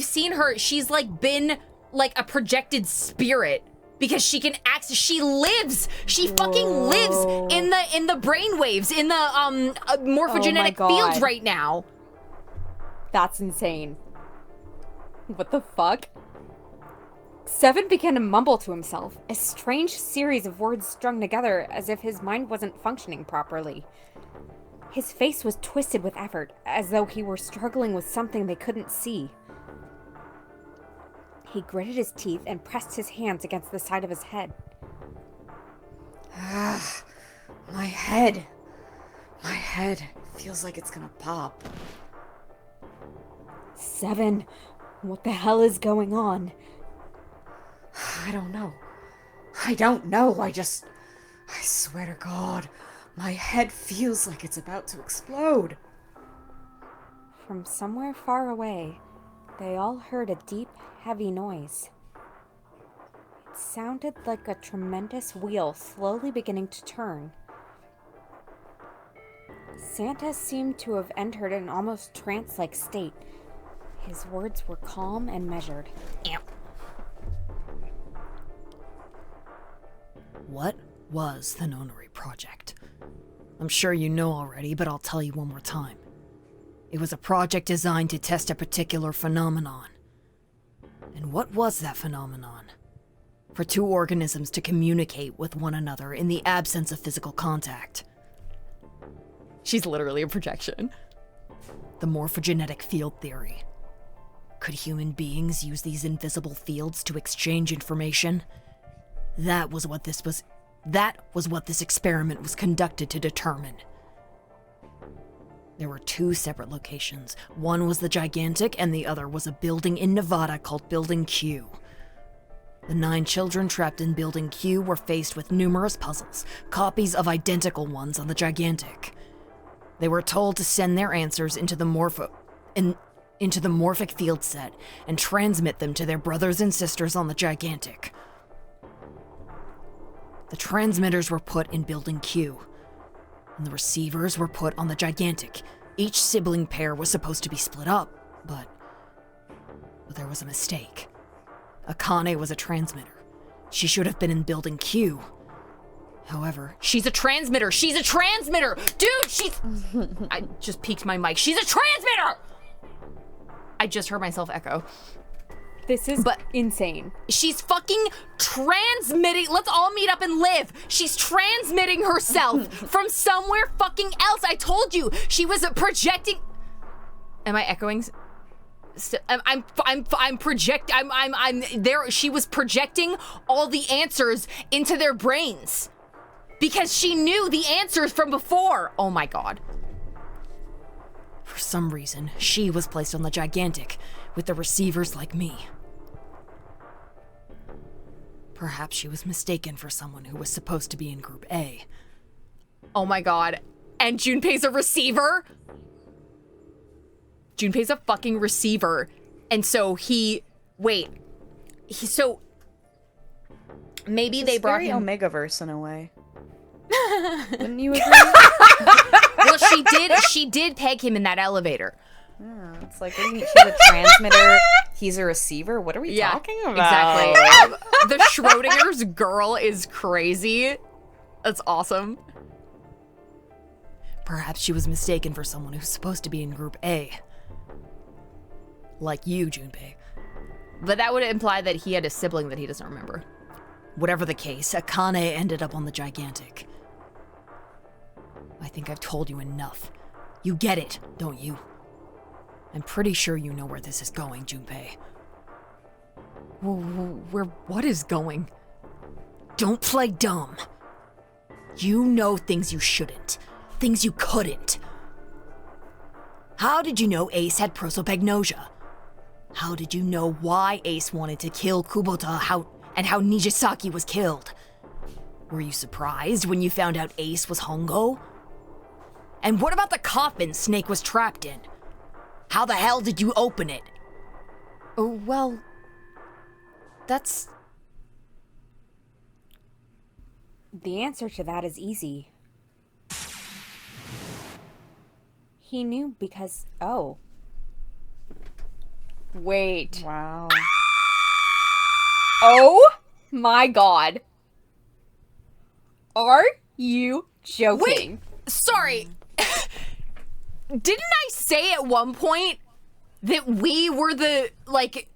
seen her, she's like been like a projected spirit, because she can access, she fucking lives in the brainwaves, in the morphogenetic fields right now. That's insane. What the fuck? Seven began to mumble to himself, a strange series of words strung together as if his mind wasn't functioning properly. His face was twisted with effort, as though he were struggling with something they couldn't see. He gritted his teeth and pressed his hands against the side of his head. My head. My head feels like it's gonna pop. Seven, what the hell is going on? I don't know. I swear to God, my head feels like it's about to explode. From somewhere far away, they all heard a deep, heavy noise. It sounded like a tremendous wheel slowly beginning to turn. Santa seemed to have entered an almost trance-like state. His words were calm and measured. What was the Nonary Project? I'm sure you know already, but I'll tell you one more time. It was a project designed to test a particular phenomenon. And what was that phenomenon? For two organisms to communicate with one another in the absence of physical contact. She's literally a projection. The morphogenetic field theory. Could human beings use these invisible fields to exchange information? That was what this experiment was conducted to determine. There were two separate locations. One was the Gigantic, and the other was a building in Nevada called Building Q. The 9 children trapped in Building Q were faced with numerous puzzles, copies of identical ones on the Gigantic. They were told to send their answers into the morphic field set and transmit them to their brothers and sisters on the Gigantic. The transmitters were put in Building Q, and the receivers were put on the Gigantic. Each sibling pair was supposed to be split up, but there was a mistake. Akane was a transmitter. She should have been in Building Q. However, she's a transmitter! She's a transmitter! Dude, I just peeked my mic. She's a transmitter! I just heard myself echo. This is insane. She's fucking transmitting. Let's all meet up and live. She's transmitting herself from somewhere fucking else. I told you she was projecting. Am I echoing? I'm project. I'm there. She was projecting all the answers into their brains because she knew the answers from before. Oh my god. For some reason, she was placed on the gigantic with the receivers like me. Perhaps she was mistaken for someone who was supposed to be in Group A. Oh my god. And Junpei's a receiver? Junpei's a fucking receiver. And so so maybe they brought him Omegaverse in a way. Wouldn't you agree? Well, she did peg him in that elevator. Yeah, it's like, she's a transmitter, he's a receiver. What are we talking about? Exactly. The Schrodinger's girl is crazy. That's awesome. Perhaps she was mistaken for someone who's supposed to be in Group A. Like you, Junpei. But that would imply that he had a sibling that he doesn't remember. Whatever the case, Akane ended up on the gigantic. I think I've told you enough. You get it, don't you? I'm pretty sure you know where this is going, Junpei. Where what is going? Don't play dumb. You know things you shouldn't. Things you couldn't. How did you know Ace had prosopagnosia? How did you know why Ace wanted to kill Kubota and how Nijisaki was killed? Were you surprised when you found out Ace was Hongo? And what about the coffin Snake was trapped in? How the hell did you open it? Oh, well, that's... The answer to that is easy. He knew because... Oh. Wait. Wow. Oh my god. Are you joking? Wait, sorry. Didn't I say at one point that we were the, like...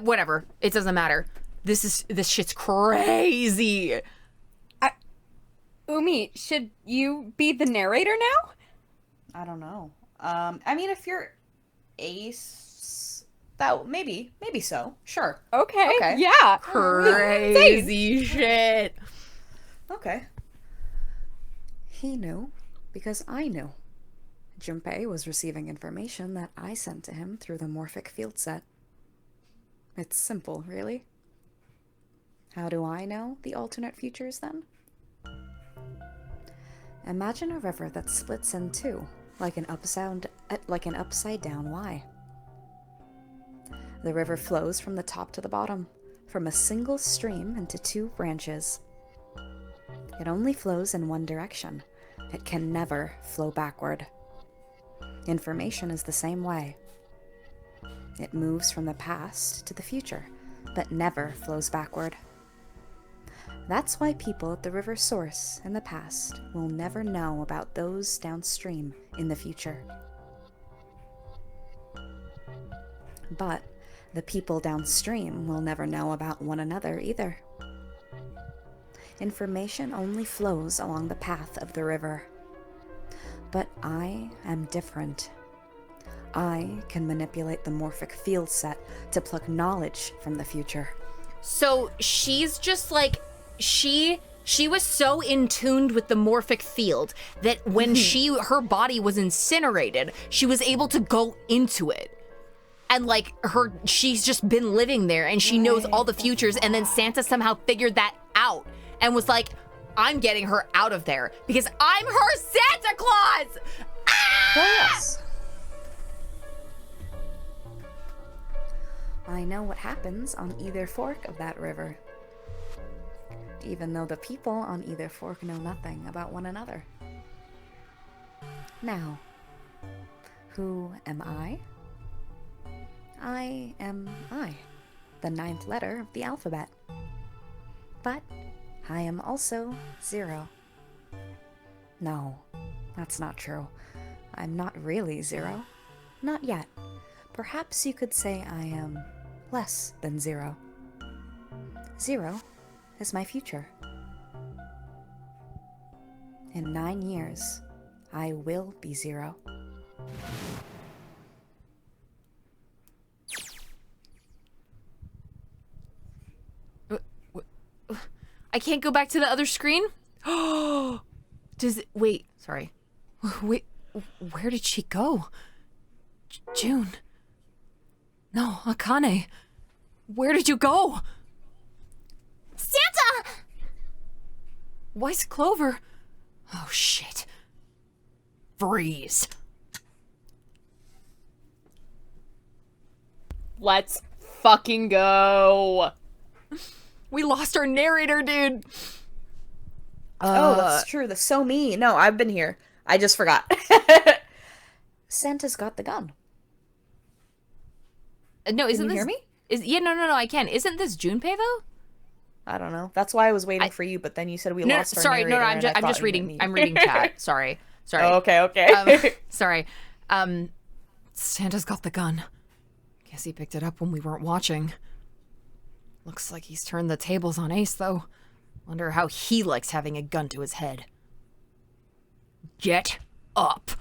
whatever. It doesn't matter. This shit's crazy. Umi, should you be the narrator now? I don't know. I mean, if you're Ace, that maybe so. Sure. Okay. Yeah. Crazy shit. Okay. He knew because I knew. Junpei was receiving information that I sent to him through the morphic field set. It's simple, really. How do I know the alternate futures, then? Imagine a river that splits in two, like an upside down Y. The river flows from the top to the bottom, from a single stream into two branches. It only flows in one direction. It can never flow backward. Information is the same way. It moves from the past to the future, but never flows backward. That's why people at the river's source in the past will never know about those downstream in the future. But the people downstream will never know about one another either. Information only flows along the path of the river. But I am different. I can manipulate the morphic field set to pluck knowledge from the future. So she's just like, she was so in tune with the morphic field that when her body was incinerated, she was able to go into it. And like she's just been living there and she knows all the futures, and then Santa somehow figured that out and was like, I'm getting her out of there because I'm her Santa Claus! Ah! Oh, yes. I know what happens on either fork of that river, even though the people on either fork know nothing about one another. Now, who am I? I am I, the 9th letter of the alphabet. But I am also 0. No, that's not true. I'm not really 0. Not yet. perhaps you could say I am less than 0. 0 is my future. In 9 years, I will be 0. I can't go back to the other screen? Wait, sorry. Wait, where did she go? June. No, Akane. Where did you go? Santa! Why's Clover? Oh, shit. Freeze. Let's fucking go. We lost our narrator, dude. Oh, that's true. That's so me. No, I've been here. I just forgot. Santa's got the gun. No, isn't Can you this... hear me? No, I can. Isn't this Junpei, though? I don't know. That's why I was waiting for you, but then you said we lost our sorry, narrator. I'm and I just thought you reading. meant me. I'm reading chat. Sorry. Oh, okay. Sorry. Santa's got the gun. Guess he picked it up when we weren't watching. Looks like he's turned the tables on Ace, though. Wonder how he likes having a gun to his head. Get up.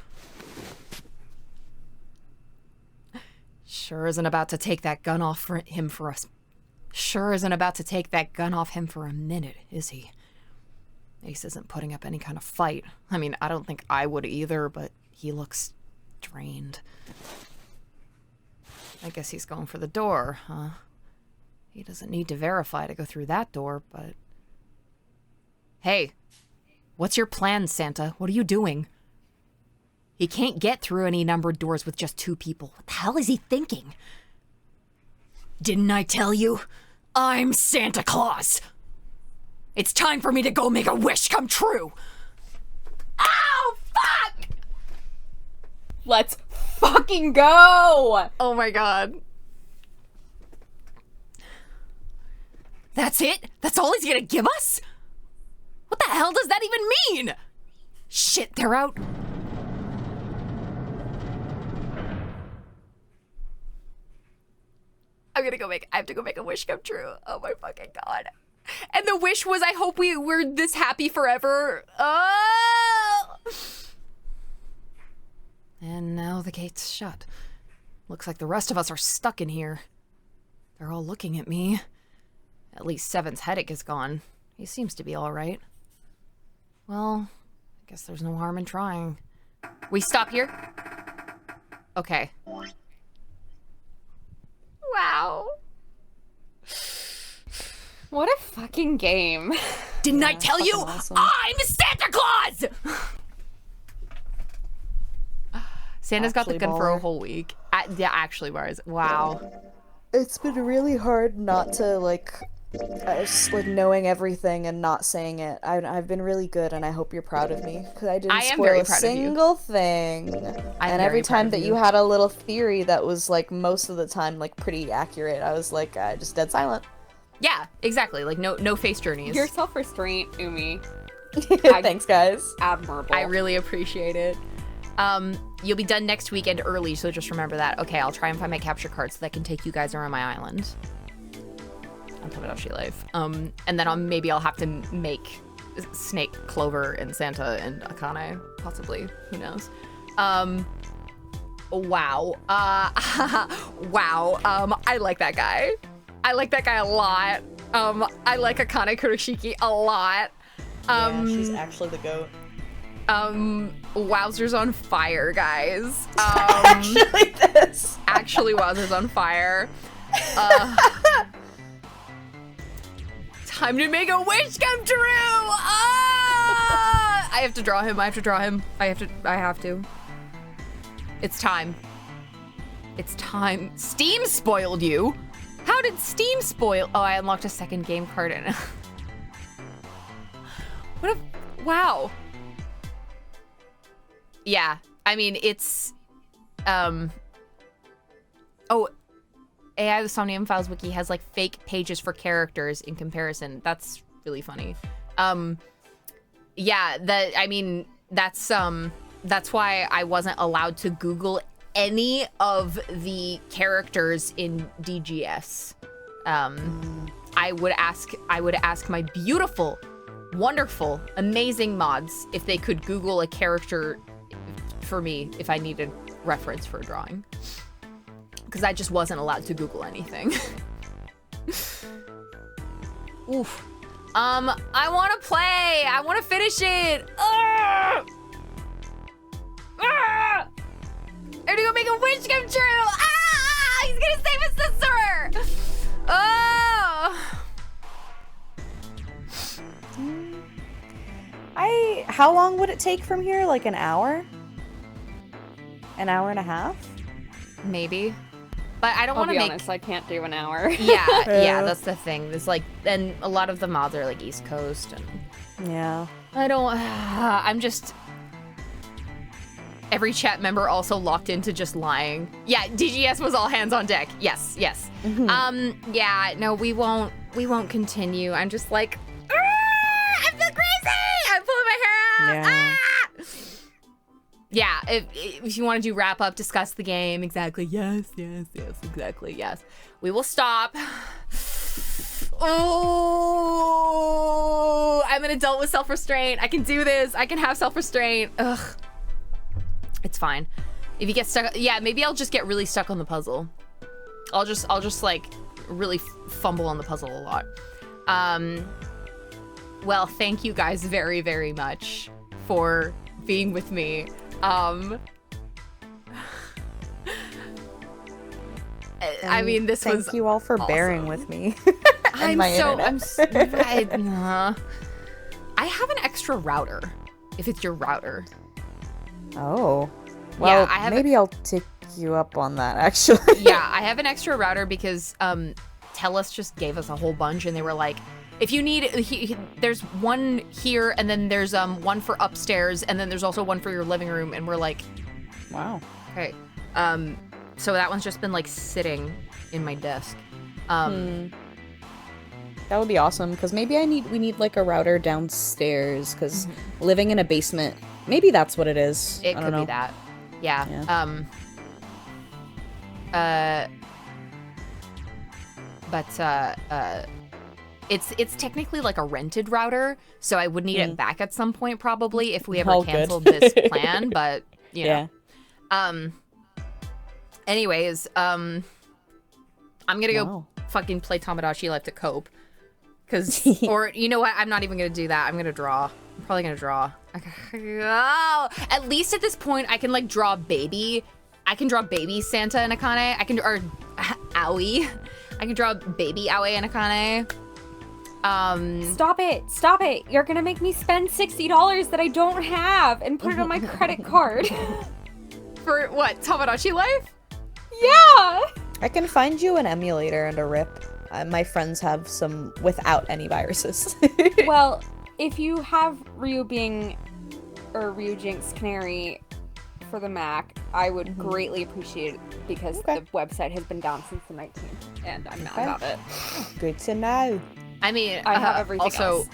Sure isn't about to take that gun off him for us. Sure isn't about to take that gun off him for a minute, is he? Ace isn't putting up any kind of fight. I mean, I don't think I would either, but he looks drained. I guess he's going for the door, huh? He doesn't need to verify to go through that door, but... Hey, what's your plan, Santa? What are you doing? He can't get through any numbered doors with just 2 people. What the hell is he thinking? Didn't I tell you? I'm Santa Claus. It's time for me to go make a wish come true. Ow, fuck! Let's fucking go! Oh my god. That's it? That's all he's gonna give us? What the hell does that even mean? Shit, they're out. I have to go make a wish come true. Oh my fucking god. And the wish was, I hope we're this happy forever. Oh! And now the gate's shut. Looks like the rest of us are stuck in here. They're all looking at me. At least Seven's headache is gone. He seems to be all right. Well, I guess there's no harm in trying. We stop here? Okay. Wow. What a fucking game. Didn't I tell you? Awesome. I'm Santa Claus! Santa's got the Actually gun for a baller. whole week. Yeah, actually, Mars. Wow. It's been really hard not to, just, knowing everything and not saying it. I've been really good, and I hope you're proud of me, because I didn't I am spoil very a proud of you. single thing. I'm And every very proud time of that you. you had a little theory that was, most of the time, pretty accurate, I was, just dead silent. Yeah, exactly. Like, no face journeys. Your self-restraint, Umi, Thanks, guys. admirable. I really appreciate it. You'll be done next weekend early, so just remember that. Okay, I'll try and find my capture card so that I can take you guys around my island. On Tamagotchi Life. And then maybe I'll have to make Snake, Clover, and Santa and Akane, possibly. Who knows? Wow. Wow. I like that guy. I like that guy a lot. I like Akane Kuroshiki a lot. Yeah, she's actually the goat. Wowzer's on fire, guys. Actually, this. Actually, Wowzer's on fire. Time to make a wish come true! I have to draw him. I have to. It's time. It's time. Steam spoiled you. How did Steam spoil? Oh, I unlocked a second game card in it. What a... Wow. Yeah, I mean, it's... Oh, AI The Somnium Files wiki has, fake pages for characters in comparison. That's really funny. Yeah, that's why I wasn't allowed to Google any of the characters in DGS. I would ask my beautiful, wonderful, amazing mods if they could Google a character for me if I needed reference for a drawing. Because I just wasn't allowed to Google anything. Oof. I want to play. I want to finish it. I'm gonna go make a wish come true. He's gonna save his sister. How long would it take from here? Like an hour? An hour and a half? Maybe. But I don't I'll want to be make. honest, I can't do an hour. Yeah, that's the thing. There's like, and a lot of the mods are like East Coast, and Yeah. I don't. I'm just. Every chat member also locked into just lying. Yeah, DGS was all hands on deck. Yes. Yeah, no, we won't continue. I'm just like, I feel crazy. I'm pulling my hair out. Yeah. Yeah, if you want to do wrap up, discuss the game, exactly. Yes, exactly. Yes, we will stop. Oh, I'm an adult with self-restraint. I can do this. I can have self-restraint. Ugh. It's fine. If you get stuck, yeah, maybe I'll just get really stuck on the puzzle. I'll just like really fumble on the puzzle a lot. Well, thank you guys very, very much for being with me. I mean, this was Thank you all for awesome. bearing with me. I have an extra router, if it's your router. Oh. Well, I have maybe I'll take you up on that, actually. Yeah, I have an extra router because TELUS just gave us a whole bunch, and they were like, if you need, there's one here, and then there's one for upstairs, and then there's also one for your living room, and we're like, Wow. okay. So that one's just been like sitting in my desk. That would be awesome, because maybe we need like a router downstairs, because living in a basement, maybe that's what it is. It I could don't know. be that. Yeah. It's technically like a rented router, so I would need it back at some point probably if we ever Oh, good. canceled this plan, but you know. Yeah. Anyways, I'm gonna go Wow. fucking play Tamagotchi Life to cope. Or you know what? I'm not even gonna do that. I'm gonna draw. I'm probably gonna draw. Oh, at least at this point, I can like draw baby. I can draw baby Santa and Akane. Or Aoi. I can draw baby Aoi and Akane. Stop it. You're gonna make me spend $60 that I don't have and put it on my credit card. For what? Tamagotchi Life? Yeah! I can find you an emulator and a RIP. My friends have some without any viruses. Well, if you have Ryujinx Canary for the Mac, I would greatly appreciate it because the website has been down since the 19th, and I'm mad about it. Good to know. I mean, I have everything also, else.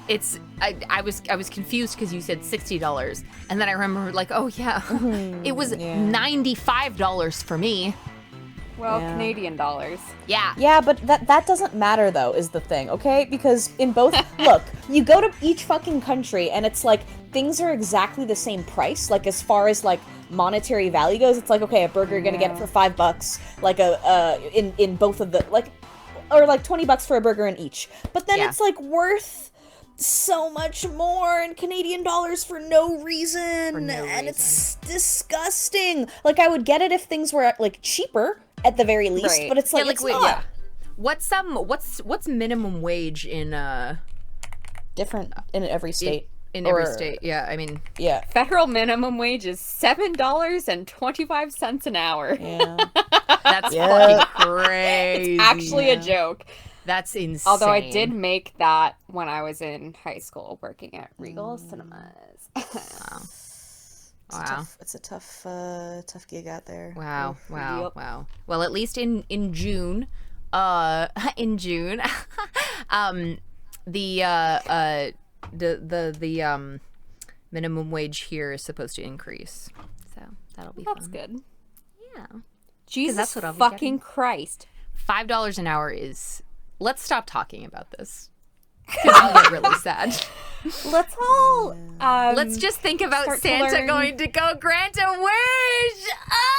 It's I was confused because you said $60, and then I remember like, oh yeah, it was $95 for me. Well, Canadian dollars. Yeah. Yeah, but that doesn't matter though, is the thing, okay? Because in both, look, you go to each fucking country and it's like, things are exactly the same price. Like as far as like monetary value goes, it's like, okay, a burger, you're gonna get it for $5, like in both of the, like, or like $20 for a burger in each. But then it's like worth so much more in Canadian dollars for no reason. And it's disgusting. Like I would get it if things were like cheaper at the very least, but it's like, it's not. Yeah. What's minimum wage in Different in every state. In every state, yeah. I mean, yeah. Federal minimum wage is $7.25 an hour. Yeah. That's fucking crazy. It's actually a joke. That's insane. Although I did make that when I was in high school working at Regal Cinemas. Wow. It's a tough gig out there. Wow. Yep. Well, at least in June, the minimum wage here is supposed to increase. So that'll be That's fun. good. Yeah. Jesus that's what I'll be fucking Christ. $5 an hour is... Let's stop talking about this. Because I'll get really sad. Let's all Let's just think about start to Santa learn- going to go grant a wish.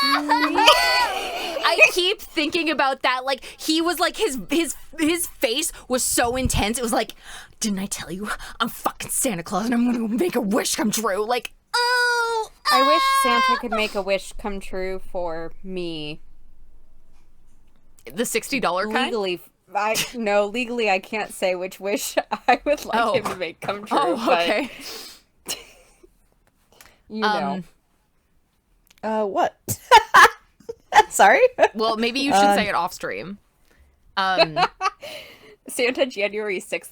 I keep thinking about that. Like, he was like, his face was so intense. It was like, didn't I tell you? I'm fucking Santa Claus and I'm gonna make a wish come true. Like, oh. I wish Santa could make a wish come true for me. The $60 kind? Legally I can't say which wish I would like him to make come true. Oh, okay. But, you know. What? Sorry? Well, maybe you should say it off stream. Santa January 6th?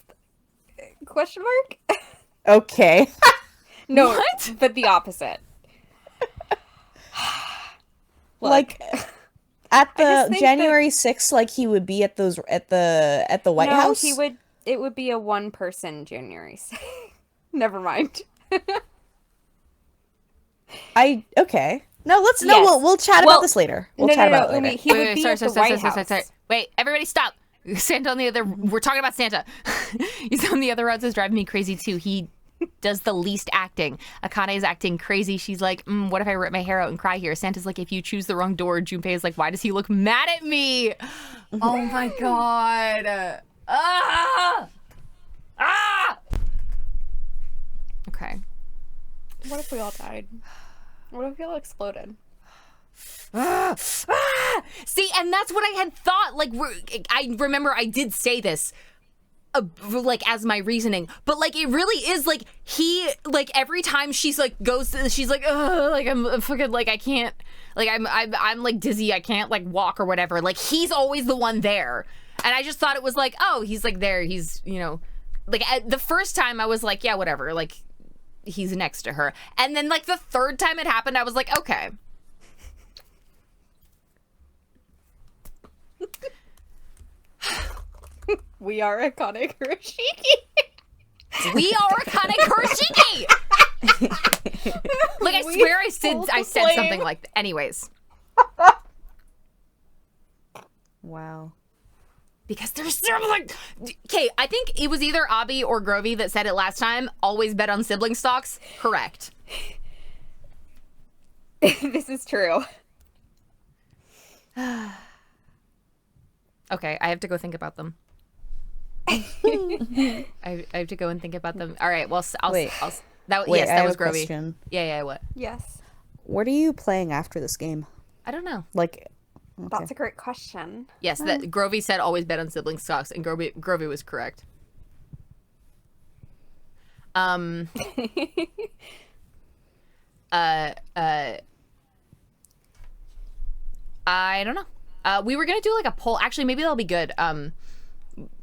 Question mark? Okay. No, What? but the opposite. Like at just the think January 6th, like he would be at the White House. It would be a one-person January 6th. Never mind. Okay. No, let's Yes. we'll chat Well, about this later. We'll chat about it later. Umi, he would be at the White House. Wait, everybody stop. Santa on the other... We're talking about Santa. He's on the other roads is driving me crazy, too. He does the least acting. Akane is acting crazy. She's like, what if I rip my hair out and cry here? Santa's like, if you choose the wrong door. Junpei is like, why does he look mad at me? Oh, my God. Okay. What if we all died? What if we all exploded? See, and that's what I had thought. Like, I remember I did say this, like, as my reasoning, but like, it really is like he, like, every time she's like she's like, like I'm fucking like I can't, like I'm like dizzy, I can't like walk or whatever. Like he's always the one there, and I just thought it was like, oh, he's like there, he's like the first time I was like, yeah, whatever, like he's next to her, and then like the third time it happened, I was like, okay. We are Akane Kurashiki. We are Akane Kurashiki. Like I swear I said something like that. Anyways. Wow. Because there's like, okay, I think it was either Abi or Grovey that said it last time. Always bet on sibling stocks. Correct. This is true. Okay, I have to go think about them. I have to go and think about them. All right. Well, Wait, that I that have was a Grovey. question. Yeah. What? Yes. What are you playing after this game? I don't know. Like, That's a great question. Yes, that Grovey said always bet on sibling stocks, and Grovey was correct. I don't know. We were gonna do like a poll. Actually, maybe that'll be good.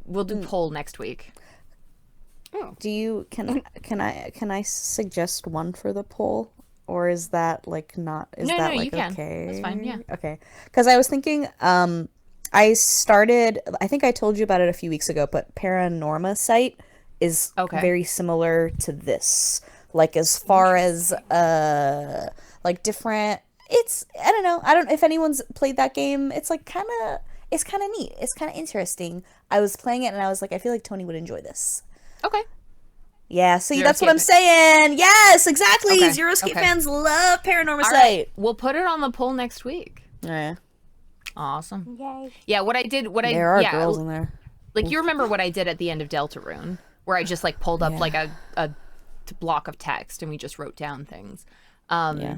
We'll do poll next week. do you can I suggest one for the poll, or is that like not? Is No, that no, like you can. okay? That's fine, yeah. Okay, because I was thinking, I started. I think I told you about it a few weeks ago, but Paranorma site is very similar to this. Like as far as like different. It's I don't know if anyone's played that game. It's like kind of neat. It's kind of interesting. I was playing it and I was like, I feel like Tony would enjoy this. Okay. Yeah, see, Zero that's what I'm Escape. saying. Yes, exactly. Okay, Zero Escape okay. fans love Paranorma All site. right, we'll put it on the poll next week. Yeah. Awesome. Yay. Yeah, There are girls in there. Like you remember what I did at the end of Deltarune, where I just like pulled up like a block of text and we just wrote down things. Yeah.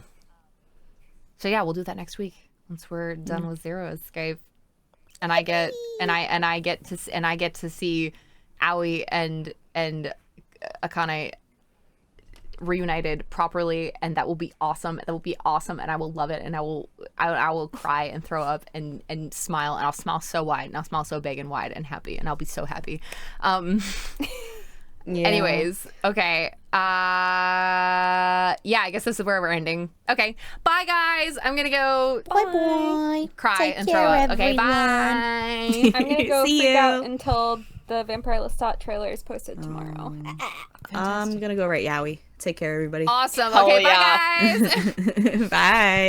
So yeah, we'll do that next week once we're done with Zero Escape, and I get to see Aoi and Akane reunited properly, and that will be awesome. That will be awesome, and I will love it, and I will cry and throw up and smile, and I'll smile so wide, and I'll smile so big and wide and happy, and I'll be so happy. Anyways, okay. Yeah, I guess this is where we're ending. Okay, bye guys. I'm gonna go Bye. cry Take and throw care, up. Okay, everyone. bye. I'm gonna go See freak you. out until the Vampire Lestat trailer is posted tomorrow. I'm gonna go right Yowie. Take care, everybody. Awesome. Hell Okay, yeah. bye guys. Bye.